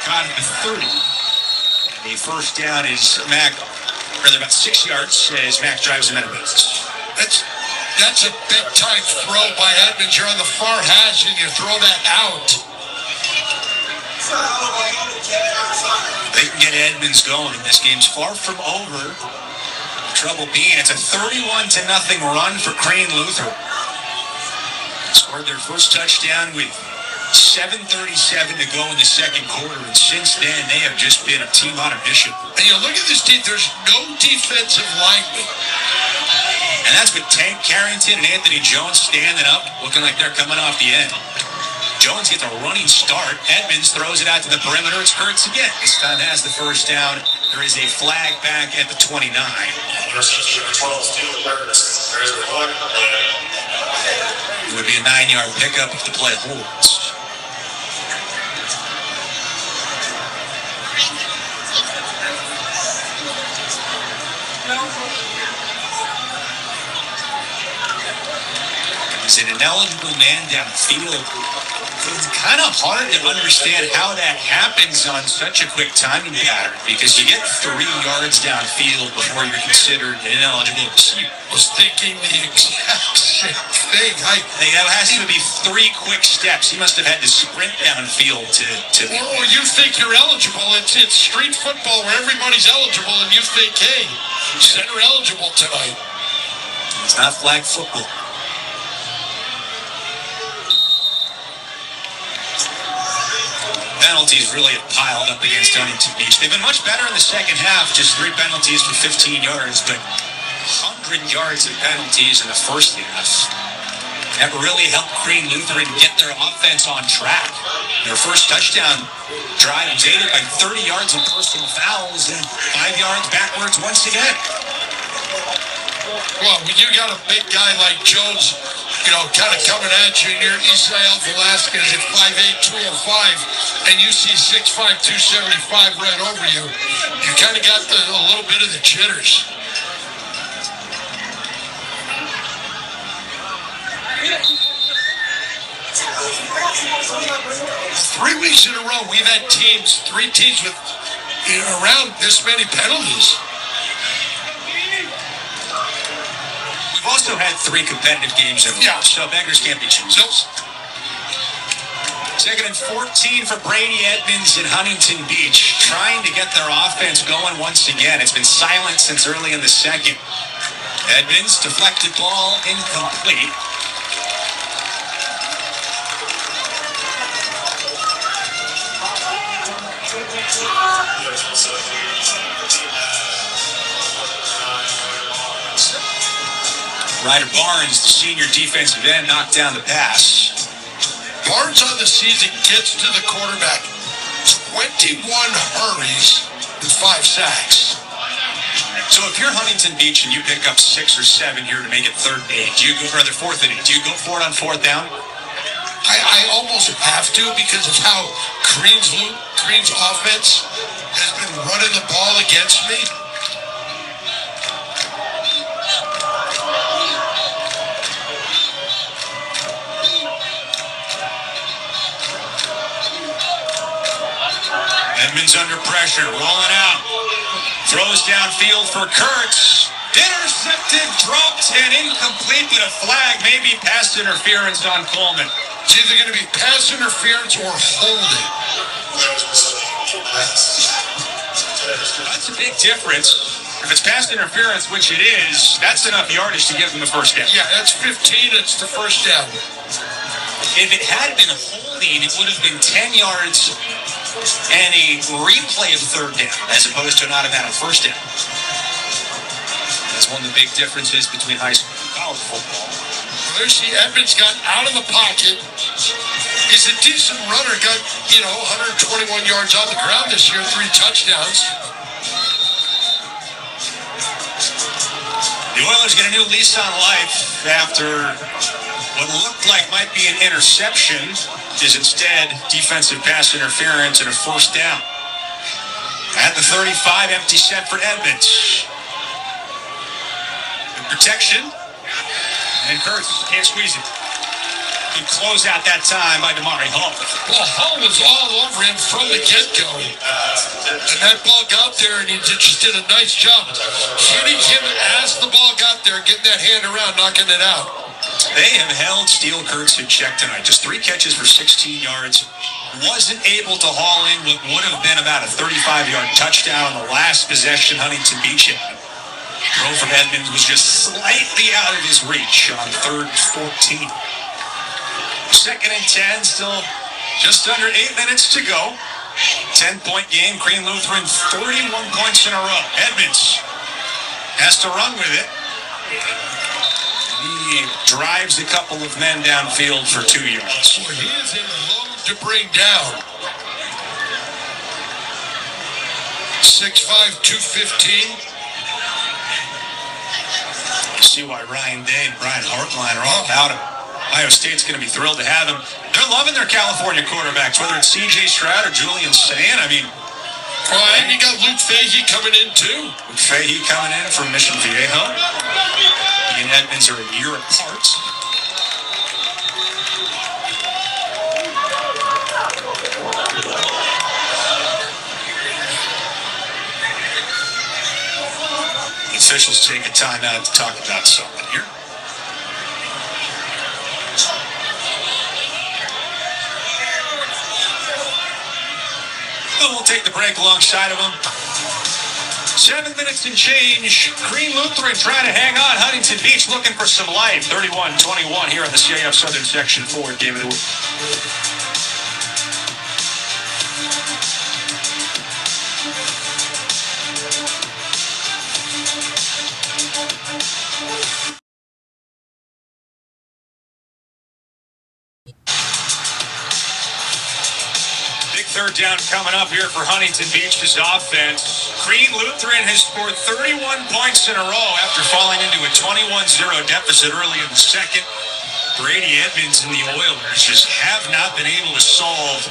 Got him at 30. And the first down is about 6 yards as Mac drives him out of bounds. That's a big time throw by Edmonds. You're on the far hash and you throw that out. They can get Edmonds going. This game's far from over. Trouble being, it's a 31-0 run for Crane Lutheran. Scored their first touchdown with 7:37 to go in the second quarter, and since then they have just been a team on a mission. And you look at this team, there's no defensive lineman. And that's with Tank Carrington and Anthony Jones standing up, looking like they're coming off the end. Jones gets a running start. Edmonds throws it out to the perimeter. It's Kurtz again. This time has the first down. There is a flag back at the 29. It would be a 9-yard pickup if the play holds. He's an ineligible man downfield. It's kind of hard to understand how that happens on such a quick timing pattern, because you get 3 yards downfield before you're considered an ineligible receiver. I was thinking the exact same thing. That has to be 3 quick steps. He must have had to sprint downfield to Or you think you're eligible. It's street football where everybody's eligible, and you think, hey, center eligible tonight. It's not flag football. Penalties really have piled up against Huntington Beach. They've been much better in the second half, just 3 penalties for 15 yards, but 100 yards of penalties in the first half. That really helped Crane Lutheran get their offense on track. Their first touchdown drive was aided by 30 yards of personal fouls and 5 yards backwards once again. Well, when you got a big guy like Jones, kind of coming at you, and you're Israel Velasquez at 5'8", 205, and you see 6'5", 275 right over you, you kind of got a little bit of the jitters. Three weeks in a row, we've had 3 teams with around this many penalties. We've also had 3 competitive games in a row, so beggars can't be choosers. Second and 14 for Brady Edmonds in Huntington Beach, trying to get their offense going once again. It's been silent since early in the second. Edmonds, deflected ball, incomplete. Ryder Barnes, the senior defensive end, knocked down the pass. Barnes on the season gets to the quarterback 21 hurries and 5 sacks. So if you're Huntington Beach and you pick up 6 or 7 here to make it 3rd and 8, do you go for the 4th and 8? Do you go for it on 4th down? I almost have to, because of how Green's offense has been running the ball against me. Edmonds under pressure, rolling out. Throws downfield for Kurtz. Intercepted, dropped, and incomplete, but a flag, maybe pass interference on Coleman. It's either going to be pass interference or holding. That's a big difference. If it's pass interference, which it is, that's enough yardage to give them the first down. Yeah, that's 15. It's the first down. If it had been holding, it would have been 10 yards and a replay of third down, as opposed to an automatic first down. That's one of the big differences between high school and college football. Well, there see Edmonds got out of the pocket. He's a decent runner. Got, 121 yards on the ground this year, 3 touchdowns. The Oilers get a new lease on life after what looked like might be an interception is instead defensive pass interference and a first down. At the 35, empty set for Edmonds. Good protection. And Kurtz can't squeeze it. Good close out that time by Damari Hull. Well, Hull was all over him from the get-go. And that ball got there, and he just did a nice job hitting him as the ball got there, getting that hand around, knocking it out. They have held Steele Kurtz in check tonight. Just 3 catches for 16 yards. Wasn't able to haul in what would have been about a 35-yard touchdown on the last possession Huntington Beach had. Throw from Edmonds was just slightly out of his reach on 3rd and 14. 2nd and 10, still just under 8 minutes to go. 10-point game. Green Lutheran 31 points in a row. Edmonds has to run with it. He drives a couple of men downfield for 2 yards. Well, he is a load to bring down. 6'5", 215. See why Ryan Day and Brian Hartline are all about him. Ohio State's going to be thrilled to have him. They're loving their California quarterbacks, whether it's C.J. Stroud or Julian Sayin. Well, and you got Luke Fahey coming in, too. Luke Fahey coming in from Mission Viejo. He and Edmonds are a year apart. The officials take a timeout to talk about something here. We'll take the break alongside of them. 7 minutes and change. Green Lutheran trying to hang on. Huntington Beach looking for some life. 31-21 here on the CIF Southern Section 4 game of the week. Third down coming up here for Huntington Beach's offense. Green Lutheran has scored 31 points in a row after falling into a 21-0 deficit early in the second. Brady Edmonds and the Oilers just have not been able to solve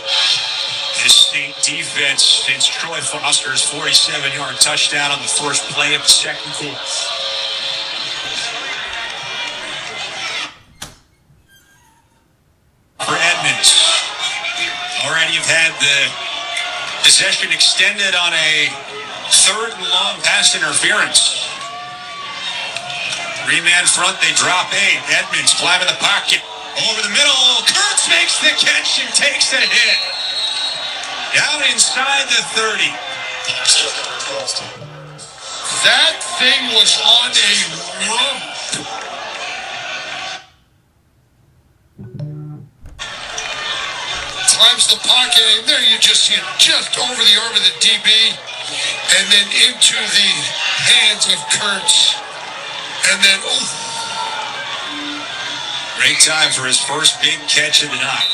this state defense since Troy Foster's 47-yard touchdown on the first play of the second quarter. For Edmonds. Already have had the possession extended on a 3rd and long pass interference. 3-man front, they drop 8. Edmonds climbing the pocket. Over the middle, Kurtz makes the catch and takes a hit. Down inside the 30. That thing was on a rump. Climbs the pocket, and there you just see it just over the arm of the DB, and then into the hands of Kurtz, and then Great time for his first big catch of the night.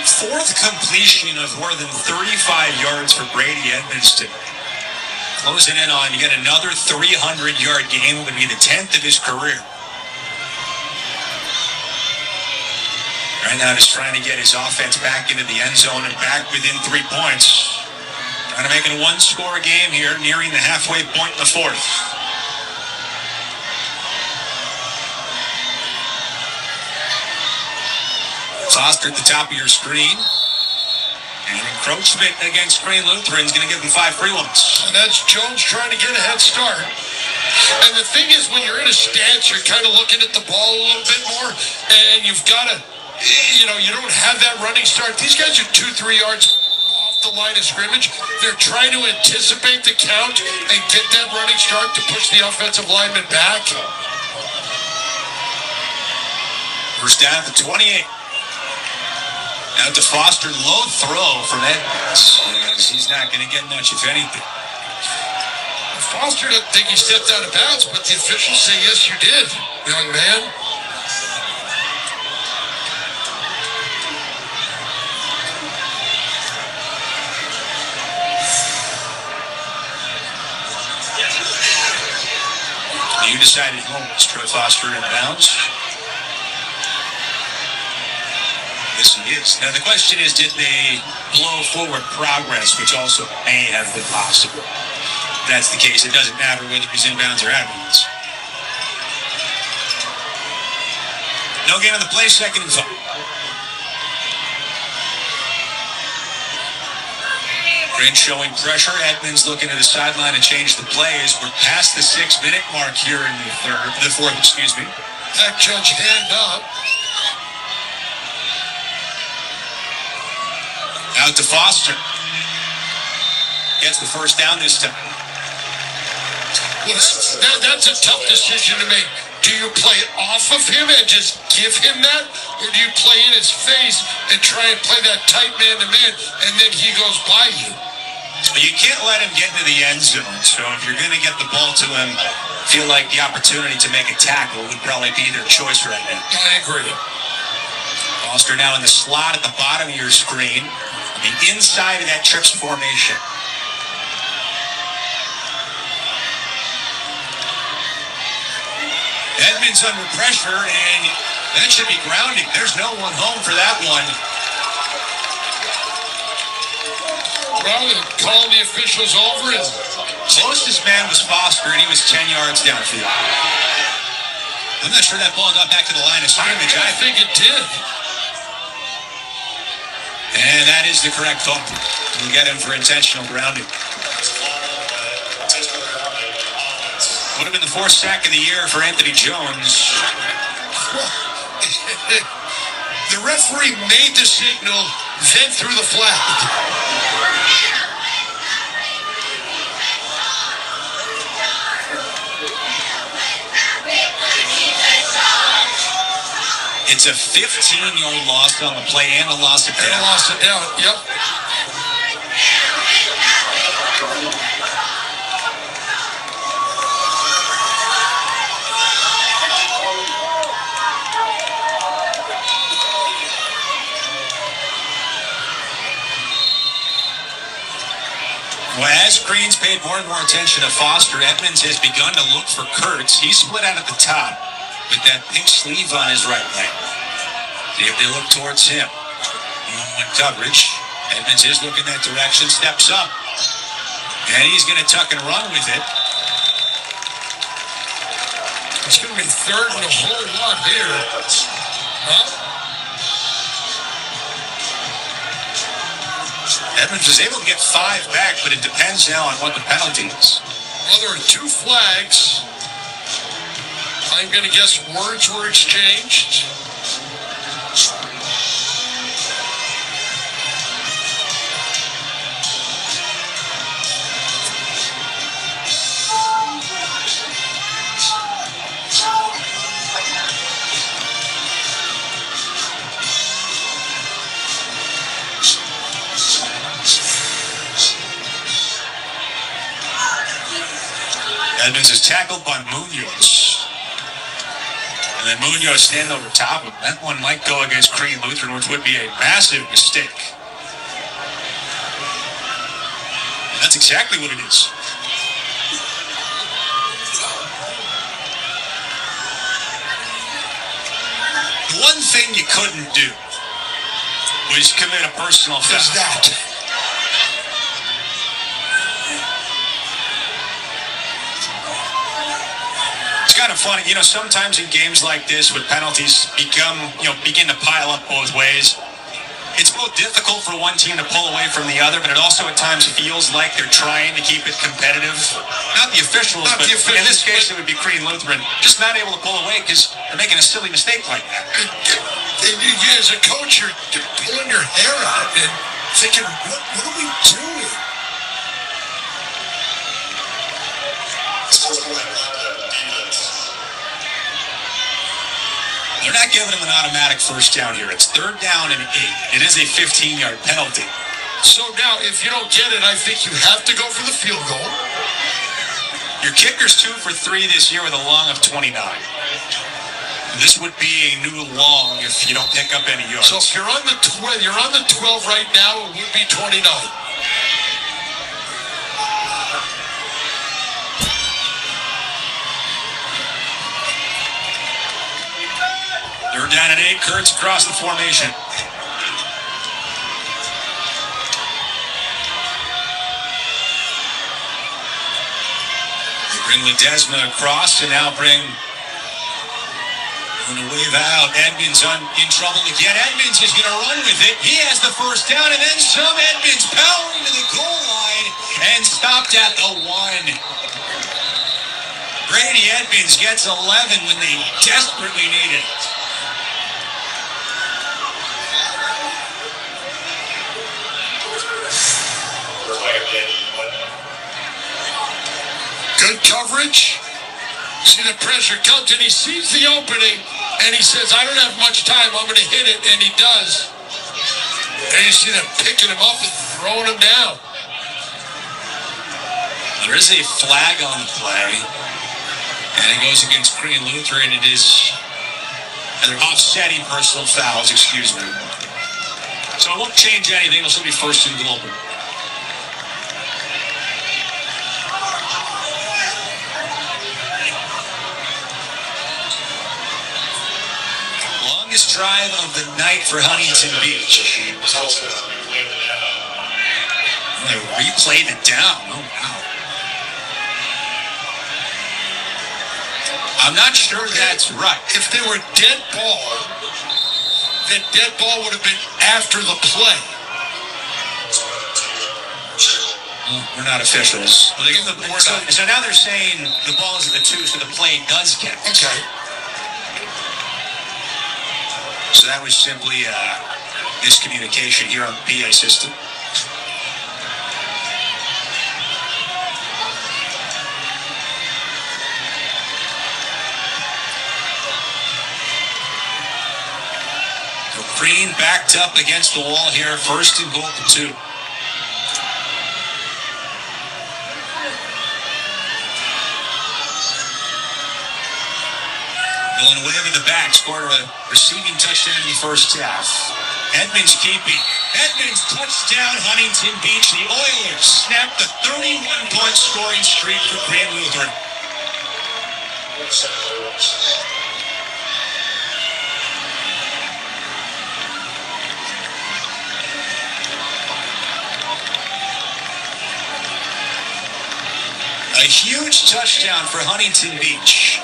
4th completion of more than 35 yards for Brady Edmonds today. Closing in on yet another 300-yard game. It would be the 10th of his career. Right now, just trying to get his offense back into the end zone and back within 3 points. Trying to make it a 1-score game here, nearing the halfway point in the 4th. Foster at the top of your screen. And encroachment against Green Lutheran is going to give them 5 free ones. And that's Jones trying to get a head start. And the thing is, when you're in a stance, you're kind of looking at the ball a little bit more, and you've got to, you don't have that running start. These guys are 2-3 yards off the line of scrimmage. They're trying to anticipate the count and get that running start to push the offensive lineman back. First down at the 28. Out to Foster, low throw from Edmonds. He's not going to get much, if anything. Foster doesn't think he stepped out of bounds, but the officials say, yes, you did, young man. You decided moments. Troy Foster in bounds. Yes, he is. Now, the question is, did they blow forward progress, which also may have been possible? If that's the case, it doesn't matter whether he's in bounds or out of bounds. No gain on the play, 2nd and 5. Green showing pressure. Edmonds looking to the sideline to change the plays. We're past the 6-minute mark here in the fourth. Back judge hand up. Out to Foster. Gets the first down this time. That's a tough decision to make. Do you play off of him and just give him that? Or do you play in his face and try and play that tight man-to-man and then he goes by you? You can't let him get into the end zone. So if you're going to get the ball to him, feel like the opportunity to make a tackle would probably be their choice right now. I agree. Foster now in the slot at the bottom of your screen. The inside of that trips formation. Edmonds under pressure, and that should be grounding. There's no one home for that one. Well, they're calling the officials over. Closest man was Foster, and he was 10 yards downfield. I'm not sure that ball got back to the line of scrimmage. I think it did. And that is the correct call. We'll get him for intentional grounding. Would have been the 4th sack of the year for Anthony Jones. The referee made the signal, then threw the flag. It's a 15-yard loss on the play and a loss of down. And a loss of down, yep. Well, as Green's paid more and more attention to Foster, Edmonds has begun to look for Kurtz. He's split out at the top with that pink sleeve on his right leg. See if they look towards him. One coverage. Edmonds is looking that direction, steps up. And he's going to tuck and run with it. It's going to be 3rd and a whole lot here. Huh? Edmonds was able to get 5 back, but it depends now on what the penalty is. Well, there are 2 flags. I'm going to guess words were exchanged. Edmonds is tackled by Munoz. And then Munoz standing over top of him. That one might go against Green Lutheran, which would be a massive mistake. And that's exactly what it is. The one thing you couldn't do was commit a personal foul. Is that? It's kind of funny, sometimes in games like this when penalties begin to pile up both ways, It's both difficult for one team to pull away from the other, but it also at times feels like they're trying to keep it competitive. Not the officials, but in this case it would be Crean Lutheran just not able to pull away because they're making a silly mistake like that. And you, as a coach, you're pulling your hair out and thinking, what are we doing? They're not giving him an automatic first down here. It's 3rd down and 8. It is a 15-yard penalty. So now, if you don't get it, I think you have to go for the field goal. Your kicker's 2 for 3 this year with a long of 29. This would be a new long if you don't pick up any yards. So if you're on the 12, right now, it would be 29. They're down at 8. Kurtz across the formation. They bring Ledesma across and now bring on the wave out. Edmonds in trouble again. Edmonds is going to run with it. He has the first down and then some. Edmonds powering to the goal line and stopped at the 1. Brady Edmonds gets 11 when they desperately need it. Good coverage. See the pressure comes, and he sees the opening, and he says, I don't have much time. I'm going to hit it, and he does. And you see them picking him up and throwing him down. There is a flag on the play, and it goes against Crean Lutheran. It is they're offsetting personal fouls, excuse me. So it won't change anything. It'll still be 1st and goal. Longest drive of the night for Huntington Beach. They replayed it down. Oh, wow. I'm not sure that's right. If they were dead ball, then dead ball would have been after the play. We're not officials. So now they're saying the ball is at the 2, so the play does count. Okay. So that was simply miscommunication here on the PA system. So Crean backed up against the wall here, 1st and goal to 2. Villanueva, the back, scored a receiving touchdown in the first half. Edmonds keeping. Edmonds touchdown, Huntington Beach. The Oilers snapped the 31-point scoring streak for Crean Lutheran. A huge touchdown for Huntington Beach.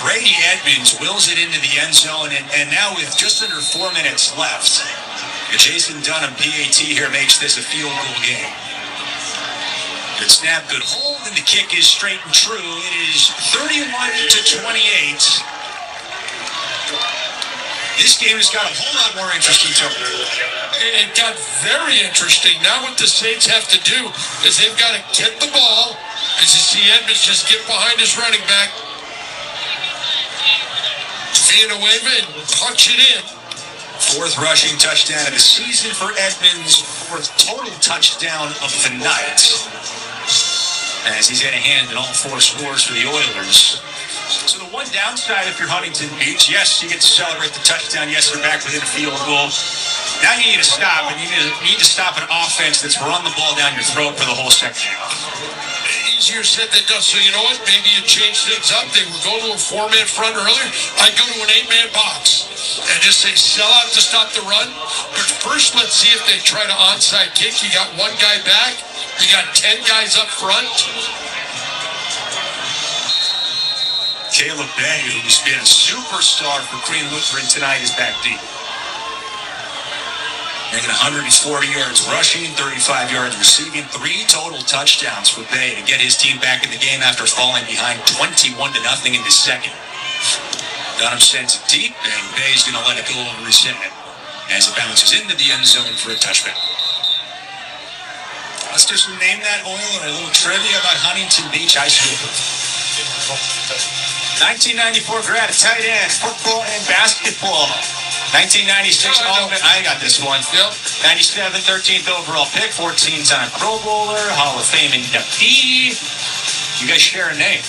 Brady Edmonds wills it into the end zone, and now with just under 4 minutes left, Jason Dunham, PAT here, makes this a field goal game. Good snap, good hold, and the kick is straight and true. It is 31-28. This game has got a whole lot more interesting to it. It got very interesting. Now what the Saints have to do is they've got to get the ball. As you see Edmonds just get behind his running back, Villanueva, and punch it in. 4th rushing touchdown of the season for Edmonds. 4th total touchdown of the night, as he's had a hand in all 4 scores for the Oilers. So the one downside if you're Huntington Beach, yes, you get to celebrate the touchdown. Yes, they're back within a field goal. Now you need to stop, and you need to stop an offense that's run the ball down your throat for the whole second half. Easier said than done. So you know what? Maybe you change things up. They were going to a 4-man front earlier. I go to an 8-man box and just say sell out to stop the run. But first, let's see if they try to onside kick. You got 1 guy back. You got 10 guys up front. Caleb Bay, who's been a superstar for Green Lutheran tonight, is back deep. Making 140 yards rushing, 35 yards receiving, 3 total touchdowns for Bay to get his team back in the game after falling behind 21-0 in the second. Dunham sends it deep, and Bay's going to let it go and reset it as it bounces into the end zone for a touchdown. Let's just name that oil and a little trivia about Huntington Beach High School. 1994 grad at tight end, football and basketball. 1996 I got this one. Yep. 97, 13th overall pick, 14-time Pro Bowler, Hall of Fame inductee. You guys share a name.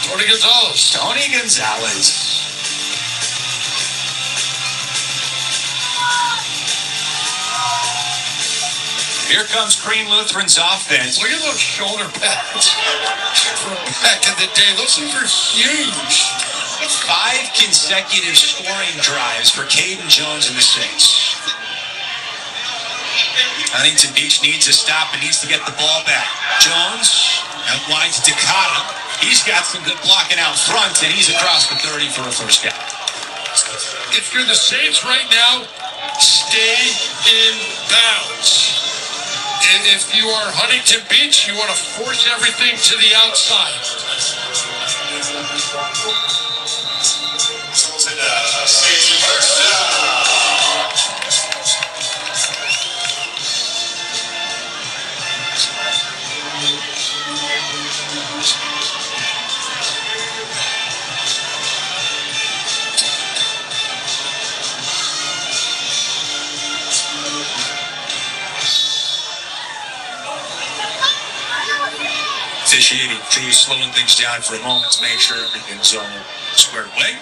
Tony Gonzalez. Tony Gonzalez. Here comes Green Lutheran's offense. Look at those shoulder pads from back in the day. Those things are huge. 5 consecutive scoring drives for Caden Jones and the Saints. Huntington Beach needs a stop and needs to get the ball back. Jones out wide to Takata. He's got some good blocking out front, and he's across the 30 for a first down. If you're the Saints right now, stay in bounds. And if you are Huntington Beach, you want to force everything to the outside. Officiating crew slowing things down for a moment to make sure everything's all squared away.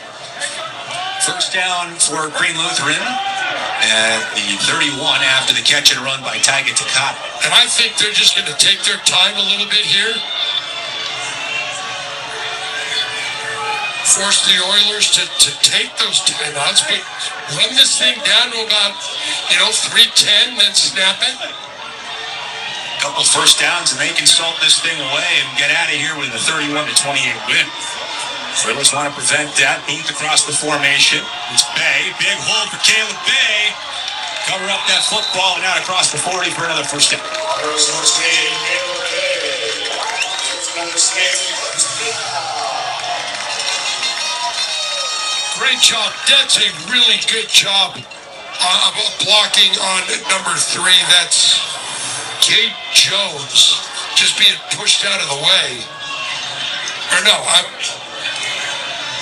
First down for Green Lutheran at the 31 after the catch and run by Taiga Takata. And I think they're just going to take their time a little bit here. Force the Oilers to take those timeouts, but run this thing down to about, 3:10, then snap it. Couple first downs, and they can salt this thing away and get out of here with a 31-28 win. Oilers want to prevent that. Booth across the formation. It's Bay. Big hole for Caleb Bay. Cover up that football and out across the 40 for another first down. Great job. That's a really good job of blocking on number 3. That's Cade Jones just being pushed out of the way. Or no,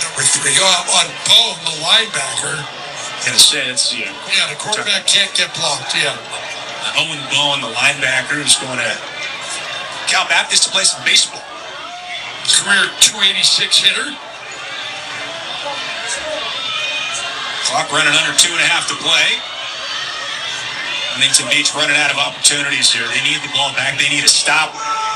number 3 on Bone, the linebacker. In a sense, Yeah, the quarterback can't get blocked. Yeah. Owen Bone, the linebacker, is going to Cal Baptist to play some baseball. Career 286 hitter. Clock running under 2.5 to play. Huntington Beach running out of opportunities here. They need the ball back. They need a stop.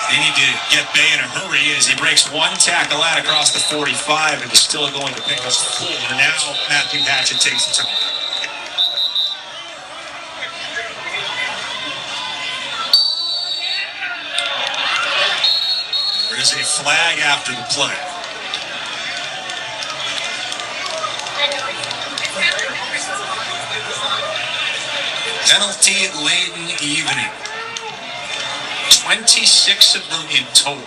They need to get Bay in a hurry as he breaks one tackle out across the 45 and is still going to pick up the pool. And now Matthew Hatchett takes the time. There is a flag after the play. Penalty-laden evening. 26 of them in total.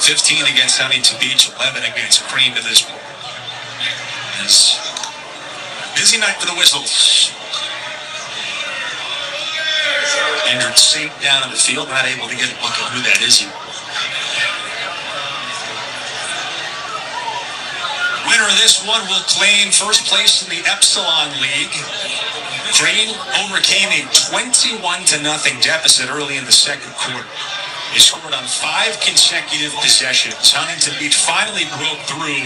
15 against Huntington Beach, 11 against Cream to this point. It's a busy night for the Whistles. Injured Saint down in the field, not able to get a look at who that is. Winner of this one will claim first place in the Epsilon League. Crane overcame a 21-0 deficit early in the second quarter. They scored on 5 consecutive possessions. Huntington Beach finally broke through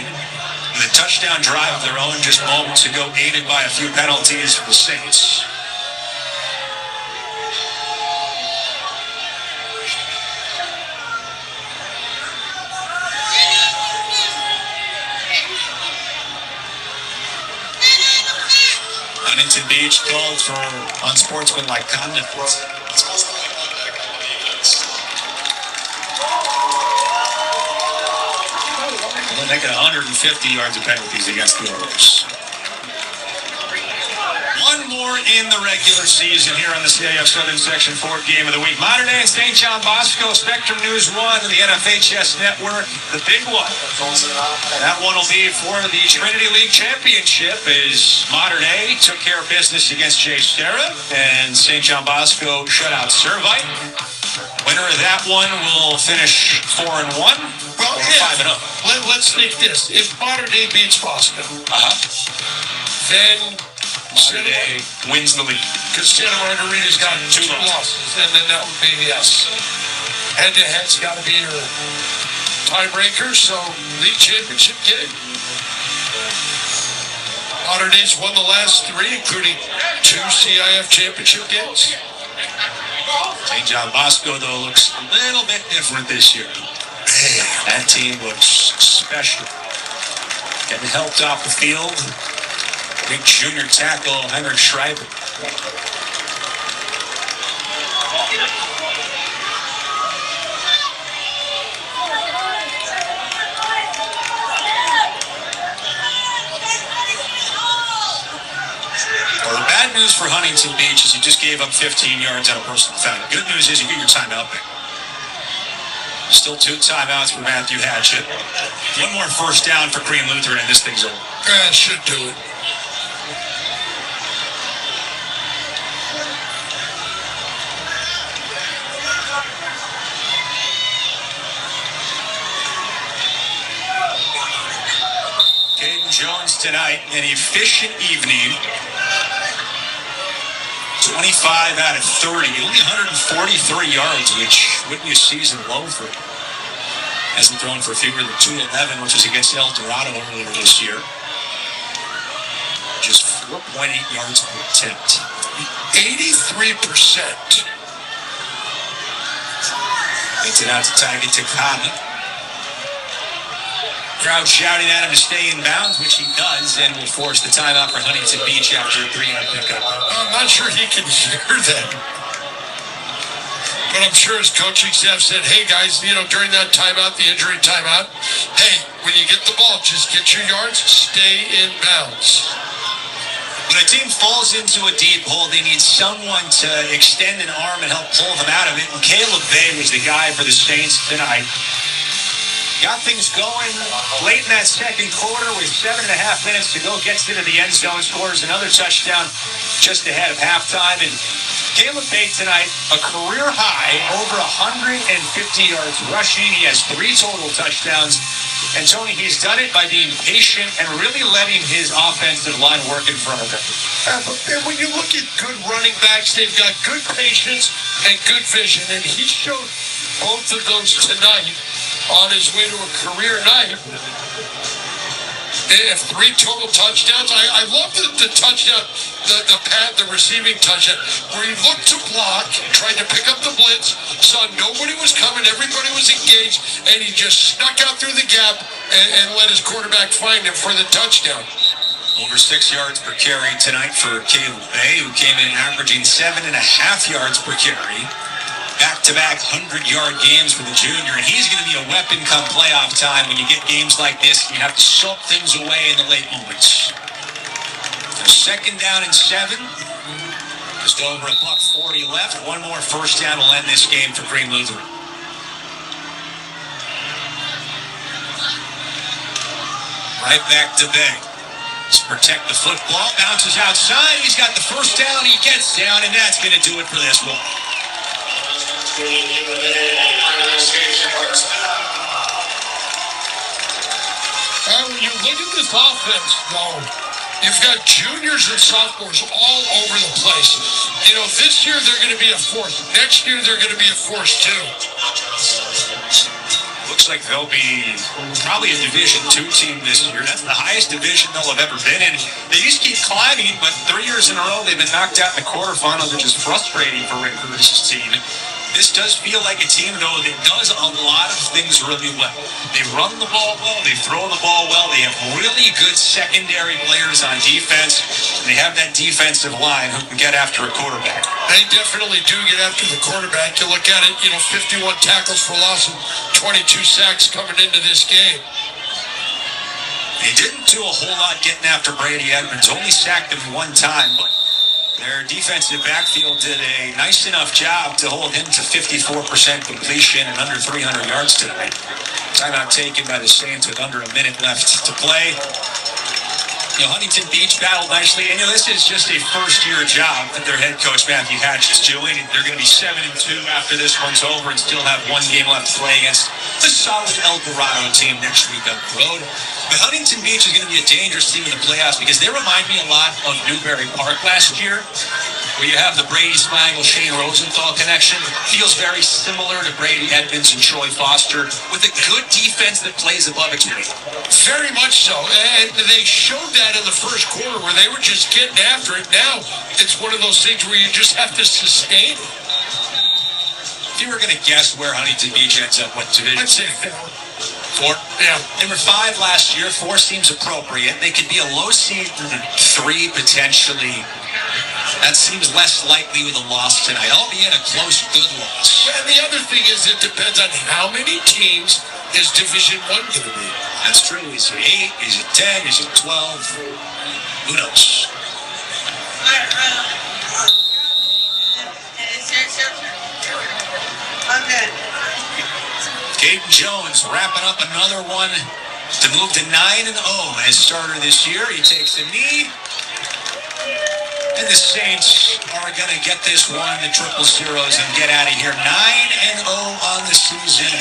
with a touchdown drive of their own just moments ago, aided by a few penalties for the Saints. Huntington Beach called for unsportsmanlike conduct. making 150 yards of penalties against the Oilers. One more in the regular season here on the CIF Southern Section 4 game of the week. Modern Day and St. John Bosco, Spectrum News 1, and the NFHS Network, the big one. That one will be for the Trinity League Championship as Modern A took care of business against Jay Serra, and St. John Bosco shut out Servite. Winner of that one will finish 4-1. Well, or yeah. 5-0. Let's think this. If Modern Day beats Boston, then Modern Day wins the league. because Santa Margarita's got two losses, and then that would be yes. Head-to-head's got to be your tiebreaker, so league championship game. Modern Day's won the last three, including 2 CIF championship games. St. John Bosco, though, looks a little bit different this year. That team looks special. Getting helped off the field. Big junior tackle, Henrik Schreiber. Well, the bad news for Huntington Beach is he just gave up 15 yards on a personal foul. Good news is you get your timeout back. Still 2 timeouts for Matthew Hatchett. One more first down for Green Lutheran, and this thing's over. That should do it. Caden Jones tonight, an efficient evening. 25 out of 30, only 143 yards, which wouldn't be a season low for him. Hasn't thrown for fewer than 211, which was against El Dorado earlier this year. Just 4.8 yards per attempt. 83%. Gets it out to Tiger Takami. Crowd shouting at him to stay in bounds, which he does, and will force the timeout for Huntington Beach after a 3-yard pickup. I'm not sure he can hear that. But I'm sure his coaching staff said, hey guys, during that timeout, the injury timeout, hey, when you get the ball, just get your yards, stay in bounds. When a team falls into a deep hole, they need someone to extend an arm and help pull them out of it, and Caleb Bay was the guy for the Saints tonight. Got things going late in that second quarter with 7.5 minutes to go. Gets into the end zone, scores another touchdown just ahead of halftime. And Caleb Bay tonight, a career high, over 150 yards rushing. He has 3 total touchdowns. And Tony, he's done it by being patient and really letting his offensive line work in front of him. And when you look at good running backs, they've got good patience and good vision. And he showed both of those tonight on his way to a career night. They have 3 total touchdowns. I love the touchdown, the receiving touchdown, where he looked to block, tried to pick up the blitz, saw nobody was coming, everybody was engaged, and he just snuck out through the gap and let his quarterback find him for the touchdown. Over 6 yards per carry tonight for Caleb Bay, who came in averaging 7.5 yards per carry. Back-to-back 100-yard games for the junior, and he's going to be a weapon come playoff time. When you get games like this, you have to soak things away in the late moments. So 2nd down and 7. Just over $1:40 left. One more first down will end this game for Green Lutheran. Right back to Bay. Let's protect the football. Bounces outside. He's got the first down. He gets down, and that's going to do it for this one. When you look at this offense, though, you've got juniors and sophomores all over the place. This year they're going to be a force. Next year they're going to be a force too. Looks like they'll be probably a Division II team this year. That's the highest division they'll have ever been in. They used to keep climbing, but 3 years in a row they've been knocked out in the quarterfinals, which is frustrating for Rick Bruce's team. This does feel like a team, though, that does a lot of things really well. They run the ball well. They throw the ball well. They have really good secondary players on defense. And they have that defensive line who can get after a quarterback. They definitely do get after the quarterback. You look at it, 51 tackles for loss and 22 sacks coming into this game. They didn't do a whole lot getting after Brady Edmonds, only sacked him one time, but their defensive backfield did a nice enough job to hold him to 54% completion and under 300 yards tonight. Timeout taken by the Saints with under a minute left to play. Huntington Beach battled nicely, and this is just a first-year job that their head coach Matthew Hatch is doing. They're going to be 7-2 after this one's over and still have one game left to play against the solid El Dorado team next week on the road. But Huntington Beach is going to be a dangerous team in the playoffs because they remind me a lot of Newberry Park last year, where you have the Brady Smagel, Shane Rosenthal connection. Feels very similar to Brady Edmonds and Troy Foster with a good defense that plays above its weight. Very much so. And they showed that in the first quarter where they were just getting after it. Now it's one of those things where you just have to sustain it. If you were going to guess where Huntington Beach ends up, what division? I'd say 4. Yeah. They were 5 last year. 4 seems appropriate. They could be a low seed 3 potentially. That seems less likely with a loss tonight, albeit a close, good loss. And the other thing is it depends on how many teams is Division 1 going to be. That's true. Is it 8? Is it 10? Is it 12? Who knows? Okay. Caden Jones wrapping up another one to move to 9-0 as starter this year. He takes a knee. And the Saints are going to get this one in the 000s and get out of here. 9-0 on the season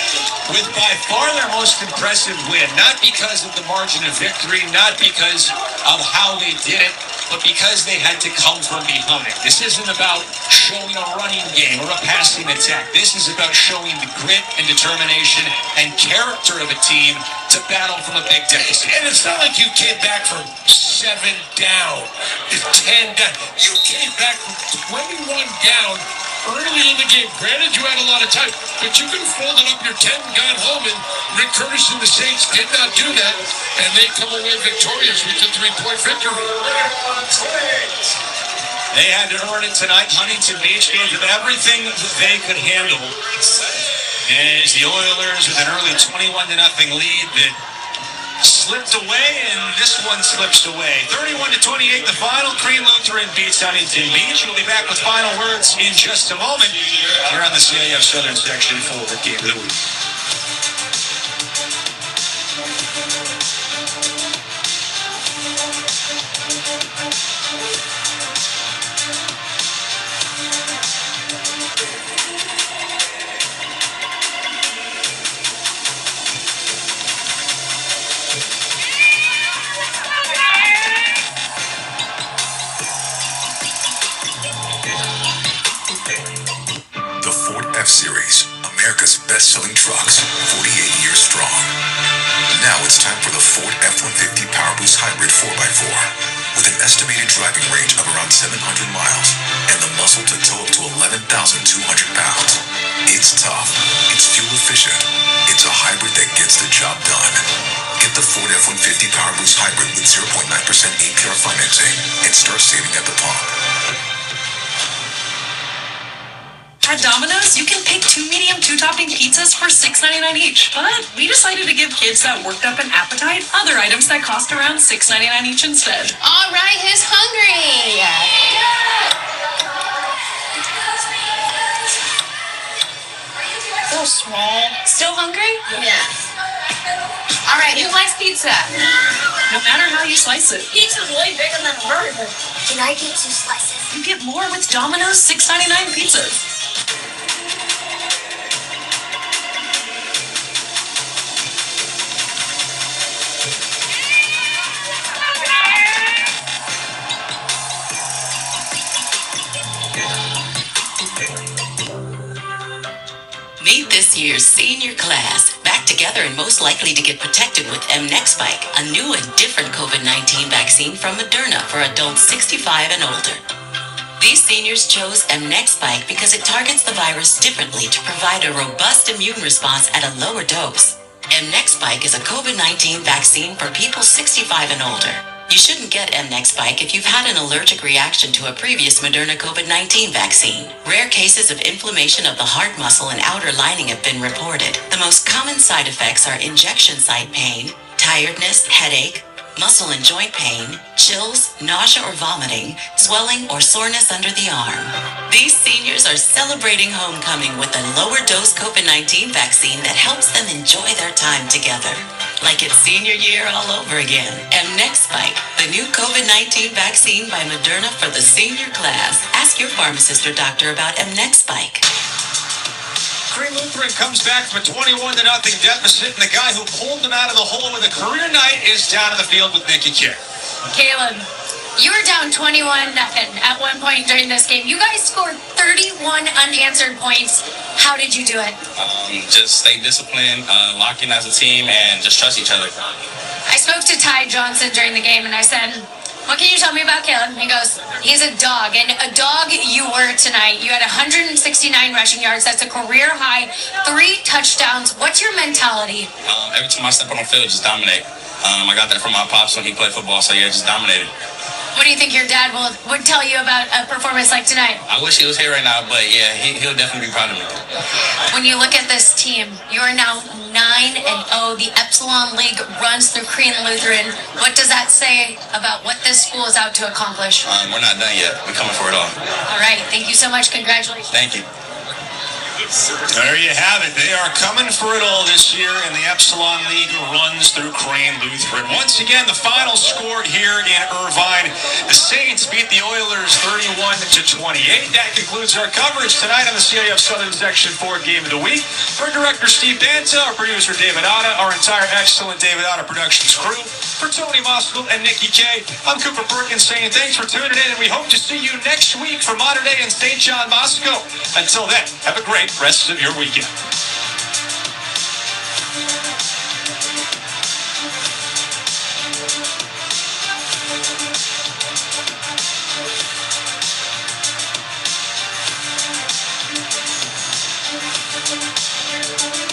with by far their most impressive win. Not because of the margin of victory, not because of how they did it, but because they had to come from behind. This isn't about showing a running game or a passing attack. This is about showing the grit and determination and character of a team to battle from a big deficit. And it's not like you came back from 7 down, 10 down. You came back from 21 down early in the game. Granted, you had a lot of time, but you could have folded up your tent and gone home, and Rick Curtis and the Saints did not do that, and they come away victorious with a 3-point victory. They had to earn it tonight. Huntington Beach gave them everything that they could handle. As the Oilers with an early 21-0 lead that slipped away, and this one slips away. 31-28, the final. Crean Lutheran beats Huntington Beach. We'll be back with final words in just a moment here on the CIF Southern Section for the Game of the Week. F-Series, America's best-selling trucks, 48 years strong. Now it's time for the Ford F-150 PowerBoost Hybrid 4x4. With an estimated driving range of around 700 miles and the muscle to tow up to 11,200 pounds. It's tough, it's fuel efficient, it's a hybrid that gets the job done. Get the Ford F-150 PowerBoost Hybrid with 0.9% APR financing and start saving at the pump. At Domino's, you can pick 2 medium 2-topping pizzas for $6.99 each. But we decided to give kids that worked up an appetite other items that cost around $6.99 each instead. All right, who's hungry? So small. Still hungry? Yeah. All right, who likes pizza? No matter how you slice it. Pizza's way bigger than a burger. Can I get 2 slices? You get more with Domino's $6.99 pizzas. Meet this year's senior class, back together and most likely to get protected with mNEXSpike, a new and different COVID-19 vaccine from Moderna for adults 65 and older. These seniors chose mNEXSpike because it targets the virus differently to provide a robust immune response at a lower dose. mNEXSpike is a COVID-19 vaccine for people 65 and older. You shouldn't get mNEXSpike if you've had an allergic reaction to a previous Moderna COVID-19 vaccine. Rare cases of inflammation of the heart muscle and outer lining have been reported. The most common side effects are injection site pain, tiredness, headache, muscle and joint pain, chills, nausea or vomiting, swelling or soreness under the arm. These seniors are celebrating homecoming with a lower dose COVID-19 vaccine that helps them enjoy their time together. Like it's senior year all over again. mNEXSpike, the new COVID-19 vaccine by Moderna for the senior class. Ask your pharmacist or doctor about mNEXSpike. Green Lutheran comes back from a 21-0 deficit, and the guy who pulled them out of the hole with a career night is down in the field with Nikki K. Caleb, you were down 21-0 at one point during this game. You guys scored 31 unanswered points. How did you do it? Just stay disciplined, lock in as a team, and just trust each other. I spoke to Ty Johnson during the game, and I said, what can you tell me about Caleb? He goes, he's a dog. And a dog you were tonight. You had 169 rushing yards. That's a career high. 3 touchdowns. What's your mentality? Every time I step on the field, just dominate. I got that from my pops when he played football, so yeah, just dominated. What do you think your dad would tell you about a performance like tonight? I wish he was here right now, but yeah, he'll definitely be proud of me. When you look at this team, you are now 9-0. The Epsilon League runs through Green Lutheran. What does that say about what this school is out to accomplish? We're not done yet. We're coming for it all. All right. Thank you so much. Congratulations. Thank you. There you have it. They are coming for it all this year, and the Epsilon League runs through Crane Lutheran. Once again, the final score here in Irvine, the Saints beat the Oilers 31-28. That concludes our coverage tonight on the CIF Southern Section 4 Game of the Week. For Director Steve Banta, our producer David Otta, our entire excellent David Otta Productions crew, for Tony Moskal and Nikki K, I'm Cooper Perkins saying thanks for tuning in, and we hope to see you next week for Modern Day in St. John Bosco. Until then, have a great rest of your weekend. Thank you.